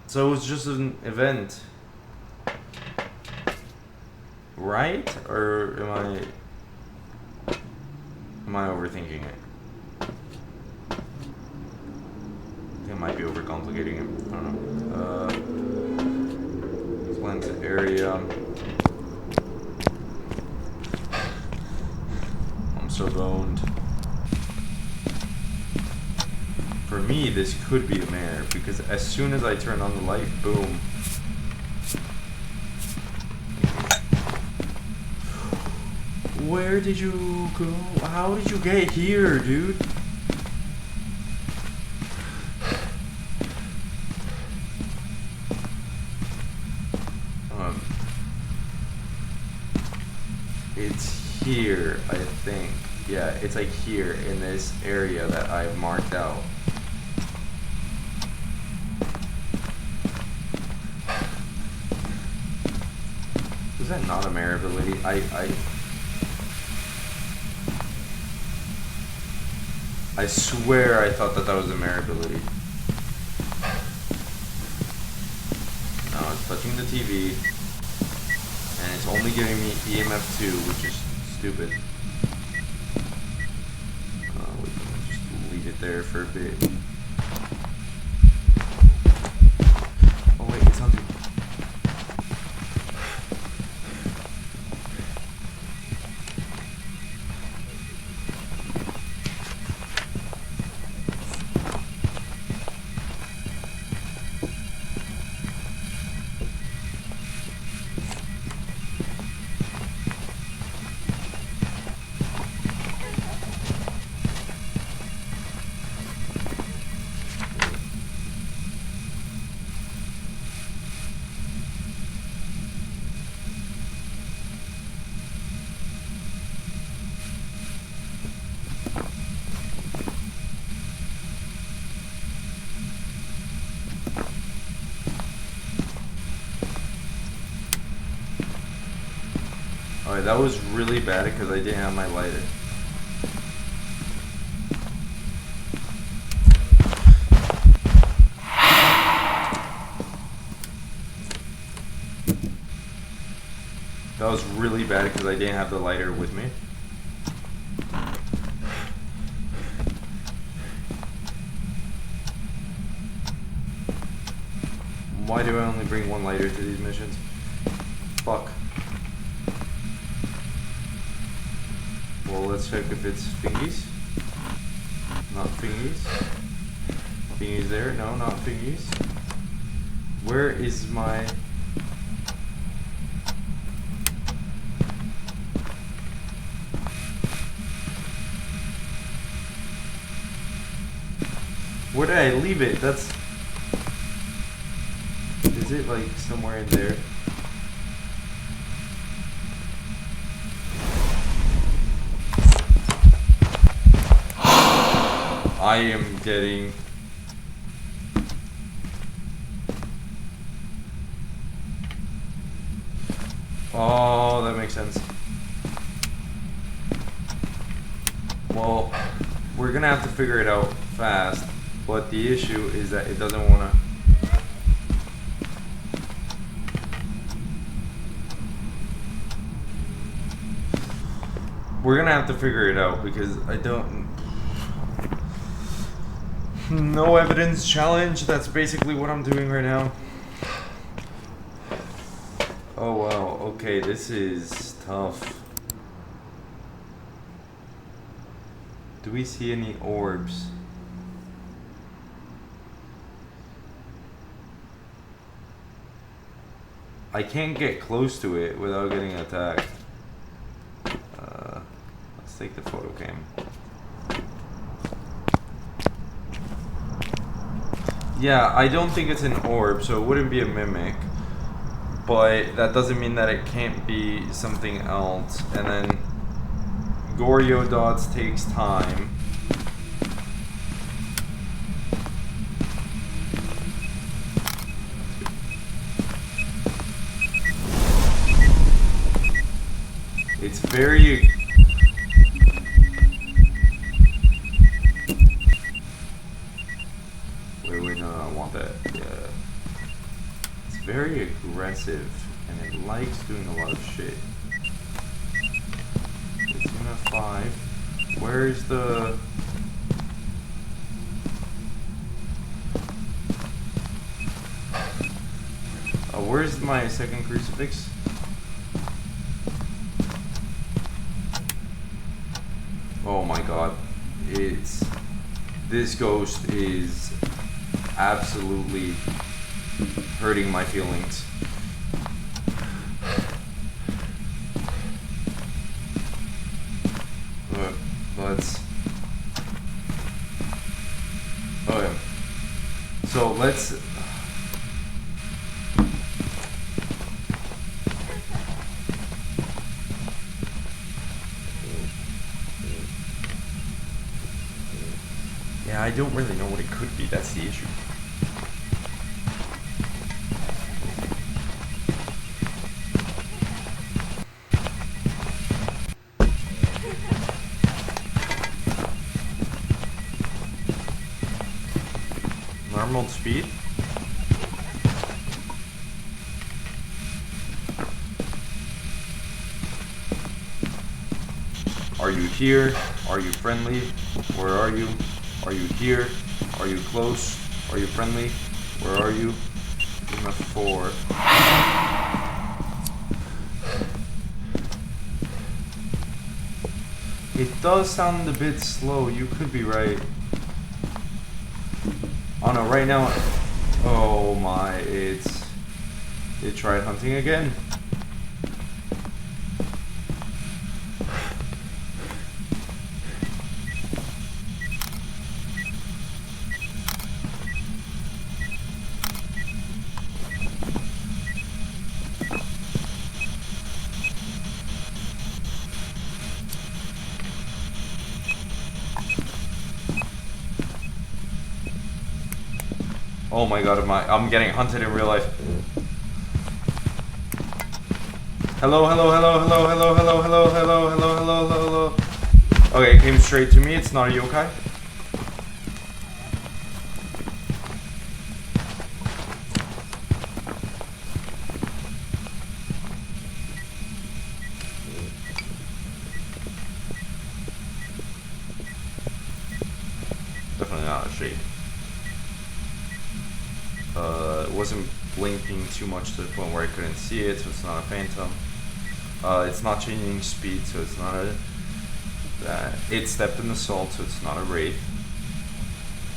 So it was just an event, right? Or am I overthinking it? I think I might be overcomplicating it. I don't know. Cleanse area. I'm so boned. For me, this could be the mare because as soon as I turn on the light, boom. Where did you go? How did you get here, dude? It's here, I think. Yeah, it's like here in this area that I've marked out. Is that not a mare ability? I swear I thought that was a mare ability. No, it's touching the TV. And it's only giving me EMF 2, which is stupid. We can just leave it there for a bit. Oh wait, it's hunting. Alright, that was really bad because I didn't have my lighter. That was really bad because I didn't have the lighter with me. Why do I only bring one lighter to these missions? Fuck. Well, let's check if it's thingies. Not thingies. Thingies there? No, not thingies. Where is my... Where did I leave it? That's... Is it like somewhere in there? I am getting... Oh, that makes sense. Well, we're gonna have to figure it out fast, but the issue is that it doesn't wanna... We're gonna have to figure it out because I don't... No evidence challenge, that's basically what I'm doing right now. Oh wow, okay, this is tough. Do we see any orbs? I can't get close to it without getting attacked. Let's take the photo cam. Yeah, I don't think it's an orb, so it wouldn't be a mimic. But that doesn't mean that it can't be something else. And then Goryo dots takes time. It's very... Wait, no, I want that. Yeah. It's very aggressive, and it likes doing a lot of shit. It's in a 5. Where's the... where's my second crucifix? Oh my god. It's... This ghost is absolutely hurting my feelings. Let's... Okay. So let's... Yeah, I don't really know what it could be, that's the issue. Normal speed? Are you here? Are you friendly? Where are you? Are you here? Are you close? Are you friendly? Where are you? I'm a 4. It does sound a bit slow. You could be right. Oh no, right now... Oh my, it's... It tried hunting again. Oh my god, I'm getting hunted in real life. Hello, hello, hello, hello, hello, hello, hello, hello, hello, hello, hello. Okay, it came straight to me. It's not a yokai. Definitely not a shade. It wasn't blinking too much to the point where I couldn't see it, so it's not a phantom. It's not changing speed, so it's not a... it stepped in the salt, so it's not a wraith.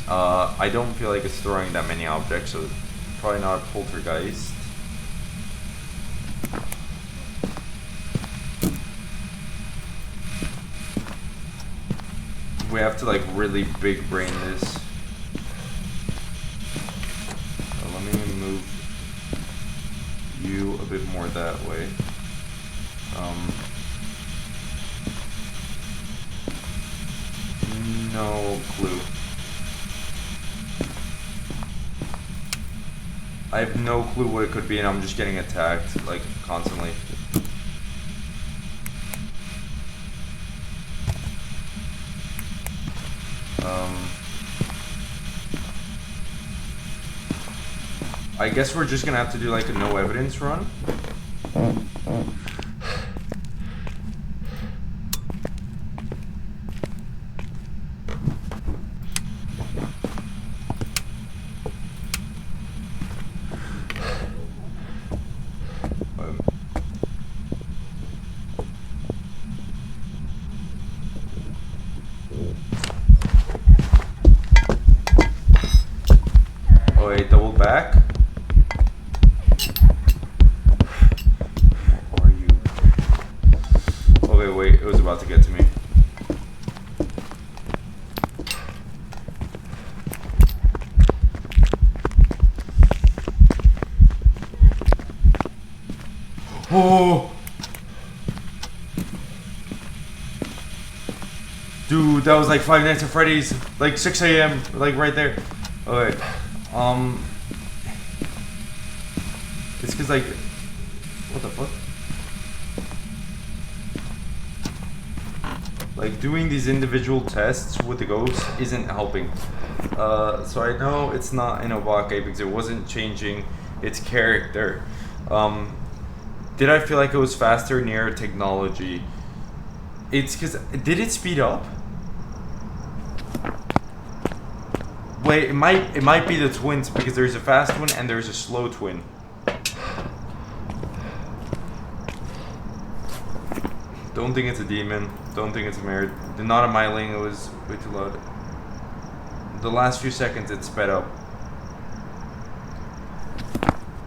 I don't feel like it's throwing that many objects, so it's probably not a poltergeist. We have to like really big brain this. Let me move you a bit more that way. No clue. I have no clue what it could be, and I'm just getting attacked like constantly. I guess we're just gonna have to do like a no evidence run. Oh wait, double back. Wait, it was about to get to me. Oh! Dude, that was like Five Nights at Freddy's, like 6 a.m., like right there. Okay, it's cause like, what the fuck? Like doing these individual tests with the ghosts isn't helping. So I know it's not in Obake because it wasn't changing its character. Did I feel like it was faster near technology? It's because, did it speed up? Wait, it might be the twins because there's a fast one and there's a slow twin. Don't think it's a demon. Don't think it's a mirror. Not a Myling, it was way too loud. The last few seconds it sped up.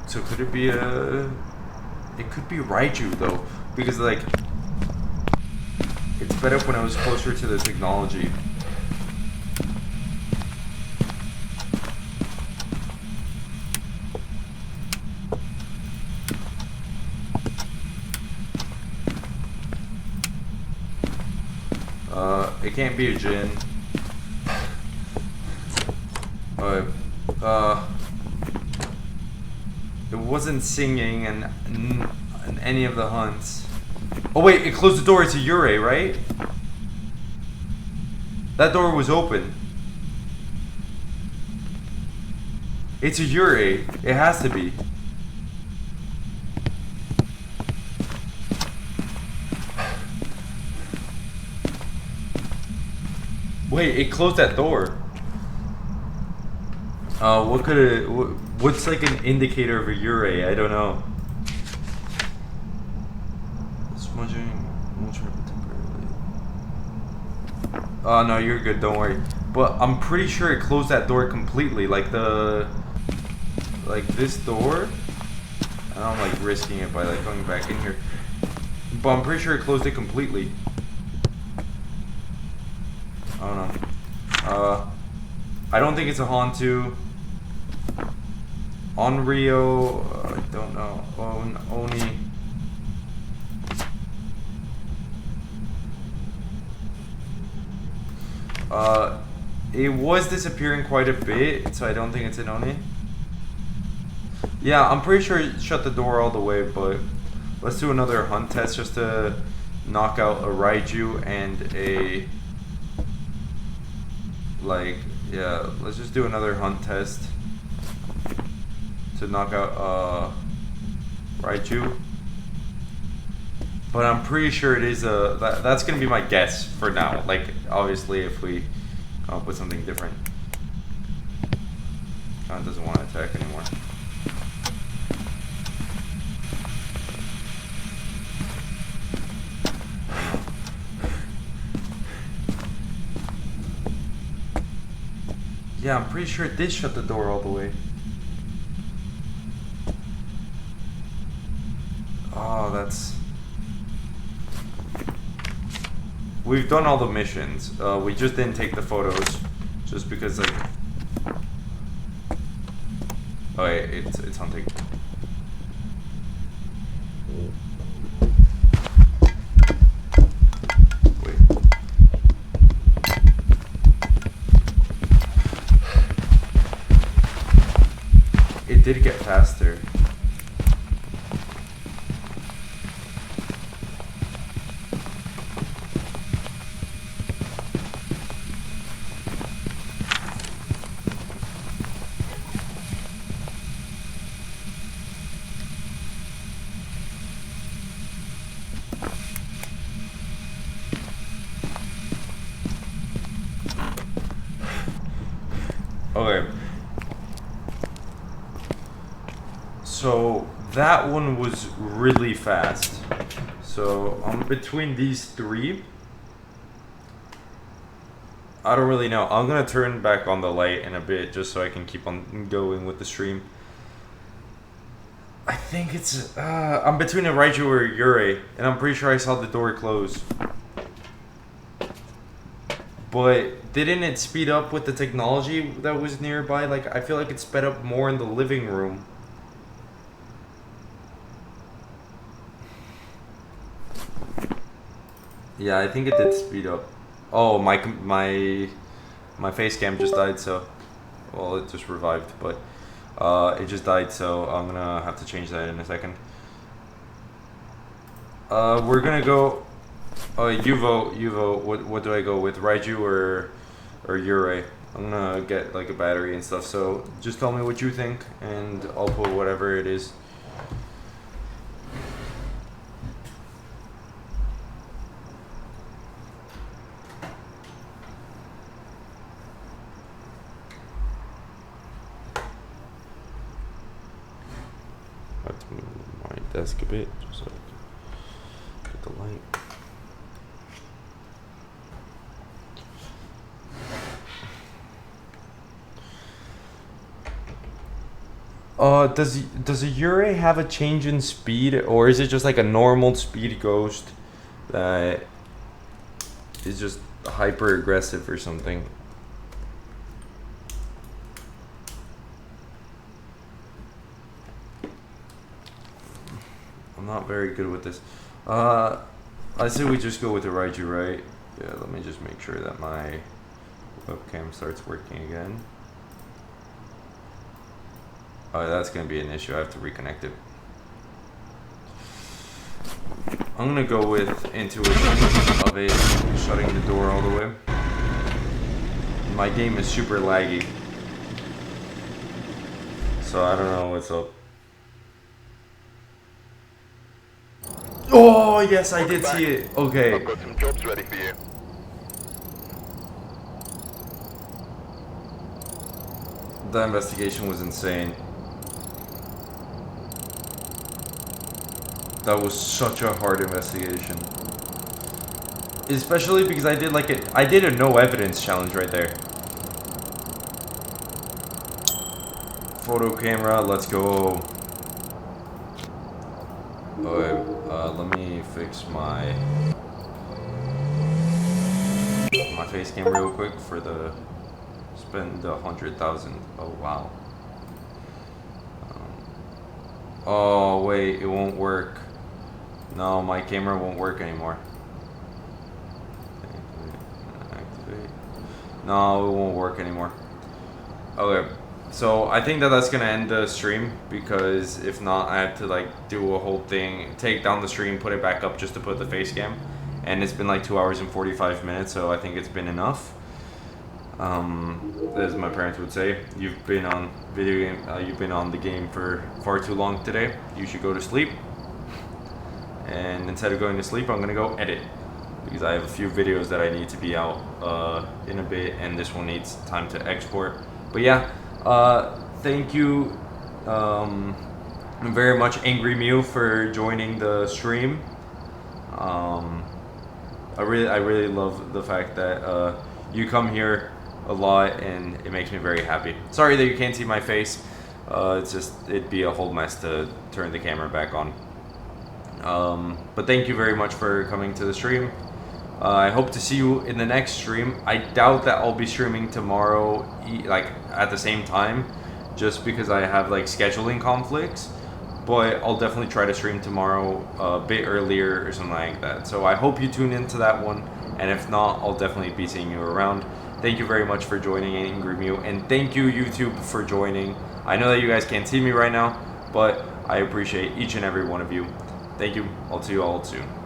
So could it be a... It could be Raiju though. Because like... It sped up when I was closer to the technology. It can't be a Jinn. It wasn't singing and any of the hunts. Oh wait, it closed the door. It's a Yurei, right? That door was open. It's a Yurei. It has to be. Wait, it closed that door. What could it... What's like an indicator of a Yurei? I don't know. Smudging... We'll try to temporarily... Oh, no, you're good. Don't worry. But I'm pretty sure it closed that door completely. Like the... Like this door. And I'm like risking it by like going back in here. But I'm pretty sure it closed it completely. I don't know. I don't think it's a Hantu. Onryo, I don't know. Oni. It was disappearing quite a bit, so I don't think it's an Oni. Yeah, I'm pretty sure it shut the door all the way, but let's do another hunt test just to knock out a Raiju and a... Like, yeah, let's just do another hunt test to knock out Raiju. But I'm pretty sure it is a... That's gonna be my guess for now. Like, obviously, if we come up with something different. John doesn't want to attack anymore. Yeah, I'm pretty sure it did shut the door all the way. Oh, that's... We've done all the missions. We just didn't take the photos. Just because, like... Oh, yeah, it's hunting. Wait. It did get faster. Okay. So that one was really fast. So between these three, I don't really know. I'm gonna turn back on the light in a bit just so I can keep on going with the stream. I think it's I'm between a Raiju or a Yurei, and I'm pretty sure I saw the door close. But didn't it speed up with the technology that was nearby? Like, I feel like it sped up more in the living room. Yeah, I think it did speed up. Oh, my face cam just died, so... Well, it just revived, but... it just died, so I'm gonna have to change that in a second. We're gonna go... you vote. What do I go with? Raiju or Yurei? I'm gonna get like a battery and stuff. So just tell me what you think, and I'll put whatever it is. I have to move my desk a bit just so I can get the light. Does a Yurei have a change in speed, or is it just like a normal speed ghost that is just hyper aggressive or something? I'm not very good with this. I say we just go with the Raiju, right? Yeah, let me just make sure that my webcam starts working again. Oh, that's gonna be an issue. I have to reconnect it. I'm gonna go with intuition of it shutting the door all the way. My game is super laggy, so I don't know what's up. Oh yes, I did see it. Okay. I've got some jobs ready for you. The investigation was insane. That was such a hard investigation. Especially because I did a no evidence challenge right there. Photo camera, let's go. Okay, let me fix my face cam real quick for the spend the 100,000. Oh wow. Oh wait, it won't work. No, my camera won't work anymore. Activate. No, it won't work anymore. Okay, so I think that's gonna end the stream, because if not, I have to like do a whole thing, take down the stream, put it back up just to put the face cam, and it's been like 2 hours and 45 minutes, so I think it's been enough. As my parents would say, you've been on video game, you've been on the game for far too long today. You should go to sleep. And instead of going to sleep, I'm gonna go edit, because I have a few videos that I need to be out in a bit, and this one needs time to export. But yeah, thank you very much, Angry Mew, for joining the stream. I really love the fact that you come here a lot, and it makes me very happy. Sorry that you can't see my face. It's just, it'd be a whole mess to turn the camera back on. But thank you very much for coming to the stream. I hope to see you in the next stream. I doubt that I'll be streaming tomorrow, like at the same time, just because I have like scheduling conflicts. But I'll definitely try to stream tomorrow a bit earlier or something like that. So I hope you tune into that one, and if not, I'll definitely be seeing you around. Thank you very much for joining Angry Mew, and thank you YouTube for joining. I know that you guys can't see me right now, but I appreciate each and every one of you. Thank you. I'll see you all soon.